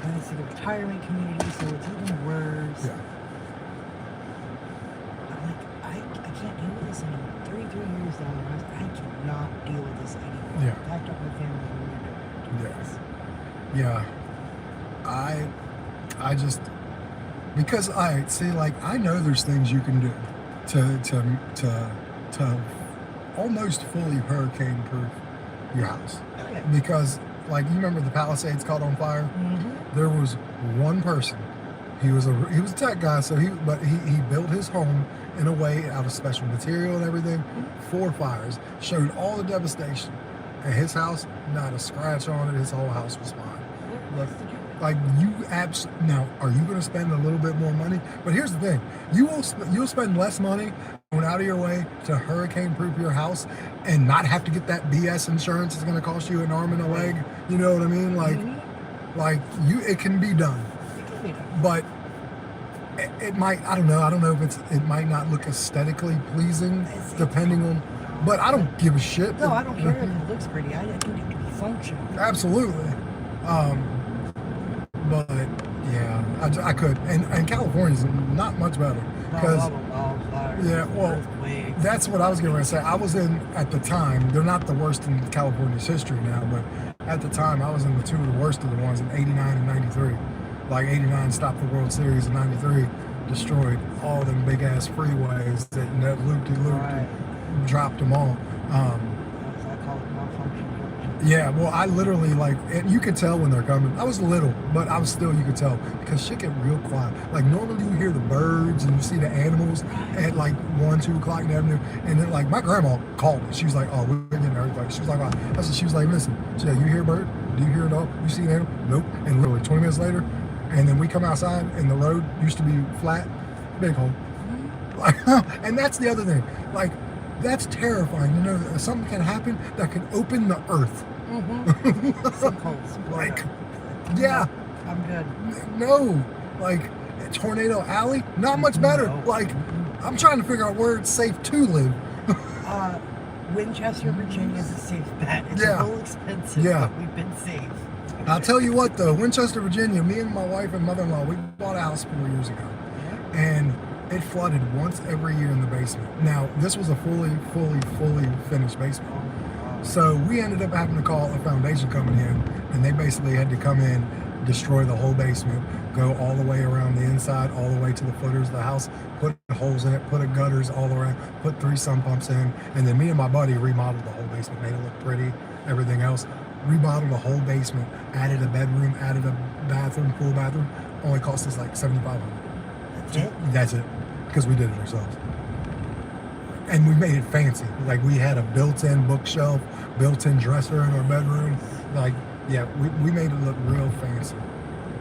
And it's like a retirement community, so it's even worse. Yeah. I'm like, I can't deal with this anymore. 33 years down the road, I cannot deal with this anymore. Yeah. I packed up my family and moved over. Yeah. I just because I see, like, I know there's things you can do to almost fully hurricane proof your house. Okay. Because, like, you remember the Palisades caught on fire? Mm-hmm. There was one person. He was a tech guy, so he built his home in a way out of special material and everything for fires. Showed all the devastation. And his house, not a scratch on it. His whole house was fine. Look, like, you now, are you going to spend a little bit more money? But here's the thing: you'll spend less money going out of your way to hurricane-proof your house and not have to get that BS insurance. It's going to cost you an arm and a leg. You know what I mean? Like it can be done, but it might. I don't know. I don't know if it might not look aesthetically pleasing, depending on. But I don't give a shit. No, I don't care if it looks pretty. I need it to be functional. Absolutely. But yeah, I could. And California's not much better. Because, yeah, well, that's what I was going to say. I was in, at the time, they're not the worst in California's history now, but at the time, I was in the two of the worst of the ones in 89 and 93. Like, 89 stopped the World Series, and 93 destroyed all them big-ass freeways that looped, dropped them all. Yeah, well, I literally, like, and you could tell when they're coming. I was little, but I was still, you could tell, because shit get real quiet. Like, normally you hear the birds and you see the animals at, like, 1, 2 o'clock in the afternoon, and then, like, my grandma called me. She was like, oh, we're getting everybody. She was like, wow. She was like, listen, she said, you hear a bird? Do you hear a dog? You see an animal? Nope. And literally 20 minutes later, and then we come outside, and the road used to be flat, big hole. Like, and that's the other thing. Like, that's terrifying. You know, that something can happen that can open the earth. Sinkholes. Like, yeah. I'm good. No. Like, Tornado Alley, not much better. No. Like, I'm trying to figure out where it's safe to live. Winchester, Virginia is a safe bet. It's Yeah. a little expensive, Yeah. but we've been safe. I'll tell you what, though, Winchester, Virginia, me and my wife and mother-in-law, we bought a house 4 years ago. And it flooded once every year in the basement. Now, this was a fully finished basement. So we ended up having to call a foundation company in, and they basically had to come in, destroy the whole basement, go all the way around the inside, all the way to the footers of the house, put holes in it, put gutters all around, put 3 sump pumps in, and then me and my buddy remodeled the whole basement, made it look pretty, everything else. Remodeled the whole basement, added a bedroom, added a bathroom, full bathroom. Only cost us like $7,500. That's it? That's it, because we did it ourselves. And we made it fancy. Like, we had a built-in bookshelf, built-in dresser in our bedroom. Like, yeah, we made it look real fancy.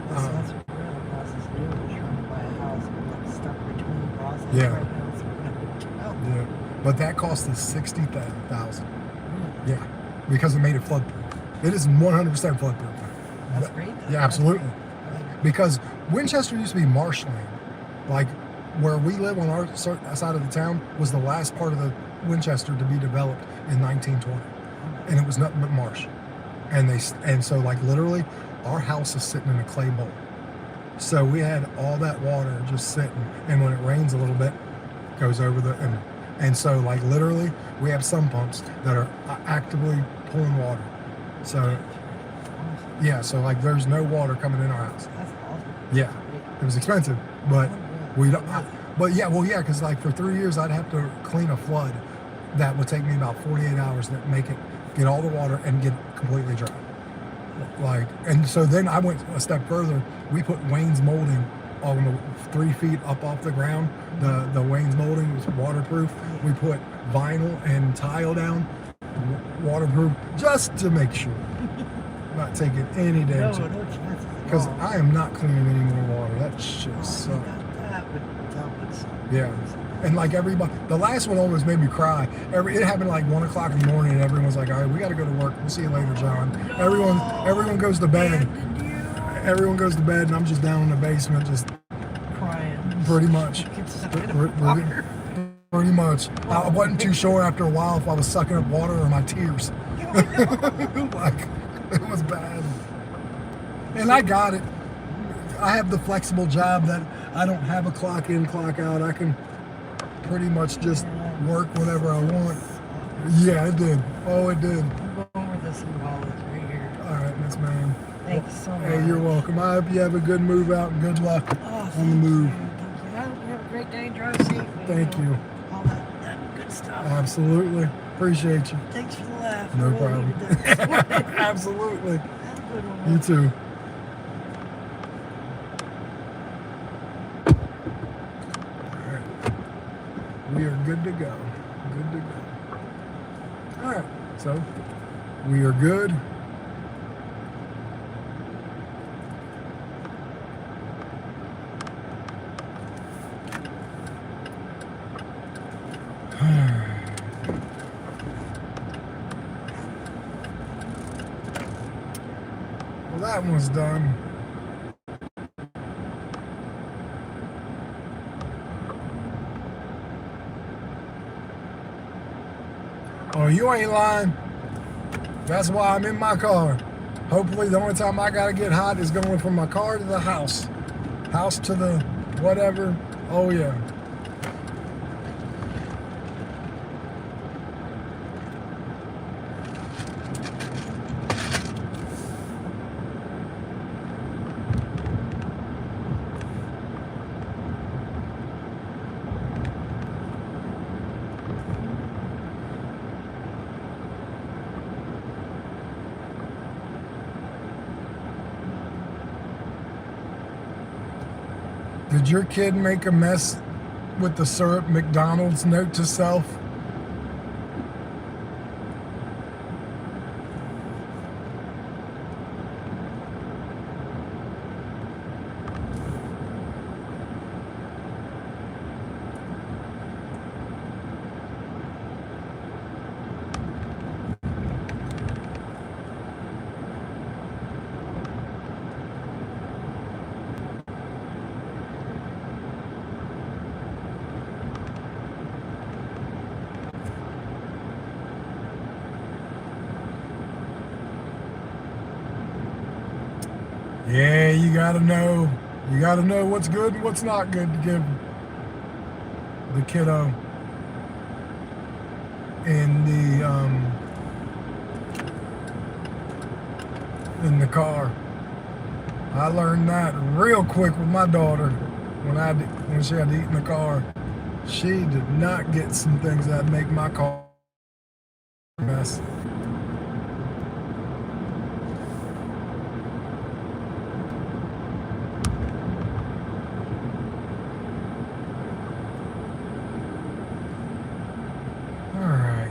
That's what we're in the process of doing. We're trying to buy a house. We're like stuck between the process Yeah. right now. So we're gonna hotel. Yeah, but that cost us $60,000. Yeah, because it made it floodproof. It is 100% floodproof. That's great, though. Yeah, absolutely. Because Winchester used to be marshland. Like, where we live on our side of the town was the last part of the Winchester to be developed in 1920, and it was nothing but marsh. And so, like, literally, our house is sitting in a clay bowl. So we had all that water just sitting, and when it rains a little bit, it goes over and so, like, literally, we have sump pumps that are actively pulling water. So yeah, so, like, there's no water coming in our house. That's awesome. Yeah, it was expensive, but we don't. But yeah, well, yeah, because, like, for 3 years I'd have to clean a flood that would take me about 48 hours to make it get all the water, and get completely dry. Like, and so then I went a step further. We put Wayne's molding on the 3 feet up off the ground. The Wayne's molding was waterproof. We put vinyl and tile down, waterproof, just to make sure. Not taking any damage. No chance. Because I am not cleaning any more water. That shit sucks. Yeah. And like everybody, the last one almost made me cry. It happened like 1 o'clock in the morning, and everyone was like, "All right, we got to go to work. We'll see you later, John." Everyone goes to bed. Everyone goes to bed, and I'm just down in the basement, just Crying. pretty much. Pretty much. I wasn't too sure after a while if I was sucking up water or my tears. Like, it was bad. And I got it. I have the flexible job that I don't have a clock in, clock out. I can pretty much just work whenever I want. Yeah, it did. Oh, it did. Go over this wallet right here. All right, Miss Man. Thanks so much. Hey, you're welcome. I hope you have a good move out and good luck on the move. Thank you. I hope you have a great day. Drive safe. Thank you. All that good stuff. Absolutely. Appreciate you. Thanks for the laugh. No I really problem. needed that. Absolutely. Have a good one. You too. All right. We are good to go. Good to go. All right. So we are good. Well, that one's done. Oh, you ain't lying. That's why I'm in my car. Hopefully the only time I gotta get hot is going from my car to the house. House to the whatever. Oh yeah. Did your kid make a mess with the syrup? McDonald's note to self. Yeah, you gotta know. You gotta know what's good and what's not good to give the kiddo in the car. I learned that real quick with my daughter when she had to eat in the car. She did not get some things that make my car a mess.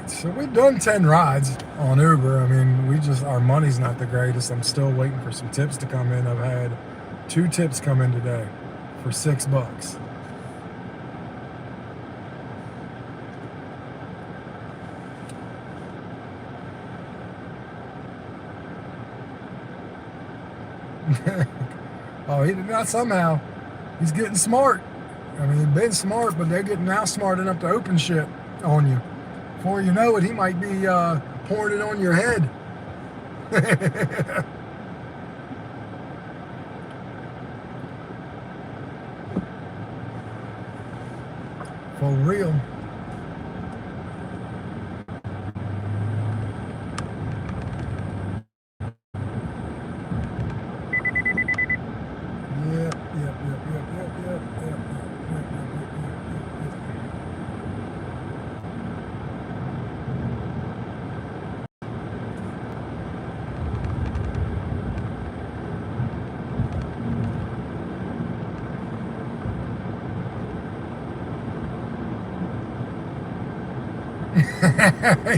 So we've done 10 rides on Uber. I mean, our money's not the greatest. I'm still waiting for some tips to come in. I've had 2 tips come in today for $6. Oh, he did not somehow. He's getting smart. I mean, he's been smart, but they're getting now smart enough to open shit on you. Before you know it, he might be pouring it on your head. For real.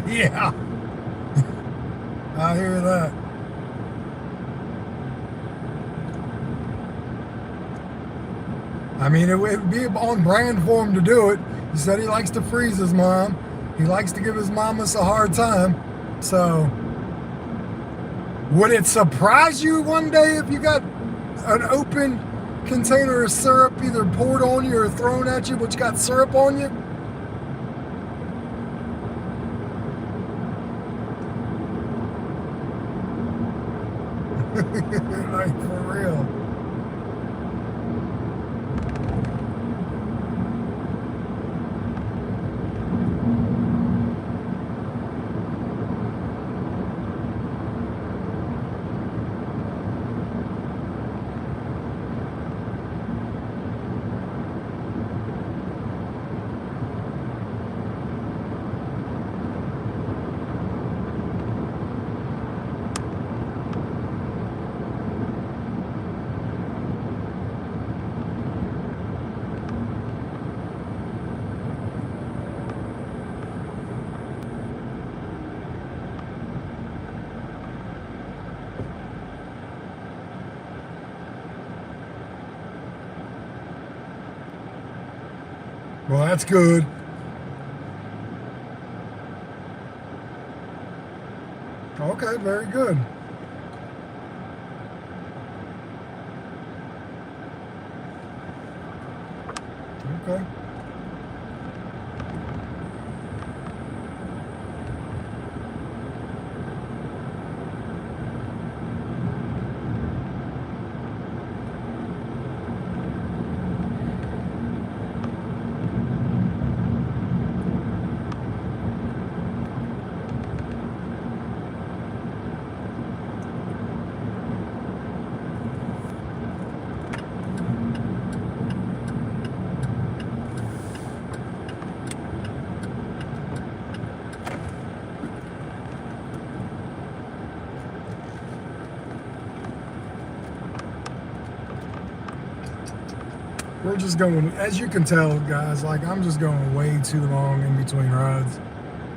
Yeah. I hear that. I mean, it would be on brand for him to do it. He said he likes to freeze his mom. He likes to give his mamas a hard time. So, would it surprise you one day if you got an open container of syrup either poured on you or thrown at you, which got syrup on you? Like, for real. Well, that's good. Okay, very good. Okay. We're just going, as you can tell, guys, like, I'm just going way too long in between rides.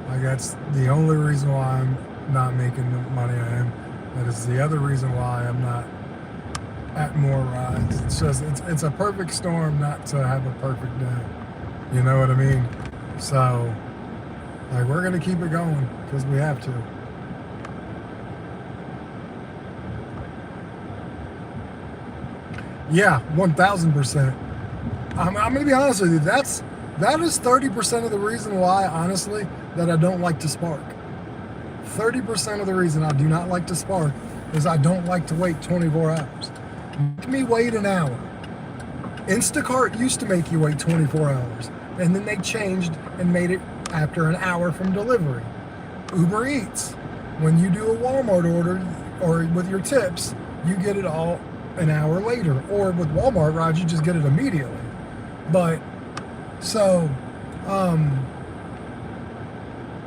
Like, that's the only reason why I'm not making the money I am. That is the other reason why I'm not at more rides. It's just, it's a perfect storm not to have a perfect day. You know what I mean? So, like, we're going to keep it going because we have to. Yeah, 1000%. I'm going to be honest with you. That is 30% of the reason why, honestly, that I don't like to spark. 30% of the reason I do not like to spark is I don't like to wait 24 hours. Make me wait an hour. Instacart used to make you wait 24 hours, and then they changed and made it after an hour from delivery. Uber Eats, when you do a Walmart order or with your tips, you get it all an hour later. Or with Walmart rides, you just get it immediately. But so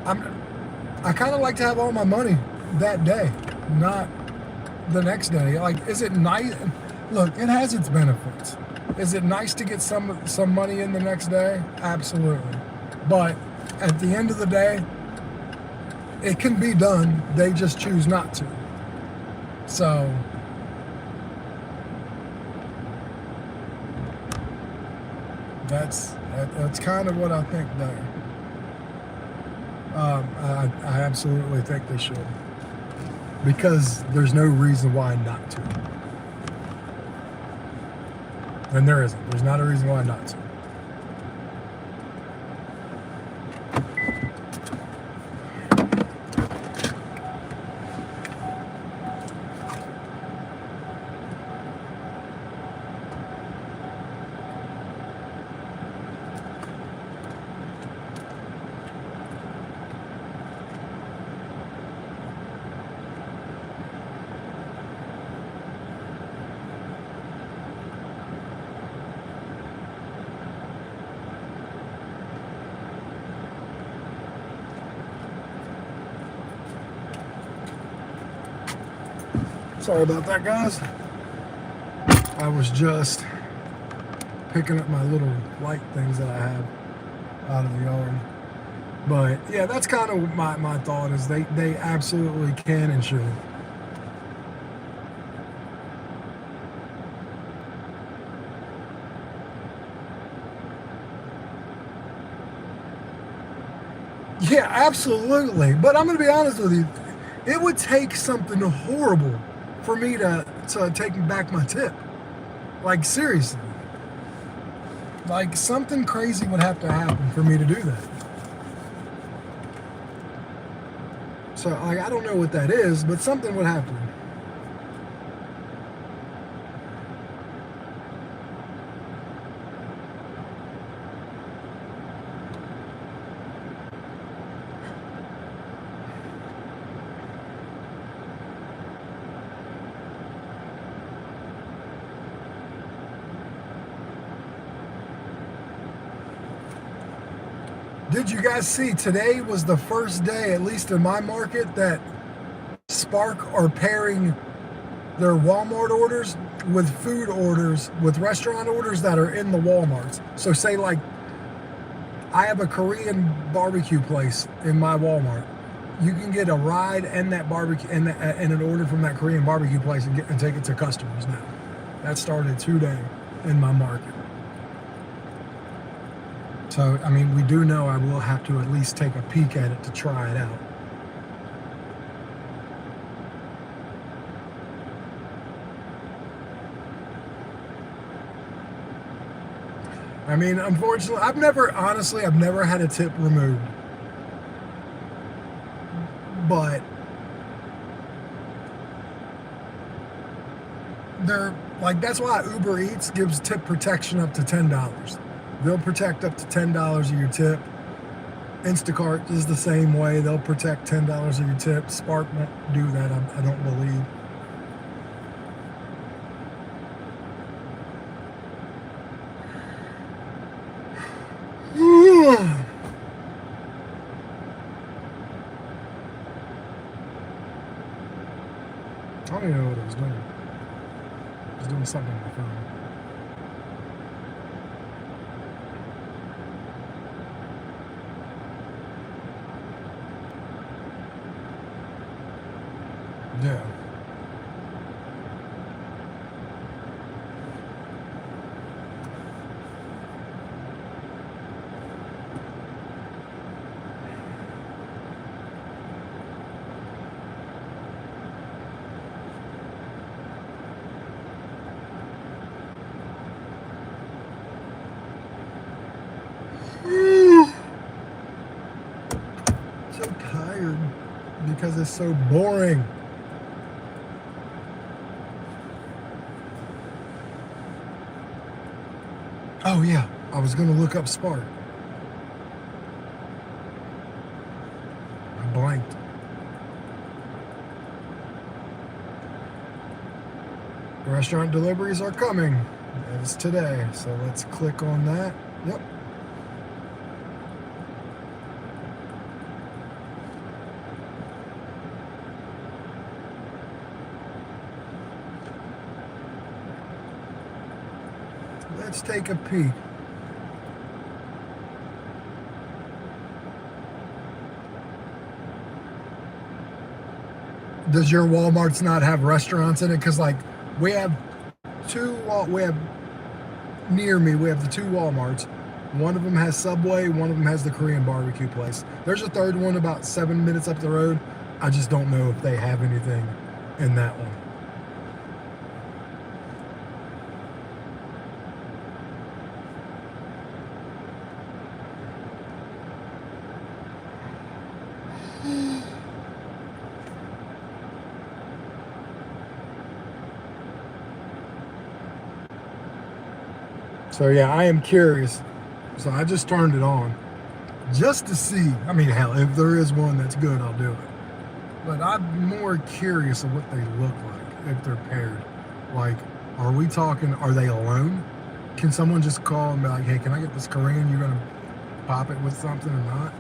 I kind of like to have all my money that day, not the next day. Like, is it nice? Look, it has its benefits. Is it nice to get some money in the next day? Absolutely. But at the end of the day, it can be done. They just choose not to. So that's kind of what I think there. I absolutely think they should, because there's no reason why not to. And there isn't. There's not a reason why not to. Sorry about that, guys. I was just picking up my little light things that I have out of the yard. But yeah, that's kind of my thought is they absolutely can and should. Yeah, absolutely. But I'm going to be honest with you. It would take something horrible for me to take back my tip. Like, seriously. Like, something crazy would have to happen for me to do that. So, like, I don't know what that is, but something would happen. Did you guys see today was the first day, at least in my market, that Spark are pairing their Walmart orders with food orders, with restaurant orders that are in the Walmarts. So say like, I have a Korean barbecue place in my Walmart. You can get a ride and that barbecue and an order from that Korean barbecue place and take it to customers now. That started today in my market. So, I mean, we do know I will have to at least take a peek at it to try it out. I mean, unfortunately, I've never had a tip removed. But they're like, that's why Uber Eats gives tip protection up to $10. They'll protect up to $10 of your tip. Instacart is the same way. They'll protect $10 of your tip. Spark won't do that, I don't believe. I don't even know what I was doing. I was doing something on my phone. Yeah. So tired because it's so boring. Oh yeah, I was gonna look up Spark. I blanked. Restaurant deliveries are coming. It's today, so let's click on that. Yep. Let's take a peek. Does your Walmarts not have restaurants in it? Because like we have near me, we have the two Walmarts. One of them has Subway, one of them has the Korean barbecue place. There's a third one about 7 minutes up the road. I just don't know if they have anything in that one. So yeah, I am curious. So I just turned it on just to see. I mean, hell, if there is one that's good, I'll do it. But I'm more curious of what they look like if they're paired. Like, are we talking, are they alone? Can someone just call and be like, hey, can I get this Korean? You're gonna pop it with something or not?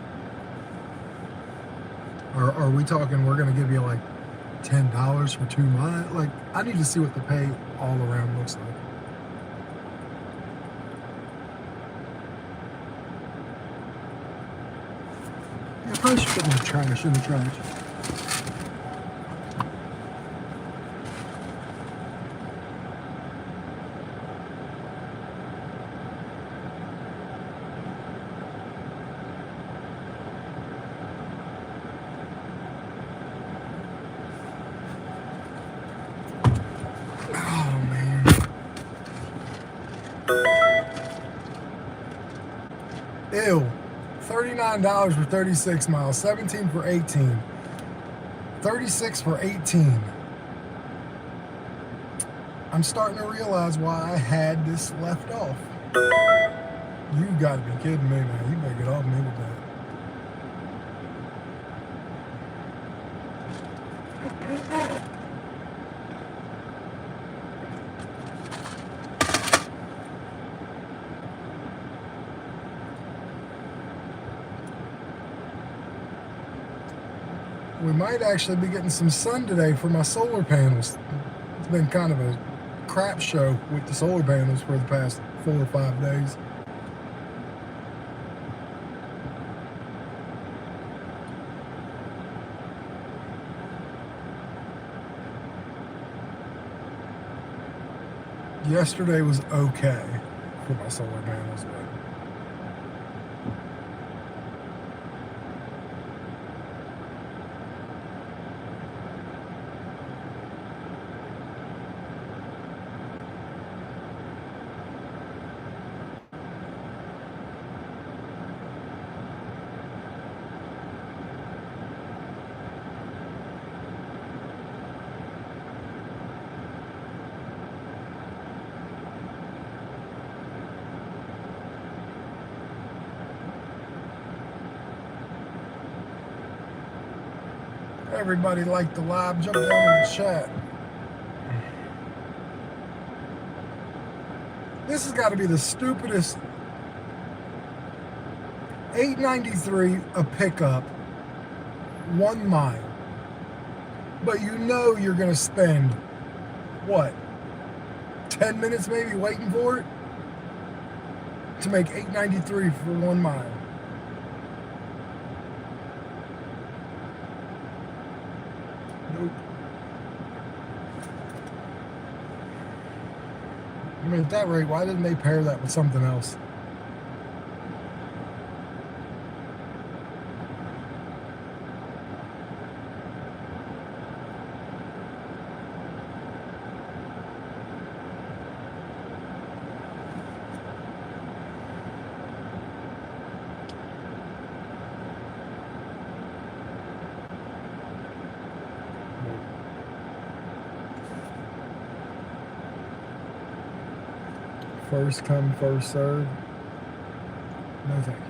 Or are we talking, we're gonna give you like $10 for 2 miles? Like, I need to see what the pay all around looks like. I probably should put my trash in the trash. Oh man. Ew. $39 for 36 miles, 17 for 18, 36 for 18. I'm starting to realize why I had this left off. You gotta be kidding me, man. You better get off me with that. We might actually be getting some sun today for my solar panels. It's been kind of a crap show with the solar panels for the past 4 or 5 days. Yesterday was okay for my solar panels, but everybody liked the live, jump down in the chat. This has got to be the stupidest. $8.93 a pickup, 1 mile. But you know you're going to spend, what, 10 minutes maybe waiting for it? To make $8.93 for 1 mile. Nope. I mean, at that rate, why didn't they pair that with something else? First come, first serve. No thank you.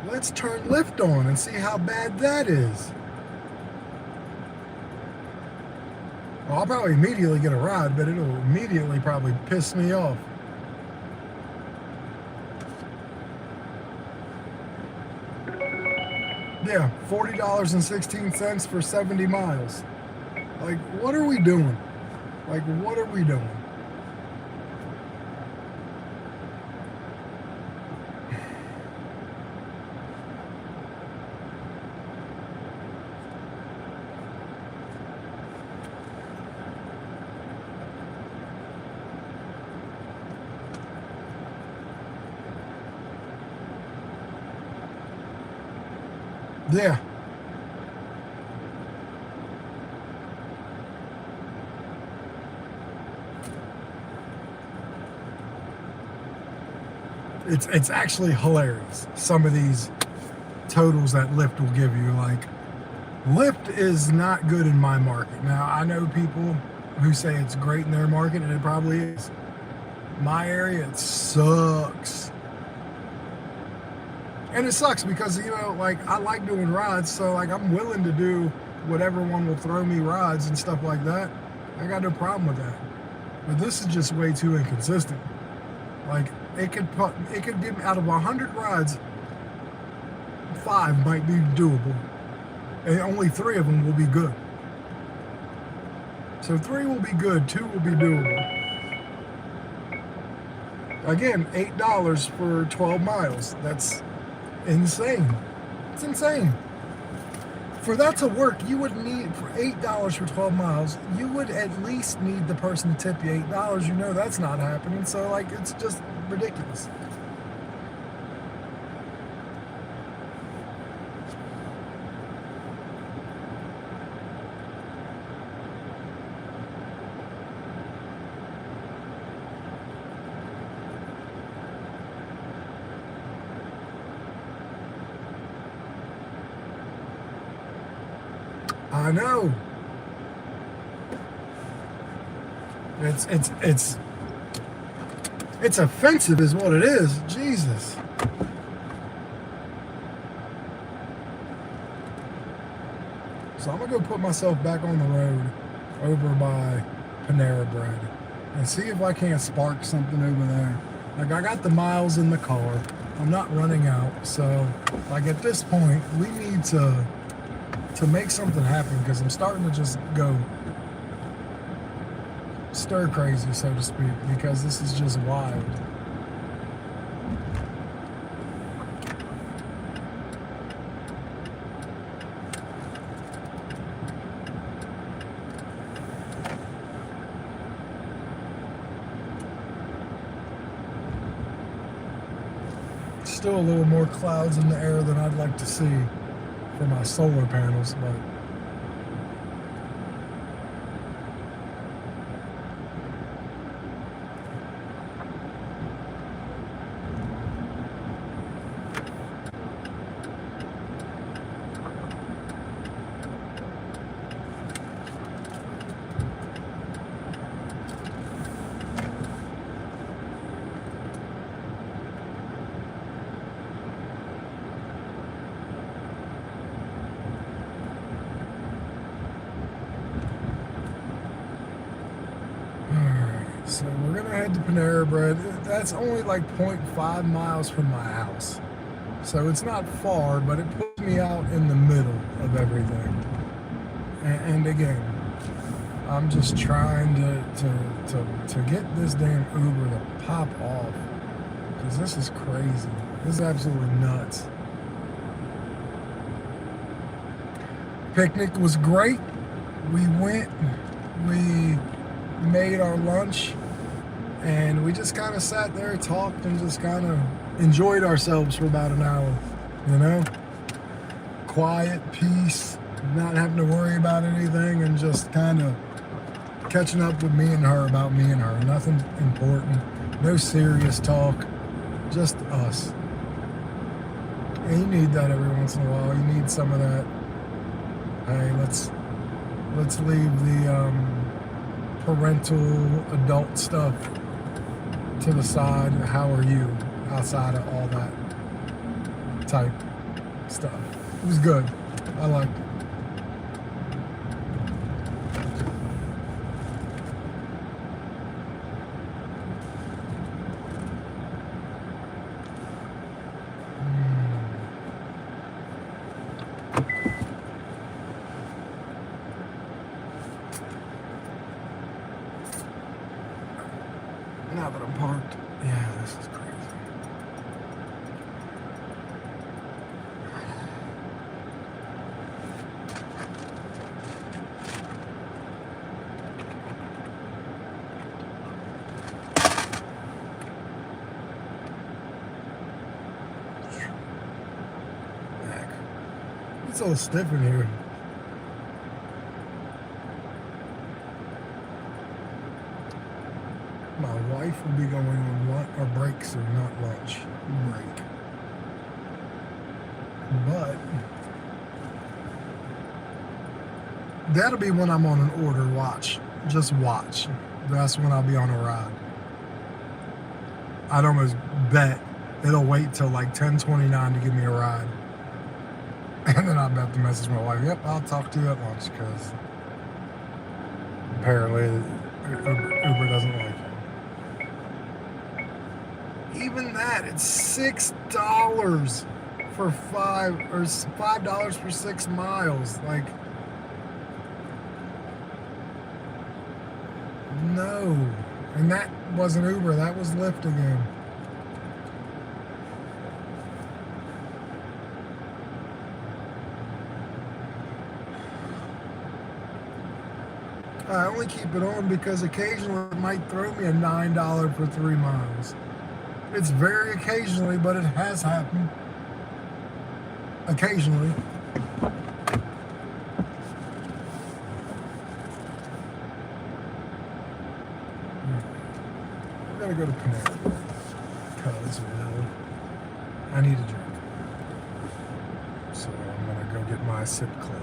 Let's turn Lyft on and see how bad that is. Well, I'll probably immediately get a ride, but it'll immediately probably piss me off. Yeah, $40.16 for 70 miles. Like, what are we doing? Like, what are we doing? Yeah. It's actually hilarious. Some of these totals that Lyft will give you. Like, Lyft is not good in my market. Now, I know people who say it's great in their market, and it probably is. My area, it sucks. And it sucks because, you know, like, I like doing rides, so, like, I'm willing to do whatever one will throw me rides and stuff like that. I got no problem with that. But this is just way too inconsistent. Like, it could give me, out of 100 rides, 5 might be doable. And only 3 of them will be good. So 3 will be good, 2 will be doable. Again, $8 for 12 miles. That's insane. It's insane. For that to work, you would need, for $8 for 12 miles, you would at least need the person to tip you $8. You know that's not happening, so like it's just ridiculous. I know. It's offensive is what it is. Jesus. So I'm gonna go put myself back on the road over by Panera Bread and see if I can't spark something over there. Like, I got the miles in the car. I'm not running out. So like at this point, we need to make something happen, because I'm starting to just go stir crazy, so to speak, because this is just wild. Still a little more clouds in the air than I'd like to see for my solar panels, but so we're gonna head to Panera Bread. That's only like 0.5 miles from my house. So it's not far, but it puts me out in the middle of everything. And again, I'm just trying to get this damn Uber to pop off. Because this is crazy. This is absolutely nuts. Picnic was great. We went, we made our lunch, and we just kind of sat there, talked, and just kind of enjoyed ourselves for about an hour, you know? Quiet, peace, not having to worry about anything, and just kind of catching up with me and her about me and her. Nothing important, no serious talk, just us. And you need that every once in a while. You need some of that. Hey, let's leave the parental adult stuff to the side. How are you outside of all that type stuff? It was good. I liked it. Now that I'm parked, yeah, this is crazy. Heck, it's all stiff in here. My wife will be going on lunch, or breaks are not lunch, break. But that'll be when I'm on an order watch. Just watch. That's when I'll be on a ride. I'd almost bet it'll wait till like 10:29 to give me a ride. And then I'll bet to message my wife, yep, I'll talk to you at lunch, because apparently Uber doesn't like it. Even that, it's $6 for $5 for 6 miles. Like, no. And that wasn't Uber, that was Lyft again. I only keep it on because occasionally it might throw me a $9 for 3 miles. It's very occasionally, but it has happened. Occasionally. We're gonna go to Panera because, well, I need a drink. So I'm gonna go get my sip club.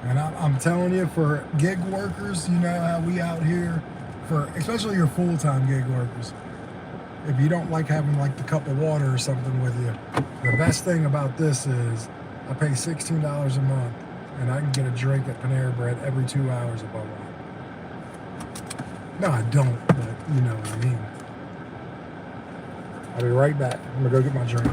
And I'm telling you, for gig workers, you know how we out here, for especially your full-time gig workers, if you don't like having like the cup of water or something with you, the best thing about this is I pay $16 a month and I can get a drink at Panera Bread every 2 hours if I want. No, I don't, but you know what I mean. I'll be right back. I'm gonna go get my drink.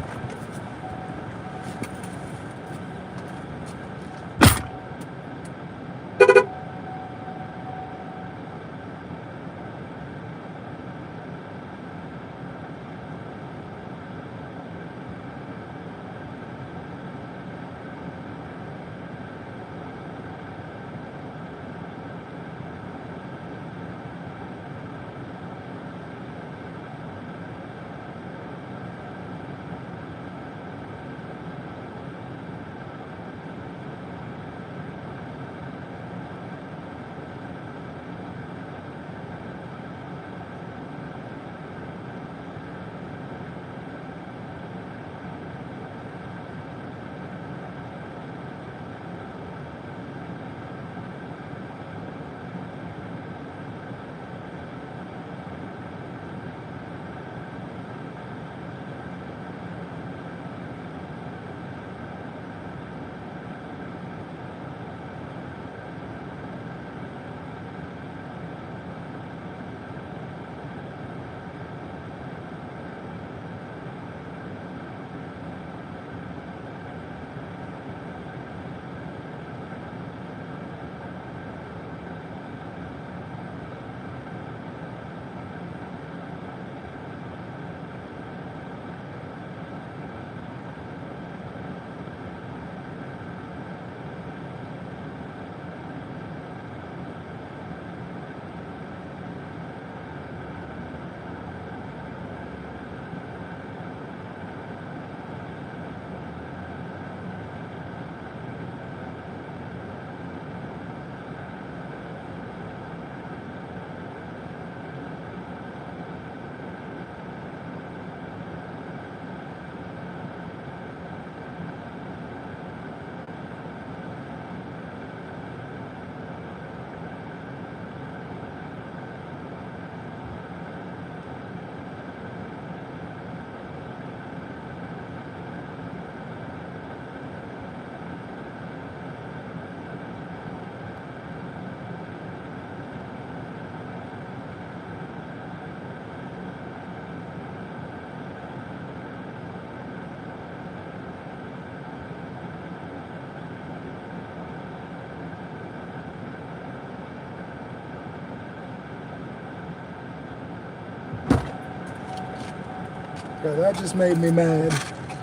Yeah, that just made me mad.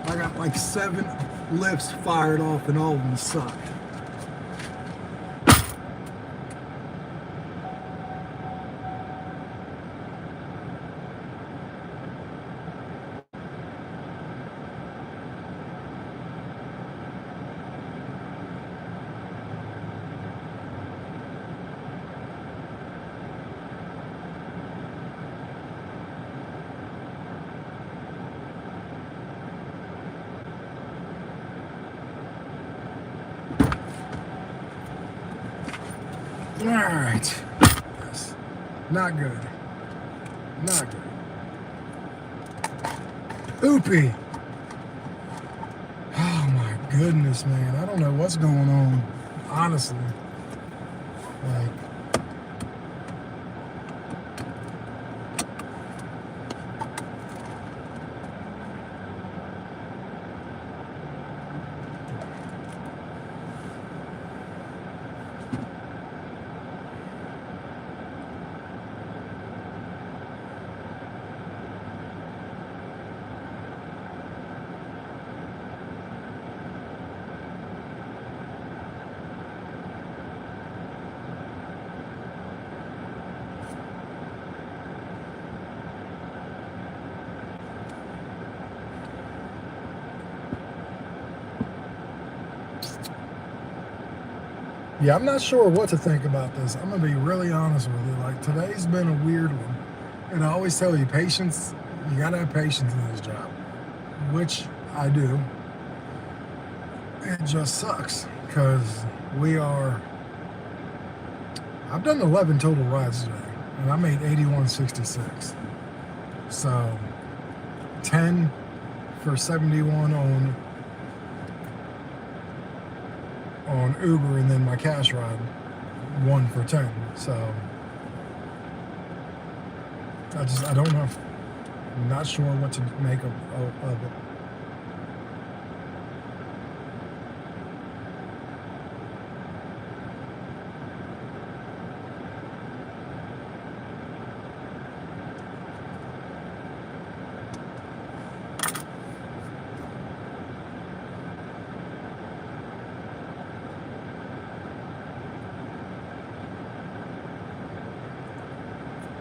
I got like 7 lifts fired off and all of them sucked. All right. Yes. Not good. Not good. Oopie. Oh my goodness, man. I don't know what's going on. Honestly. Like, Yeah, I'm not sure what to think about this. I'm gonna be really honest with you. Like, today's been a weird one. And I always tell you, patience, you gotta have patience in this job. Which I do. It just sucks because I've done 11 total rides today, and I made 81.66. So 10 for 71 on Uber, and then my cash ride 1 for 10. So I don't know. I'm not sure what to make of it.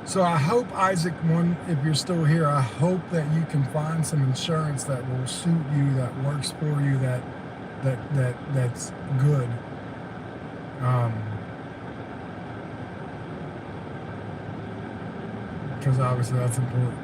So I hope, Isaac, if you're still here, I hope that you can find some insurance that will suit you, that works for you, that's good. Because obviously that's important.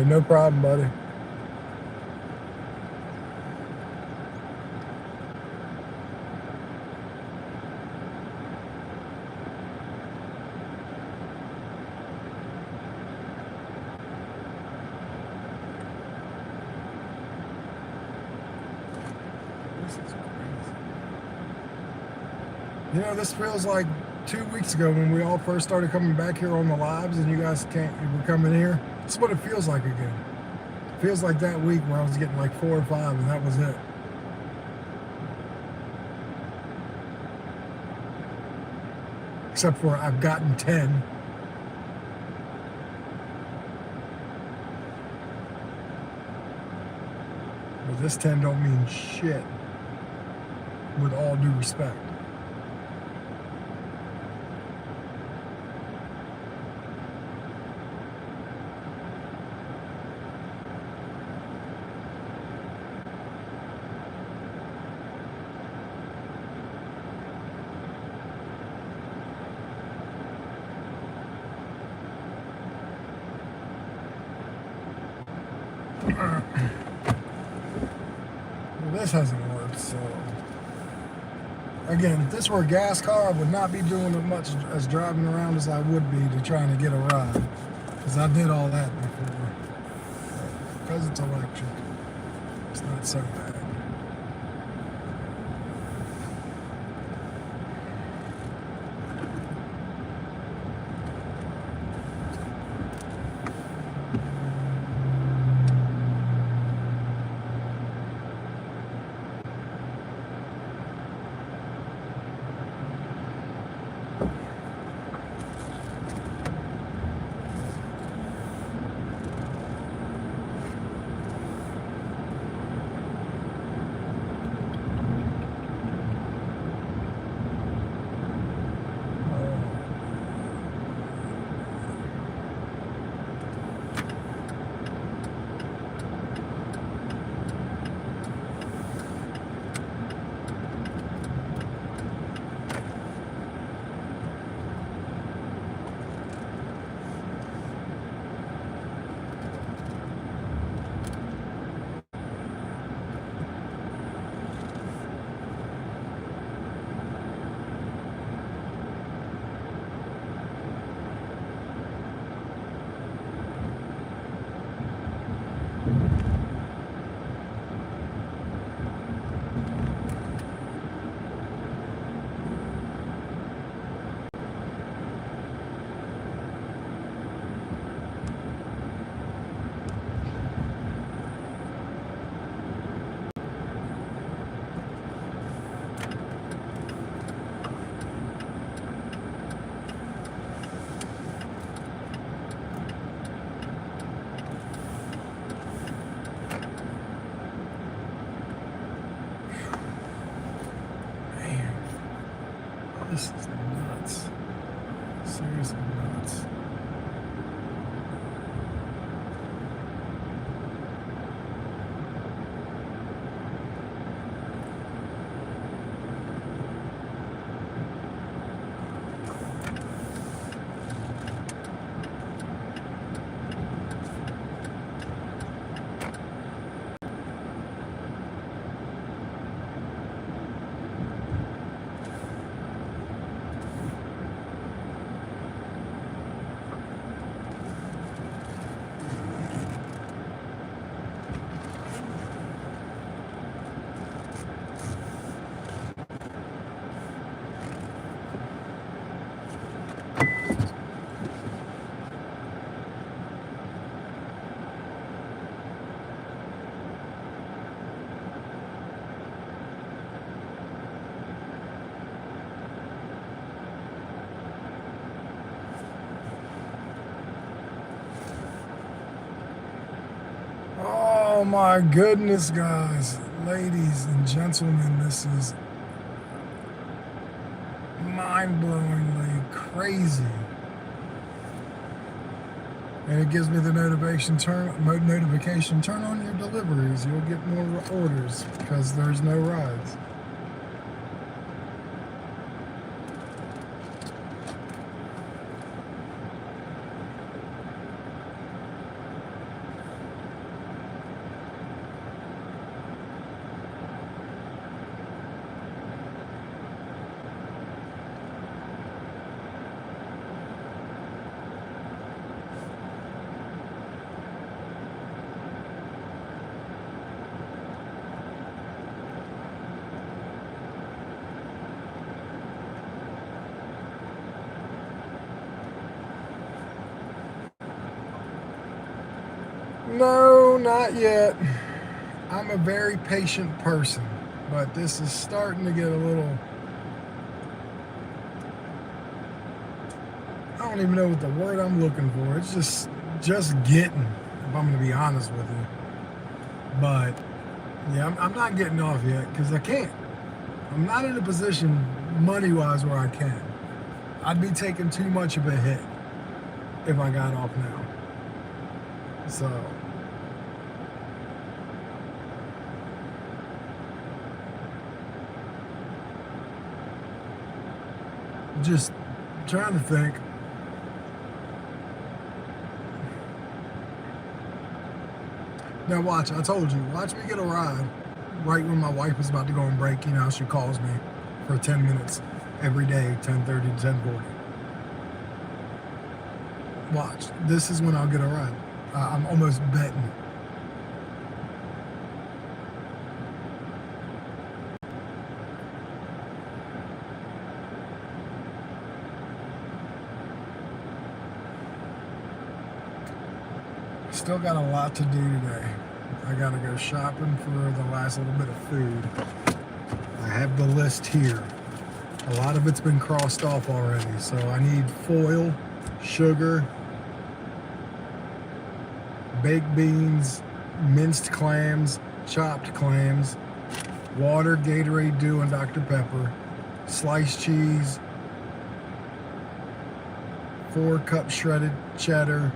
No problem, buddy. You know, this feels like 2 weeks ago when we all first started coming back here on the lives, and you guys were coming here. That's what it feels like again. It feels like that week where I was getting like 4 or 5, and that was it. Except for I've gotten 10. But this 10 don't mean shit, with all due respect. This hasn't worked, so again, if this were a gas car, I would not be doing as much as driving around as I would be to trying to get a ride, because I did all that before. But because it's electric, it's not so bad. This is nuts. Seriously nuts. Oh my goodness, guys, ladies and gentlemen, this is mind-blowingly crazy. And it gives me the notification, turn on your deliveries. You'll get more orders because there's no rides. No, not yet. I'm a very patient person, but this is starting to get a little... I don't even know what the word I'm looking for. It's just getting, if I'm going to be honest with you. But, yeah, I'm not getting off yet because I can't. I'm not in a position, money-wise, where I can. I'd be taking too much of a hit if I got off now. So... just trying to think. Now watch, I told you, watch me get a ride right when my wife is about to go on break. You know, she calls me for 10 minutes every day, 10:30 to 10:40. Watch, this is when I'll get a ride. I'm almost betting. Still got a lot to do today. I gotta go shopping for the last little bit of food. I have the list here. A lot of it's been crossed off already. So I need foil, sugar, baked beans, minced clams, chopped clams, water, Gatorade Dew, and Dr. Pepper, sliced cheese, 4 cups shredded cheddar,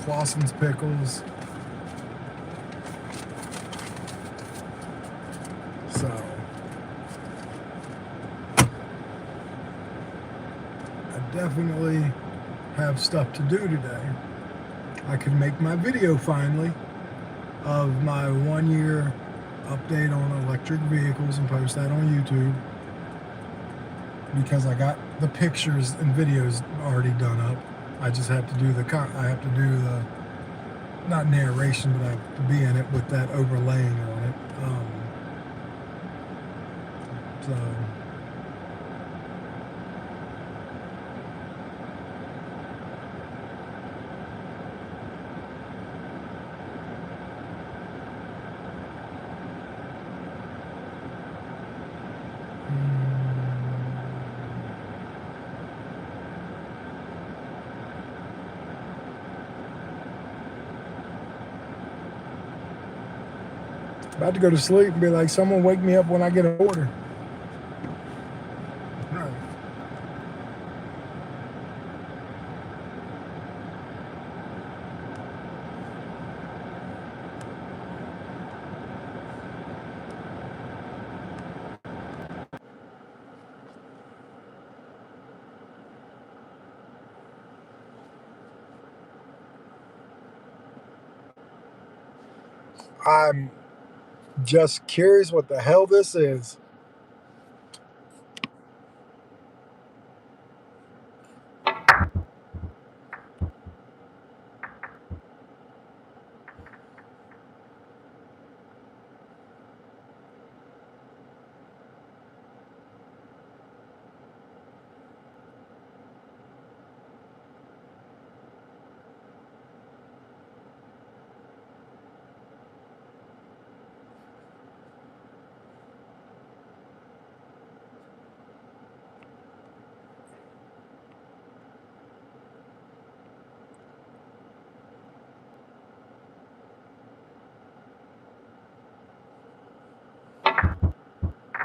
Clausen's pickles. So I definitely have stuff to do today. I can make my video finally of my 1-year update on electric vehicles and post that on YouTube because I got the pictures and videos already done up. I just have to do the not narration, but I have to be in it with that overlaying on it. So about to go to sleep and be like, someone wake me up when I get an order. I'm just curious what the hell this is.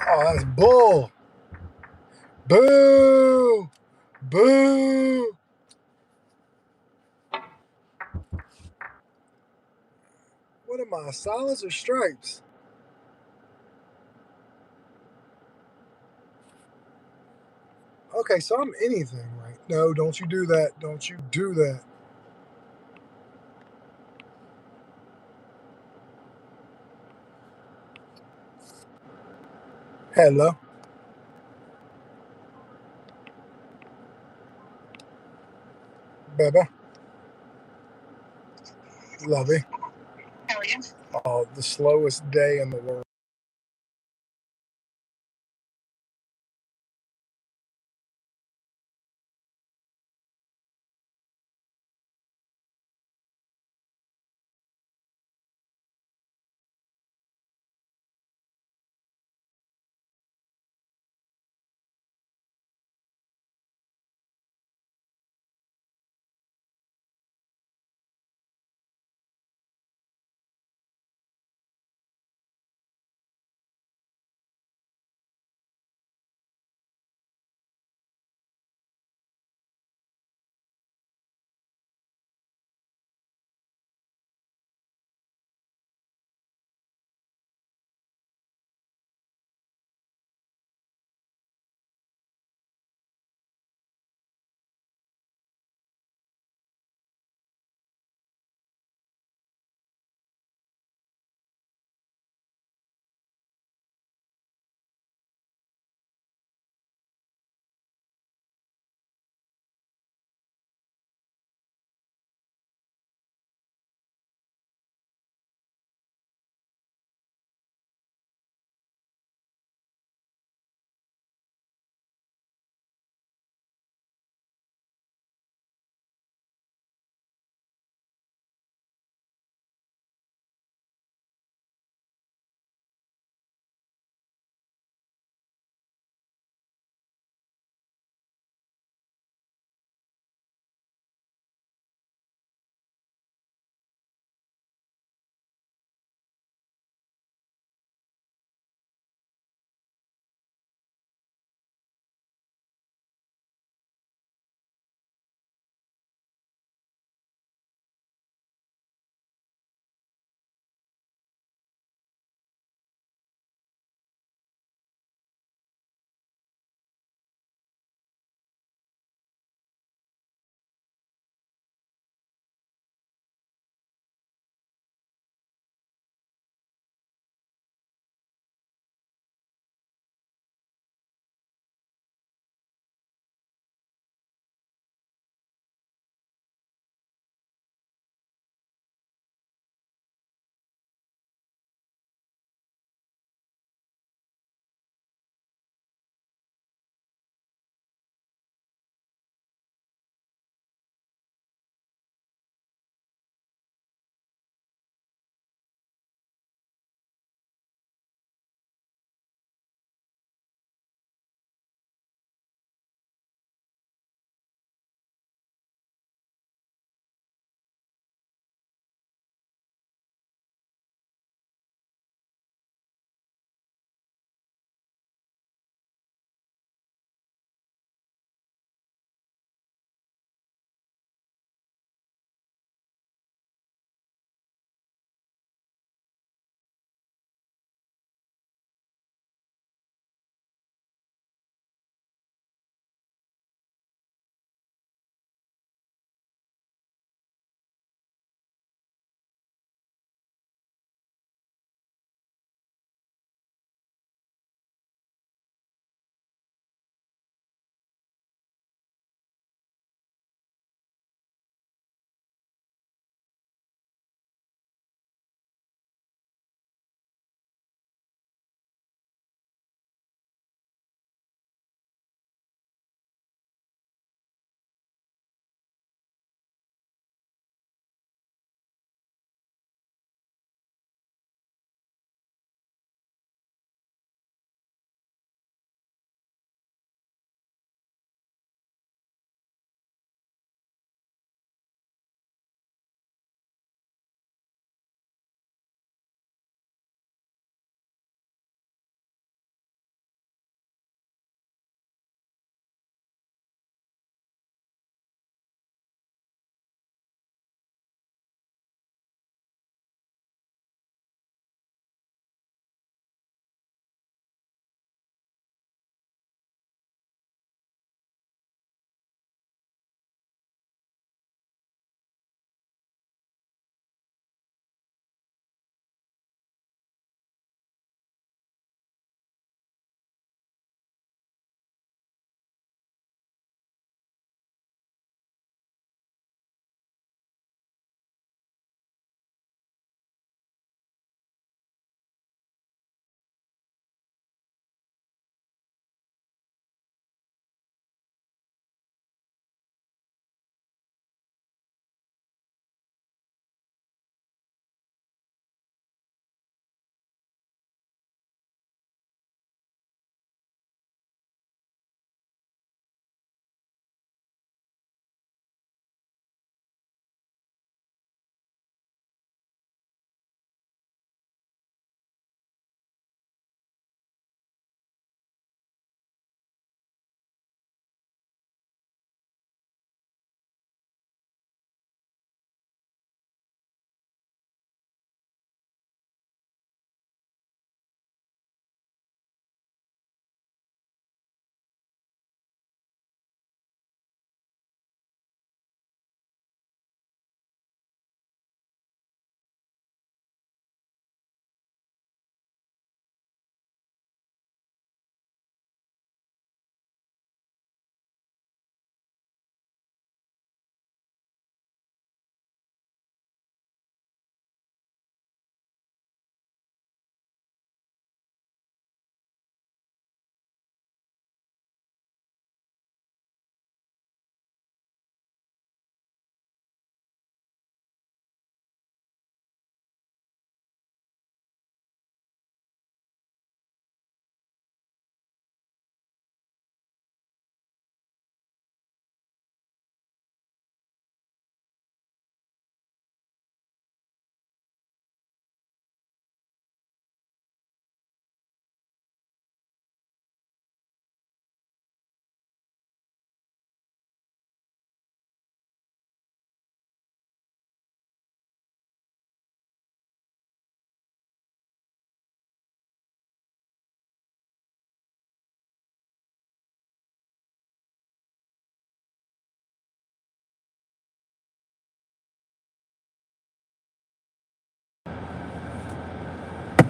Oh, that's bull. Boo! Boo! What am I, solids or stripes? Okay, so I'm anything, right? No, don't you do that. Don't you do that. Hello, baby. Lovey. Oh, the slowest day in the world.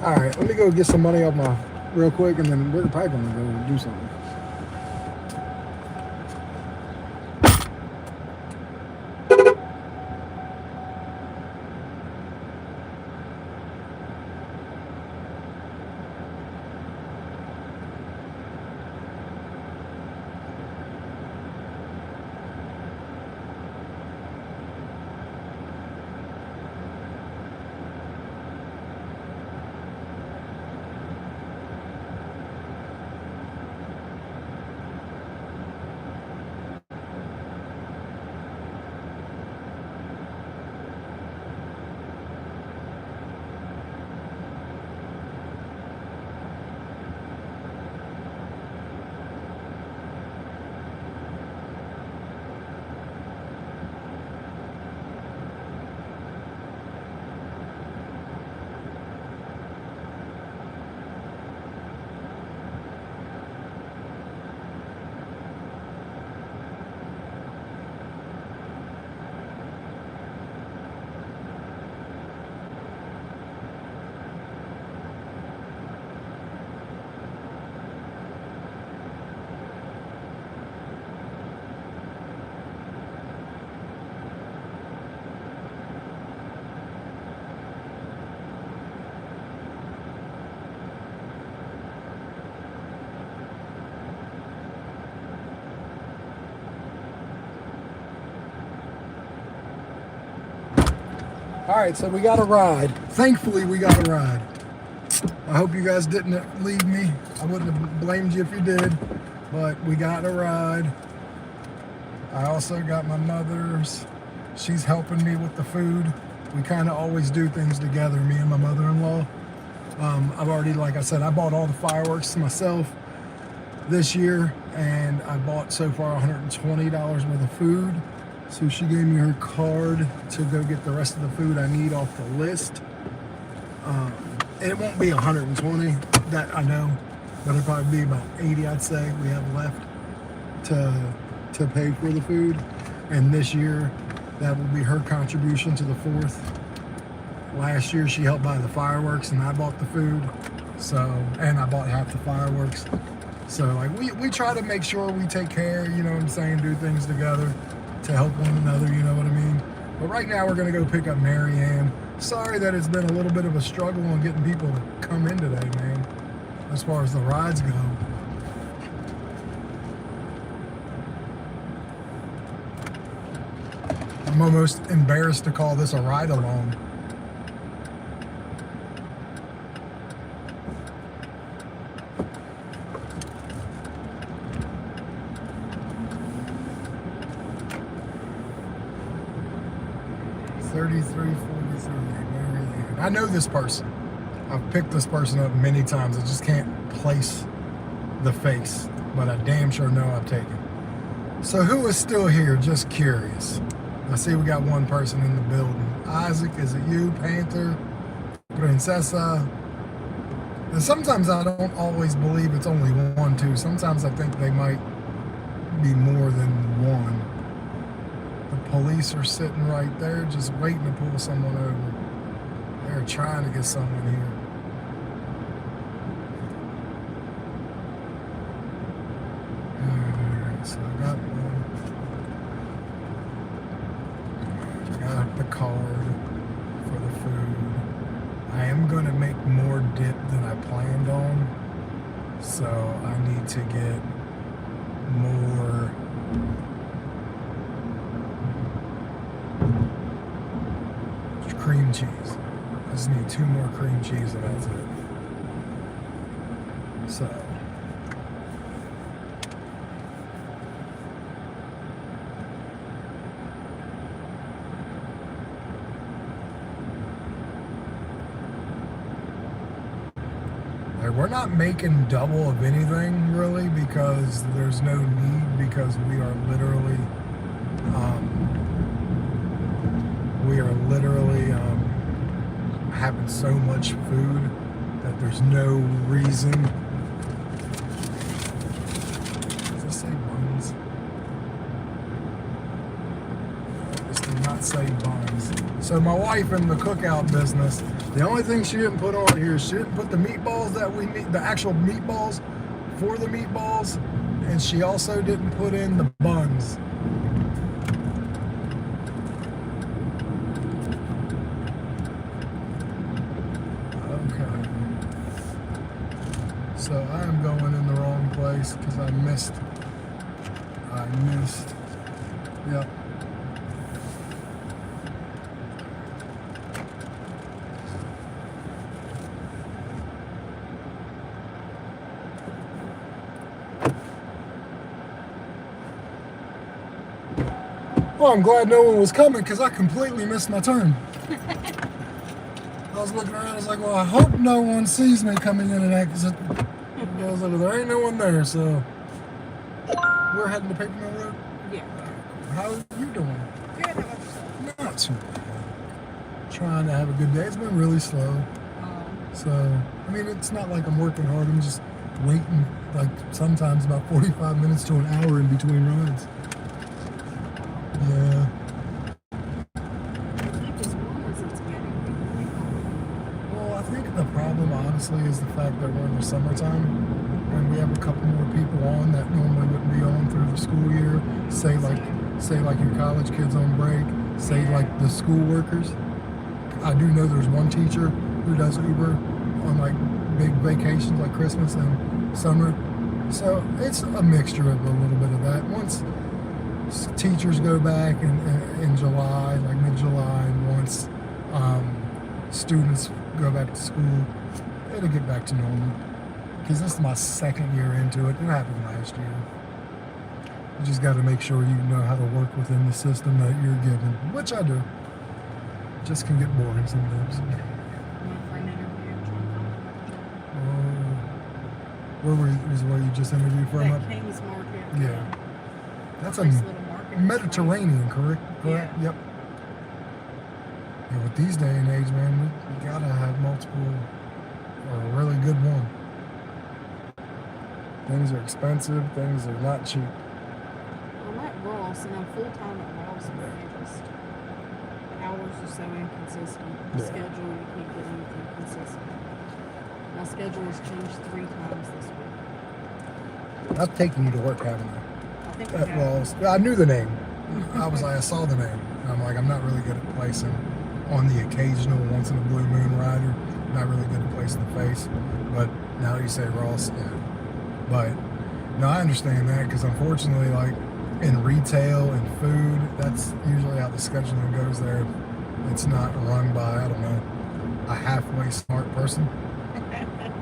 All right, let me go get some money off my real quick, and then we're probably gonna go do something. All right, so we got a ride. Thankfully, we got a ride. I hope you guys didn't leave me. I wouldn't have blamed you if you did, but we got a ride. I also got my mother's. She's helping me with the food. We kind of always do things together, me and my mother-in-law. I've already, like I said, I bought all the fireworks myself this year, and I bought so far $120 worth of food. So she gave me her card to go get the rest of the food I need off the list. And it won't be 120, that I know, but it'll probably be about 80, I'd say, we have left to pay for the food. And this year, that will be her contribution to the 4th. Last year, she helped buy the fireworks, and I bought the food. So, and I bought half the fireworks. So, like, we try to make sure we take care, you know what I'm saying, do things together to help one another, you know what I mean? But right now we're gonna go pick up Marianne. Sorry that it's been a little bit of a struggle on getting people to come in today, man, as far as the rides go. I'm almost embarrassed to call this a ride along. I know this person. I've picked this person up many times. I just can't place the face, but I damn sure know I've taken. So who is still here? Just curious. I see we got one person in the building. Isaac, is it you? Panther? Princessa? And sometimes I don't always believe it's only one, too. Sometimes I think they might be more than one. The police are sitting right there just waiting to pull someone over. They're trying to get someone here. Alright, so I got one. I got the card for the food. I am going to make more dip than I planned on. So I need to get more cream cheese. I just need 2 more cream cheese and that's it. So. Like, we're not making double of anything really because there's no need, because we are literally having so much food that there's no reason. Does this say buns? This does not say buns. So my wife in the cookout business, the only thing she didn't put on here is she didn't put the meatballs that we need, the actual meatballs for the meatballs, and she also didn't put in the buns. Okay. So I am going in the wrong place because I missed. Yep. Well, I'm glad no one was coming because I completely missed my turn. I was looking around, I was like, well, I hope no one sees me coming in and exit. I was like, well, there ain't no one there, so we're heading to Paper Mill Road. Yeah. How are you doing? Good, how about yourself? Not too bad. Trying to have a good day. It's been really slow. So, I mean, it's not like I'm working hard. I'm just waiting, like, sometimes about 45 minutes to an hour in between rides. Yeah. Well, I think the problem, honestly, is the fact that we're in the summertime and we have a couple more people on that normally wouldn't be on through the school year. Say like your college kids on break. Say like the school workers. I do know there's one teacher who does Uber on like big vacations like Christmas and summer. So it's a mixture of a little bit of that. Once teachers go back in July, like mid-July, and once students go back to school, it'll get back to normal. Because this is my second year into it. It happened last year. You just got to make sure you know how to work within the system that you're given, which I do. Just can get boring sometimes. Where you just interviewed from? That King's Market. Yeah. That's a Nice little market. Mediterranean, correct? Correct? Yeah. Yep. Yeah, with these day and age, man, you gotta have multiple or a really good one. Things are expensive, things are not cheap. Well, at Ross, and I'm full-time at Ross, but the hours are so inconsistent. The Yeah. schedule, you can't get anything consistent. My schedule has changed 3 times this week. I've taken you to work, haven't I? I think At Ross. I knew the name. I saw the name. And I'm like, I'm not really good at placing on the occasional once in a blue moon rider. Not really good at placing the face. But now that you say Ross, yeah. But no, I understand that because unfortunately, like in retail and food, that's usually how the scheduling goes there. It's not run by, I don't know, a halfway smart person.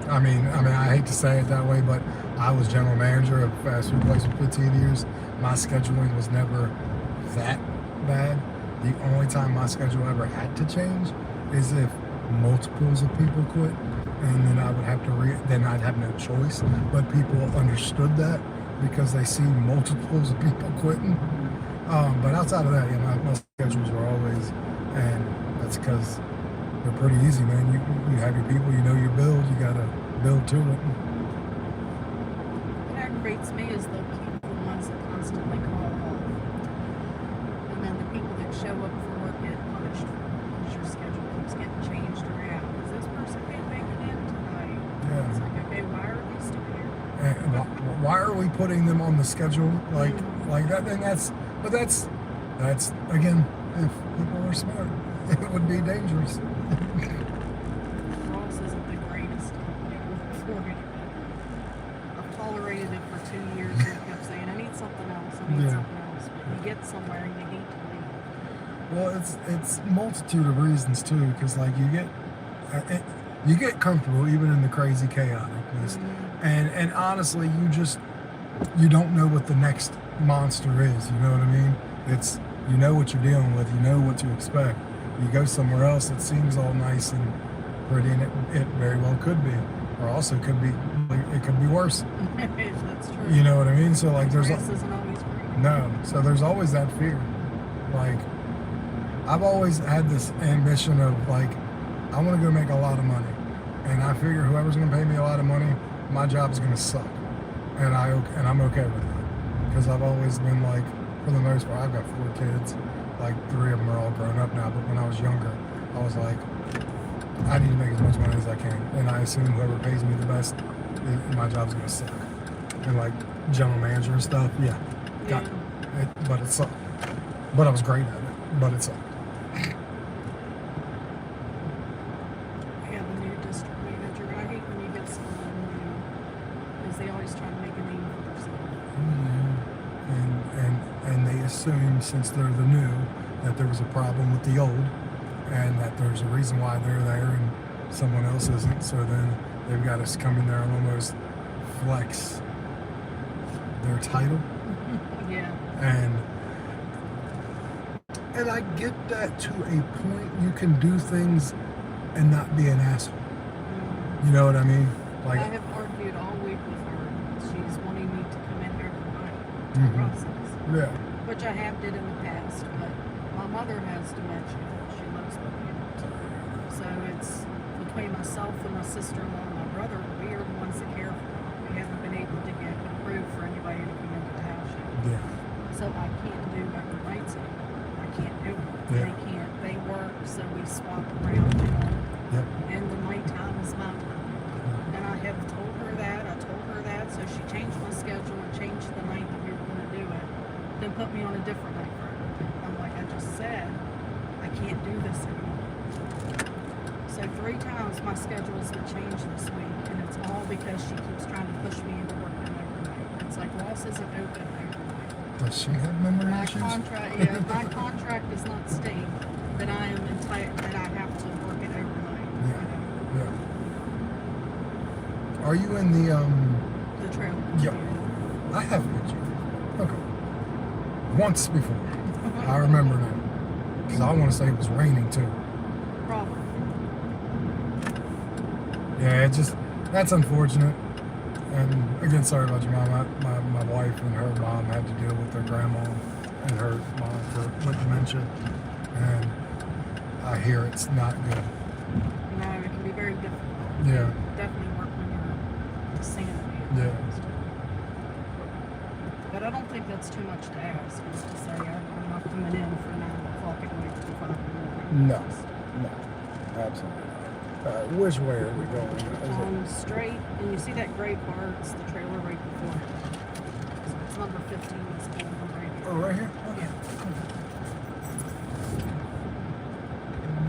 I mean, I hate to say it that way, but I was general manager of a fast food place for 15 years. My scheduling was never that bad. The only time my schedule ever had to change is if multiples of people quit, and then I would have to then I'd have no choice. But people understood that because they see multiples of people quitting. But outside of that, yeah, my schedules were always, and that's because they're pretty easy, man. You have your people, you know your build, you gotta build to it. What aggravates me is they'll keep the ones that constantly call off. And then the people that show up for work get punished because your schedule keeps getting changed around. Because this person can't make it in tonight. Yeah. It's like, okay, why are they still here? And why are we putting them on the schedule like that? And that's again, if people were smart, it would be dangerous. Ross isn't the greatest company for it. I've tolerated it for 2 years and I kept saying, I need something else, something else. But you get somewhere and you hate to leave. Well, it's multitude of reasons too, because like you get comfortable even in the crazy chaoticness, and honestly, you don't know what the next monster is. You know what I mean? It's, you know what you're dealing with, you know what to expect. You go somewhere else, it seems all nice and pretty, and it very well could be, or also it could be worse. That's true. You know what I mean? So like there's Grass isn't always green. no, so there's always that fear. Like I've always had this ambition of like, I want to go make a lot of money, and I figure whoever's going to pay me a lot of money, my job's going to suck, and I'm okay with that, because I've always been like, for the most part, I've got 4 kids, like 3 of them are all grown up now, but when I was younger, I was like, I need to make as much money as I can, and I assume whoever pays me the best, my job's gonna suck. And like general manager and stuff, yeah, got it. But it sucked. But I was great at it, but it sucked. Yeah, the new district manager. I hate when you get someone new, because they always try to make a name for themselves. And they assume since they're the new that there was a problem with the old, and that there's a reason why they're there and someone else isn't. So then they've got us come in there and almost flex their title. Yeah. And I get that to a point. You can do things and not be an asshole. You know what I mean? Like, I have argued all week with her. She's wanting me to come in every night to process. Yeah. Which I have did in the past, but my mother has dementia. She loves looking. So it's between myself and my sister-in-law and my brother, we are the ones that care for her. We haven't been able to get approved for anybody to come into the house yet. Yeah. So I can't do every nights anymore. I can't do it. Yeah. They can't. They work, so we swap around. You know? Yep. And the nighttime is my time. And I have told her that. I told her that. So she changed my schedule and changed the night that we were going to do it. Then put me on a different night for everything. I'm like, I just said, I can't do this anymore. So 3 times my schedule has been changed this week. And it's all because she keeps trying to push me into working overnight. It's like Ross isn't open overnight. Does she have memory My issues? my contract does not state that I am entitled, that I have to work it overnight. Yeah. Yeah. Are you in the The trail. Yeah. I have met you. Okay. Once before. I remember now. Because I want to say it was raining too. Probably. Yeah, it just, that's unfortunate. And again, sorry about your mom. My wife and her mom had to deal with their grandma and her mom with dementia. And I hear it's not good. No, it can be very difficult. Yeah. Definitely work on your sanity. Yeah. But I don't think that's too much to ask, is to say I'm not coming in for 9 o'clock at night till 5 in the morning. No. Absolutely not. Which way are we going? Is it- Straight, and you see that gray bar, it's the trailer right before it. So it's number 15, it's pulled over right here. Oh, right here? Yeah.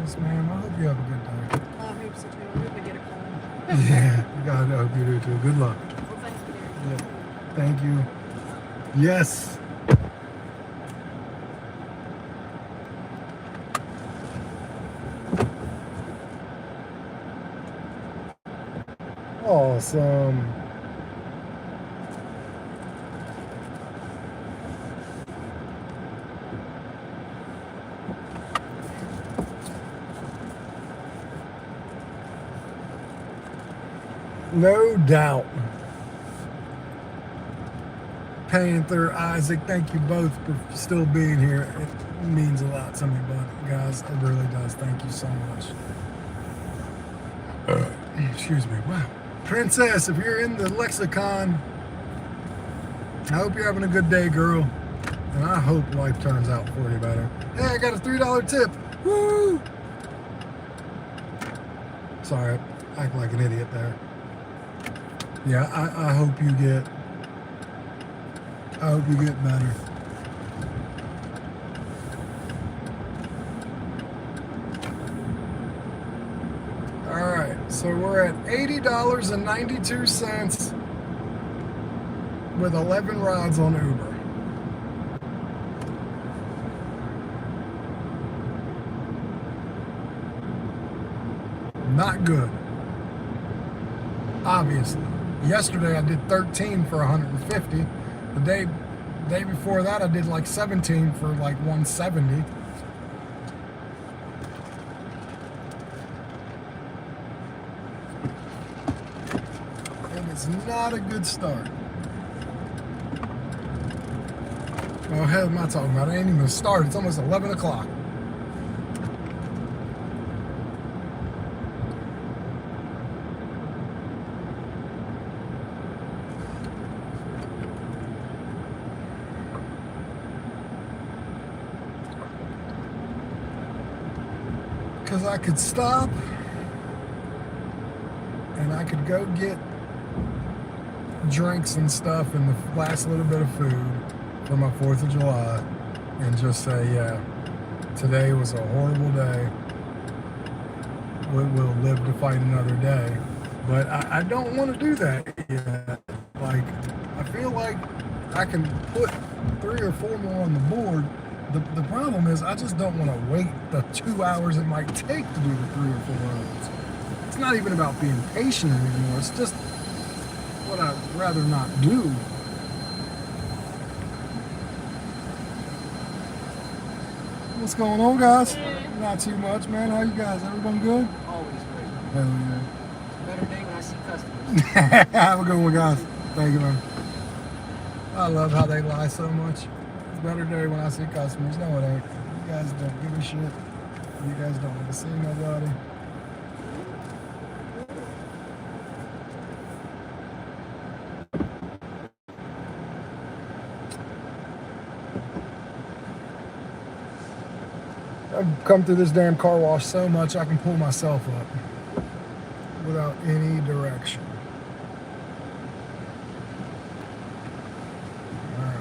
Yes, ma'am. I hope you have a good day. I hope so too. I hope I get a call. Yeah. God, I hope you do too. Good luck. Well, thank you. Yeah. Thank you. Yes. Awesome. No doubt. Panther, Isaac, thank you both for still being here. It means a lot to me, but guys, it really does. Thank you so much. Excuse me. Wow. Princess, if you're in the lexicon, I hope you're having a good day, girl. And I hope life turns out for you better. Hey, I got a $3 tip. Woo! Sorry, I act like an idiot there. Yeah, I hope you get better. All right, so we're at $80.92 with 11 rides on Uber. Not good. Obviously. Yesterday I did 13 for 150. The day before that I did like 17 for like 170. And it's not a good start. Well, hell am I talking about? I ain't even started. It's almost 11 o'clock. was I could stop and I could go get drinks and stuff and the last little bit of food for my 4th of July and just say, yeah, today was a horrible day. We'll live to fight another day. But I don't want to do that yet. Like, I feel like I can put 3 or 4 more on the board. The problem is I just don't want to wait the 2 hours it might take to do the 3 or 4 rounds. It's not even about being patient anymore. It's just what I'd rather not do. What's going on, guys? Not too much, man. How you guys? Everyone good? Always great. Hell yeah. Better day when I see customers. Have a good one, guys. Thank you, man. I love how they lie so much. It's a better day when I see customers. No, it ain't. You guys don't give a shit. You guys don't want to see nobody. I've come through this damn car wash so much I can pull myself up without any direction. All right.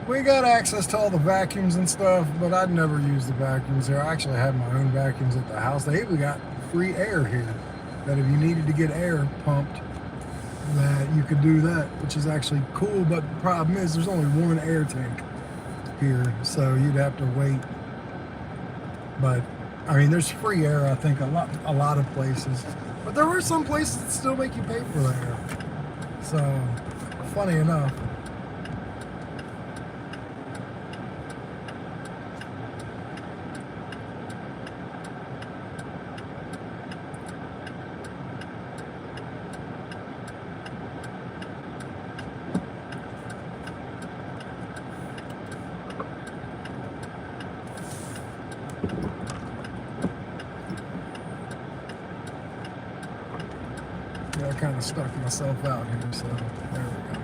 We got access to all the vacuums and stuff, but I'd never use the vacuums here. I actually have my own vacuums at the house. They even got free air here, that if you needed to get air pumped, that you could do that, which is actually cool. But the problem is there's only one air tank here, so you'd have to wait. But I mean, there's free air, I think, a lot of places, but there are some places that still make you pay for the air. So funny enough. Yeah, I kind of stuck myself out here, so there we go.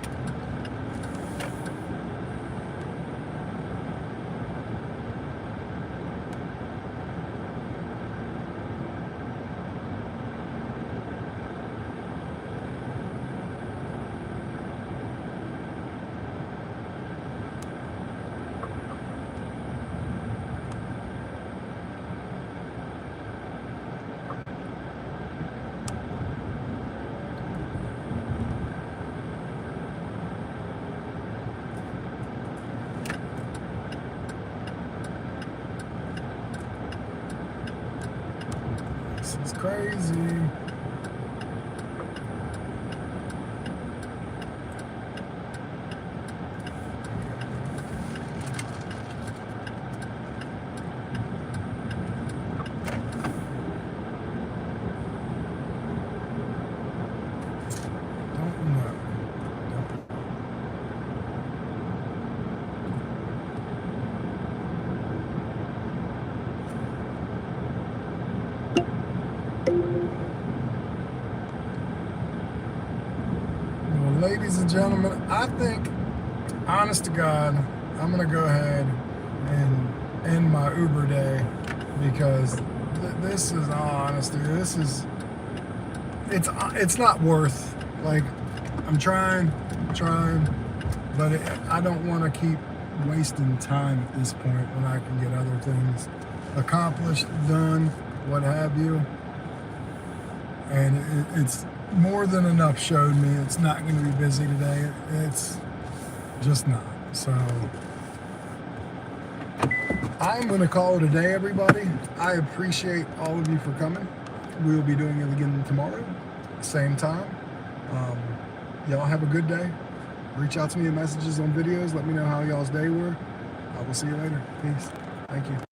This is crazy. Don't know. Well, ladies and gentlemen, I think, honest to God, I'm gonna go ahead and end my Uber day because this is all honesty. This is it's not worth. Like, I'm trying, but I don't want to keep wasting time at this point when I can get other things accomplished, done, what have you. And it's more than enough showed me it's not going to be busy today. It's just not. So I'm going to call it a day, everybody. I appreciate all of you for coming. We'll be doing it again tomorrow, same time. Y'all have a good day. Reach out to me in messages on videos. Let me know how y'all's day were. I will see you later. Peace. Thank you.